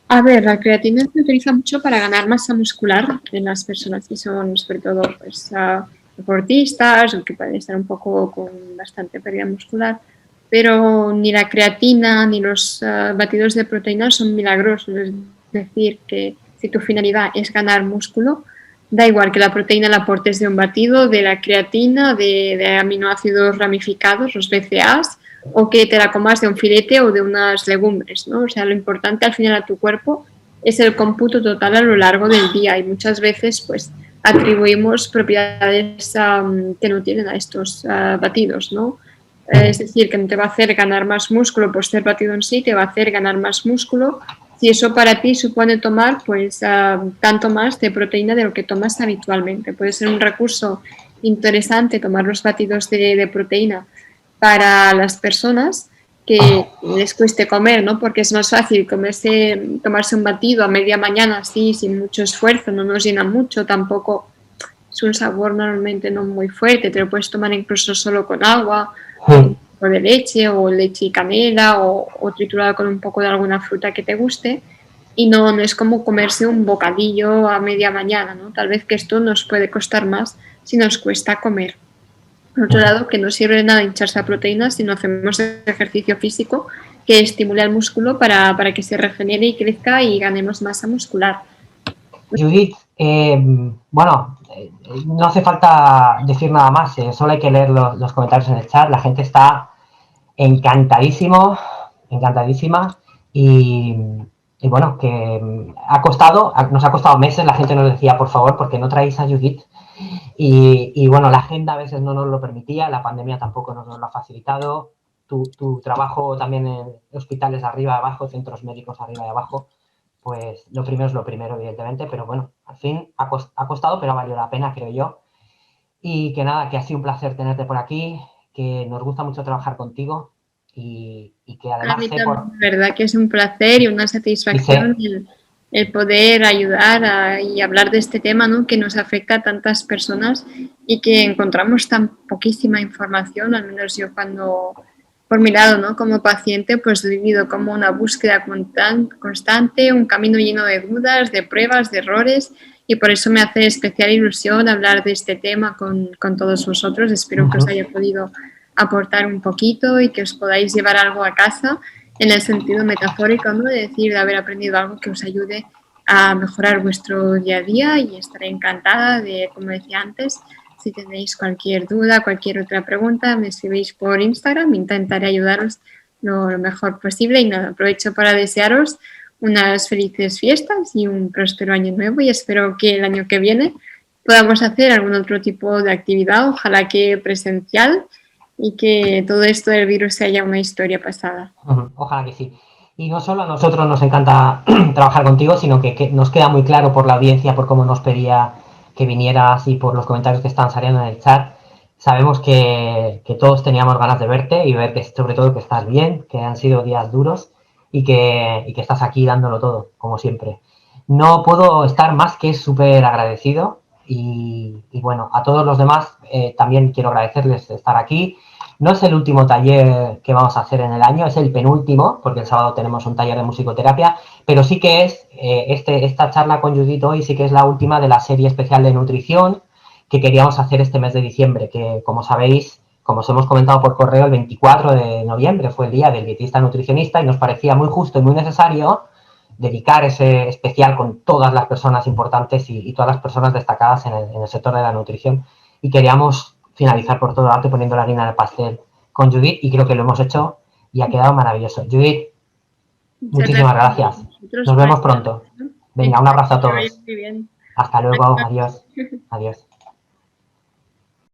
S1: A ver, la creatina se utiliza mucho para ganar masa muscular en las personas que son, sobre todo, pues, deportistas o que pueden estar un poco con bastante pérdida muscular. Pero ni la creatina ni los batidos de proteína son milagrosos. Es decir, que si tu finalidad es ganar músculo, da igual que la proteína la aportes de un batido, de la creatina, de aminoácidos ramificados, los BCAAs, o que te la comas de un filete o de unas legumbres, ¿no? O sea, lo importante al final a tu cuerpo es el cómputo total a lo largo del día y muchas veces pues atribuimos propiedades que no tienen a estos batidos, ¿no? Es decir, que no te va a hacer ganar más músculo por ser batido en sí, te va a hacer ganar más músculo si eso para ti supone tomar pues tanto más de proteína de lo que tomas habitualmente. Puede ser un recurso interesante tomar los batidos de proteína para las personas que les cueste comer, ¿no? Porque es más fácil tomarse un batido a media mañana así, sin mucho esfuerzo, no nos llena mucho, tampoco es un sabor normalmente no muy fuerte, te lo puedes tomar incluso solo con agua, o de leche, o leche y canela, o triturado con un poco de alguna fruta que te guste, y no es como comerse un bocadillo a media mañana, ¿no? Tal vez que esto nos puede costar más si nos cuesta comer. Por otro lado, que no sirve de nada hincharse a proteínas si no hacemos ejercicio físico que estimule al músculo para que se regenere y crezca y ganemos masa muscular.
S2: Judith, bueno, no hace falta decir nada más, solo hay que leer los comentarios en el chat. La gente está encantadísima y bueno, que nos ha costado meses, la gente nos decía, por favor, ¿por qué no traéis a Judith? Y bueno, la agenda a veces no nos lo permitía, la pandemia tampoco nos lo ha facilitado, tu trabajo también en hospitales arriba y abajo, centros médicos arriba y abajo, pues lo primero es lo primero, evidentemente, pero bueno, al fin ha costado, pero ha valido la pena, creo yo. Y que nada, que ha sido un placer tenerte por aquí, que nos gusta mucho trabajar contigo y que además...
S1: A mí también, verdad que es un placer y una satisfacción el poder ayudar y hablar de este tema, ¿no? Que nos afecta a tantas personas y que encontramos tan poquísima información, al menos yo cuando, por mi lado, ¿no? Como paciente, pues he vivido como una búsqueda constante, un camino lleno de dudas, de pruebas, de errores, y por eso me hace especial ilusión hablar de este tema con todos vosotros. Espero que os haya podido aportar un poquito y que os podáis llevar algo a casa en el sentido metafórico, ¿no? De decir, de haber aprendido algo que os ayude a mejorar vuestro día a día, y estaré encantada de, como decía antes, si tenéis cualquier duda, cualquier otra pregunta, me escribís por Instagram, intentaré ayudaros lo mejor posible. Y nada, aprovecho para desearos unas felices fiestas y un próspero año nuevo, y espero que el año que viene podamos hacer algún otro tipo de actividad, ojalá que presencial, y que todo esto del virus sea ya una historia pasada.
S2: Ojalá que sí. Y no solo a nosotros nos encanta trabajar contigo, sino que nos queda muy claro por la audiencia, por cómo nos pedía que vinieras y por los comentarios que están saliendo en el chat. Sabemos que todos teníamos ganas de verte y ver que, sobre todo, que estás bien, que han sido días duros y que estás aquí dándolo todo, como siempre. No puedo estar más que súper agradecido y bueno, a todos los demás también quiero agradecerles estar aquí. No es el último taller que vamos a hacer en el año, es el penúltimo, porque el sábado tenemos un taller de musicoterapia, pero sí que es esta charla con Judith hoy, sí que es la última de la serie especial de nutrición que queríamos hacer este mes de diciembre, que como sabéis, como os hemos comentado por correo, el 24 de noviembre fue el día del dietista nutricionista y nos parecía muy justo y muy necesario dedicar ese especial con todas las personas importantes y todas las personas destacadas en el sector de la nutrición. Y queríamos finalizar por todo arte poniendo la harina del pastel con Judith y creo que lo hemos hecho y ha quedado maravilloso. Judith, muchísimas gracias. Nos vemos pronto. Venga, un abrazo a todos. Hasta luego. Adiós. Adiós.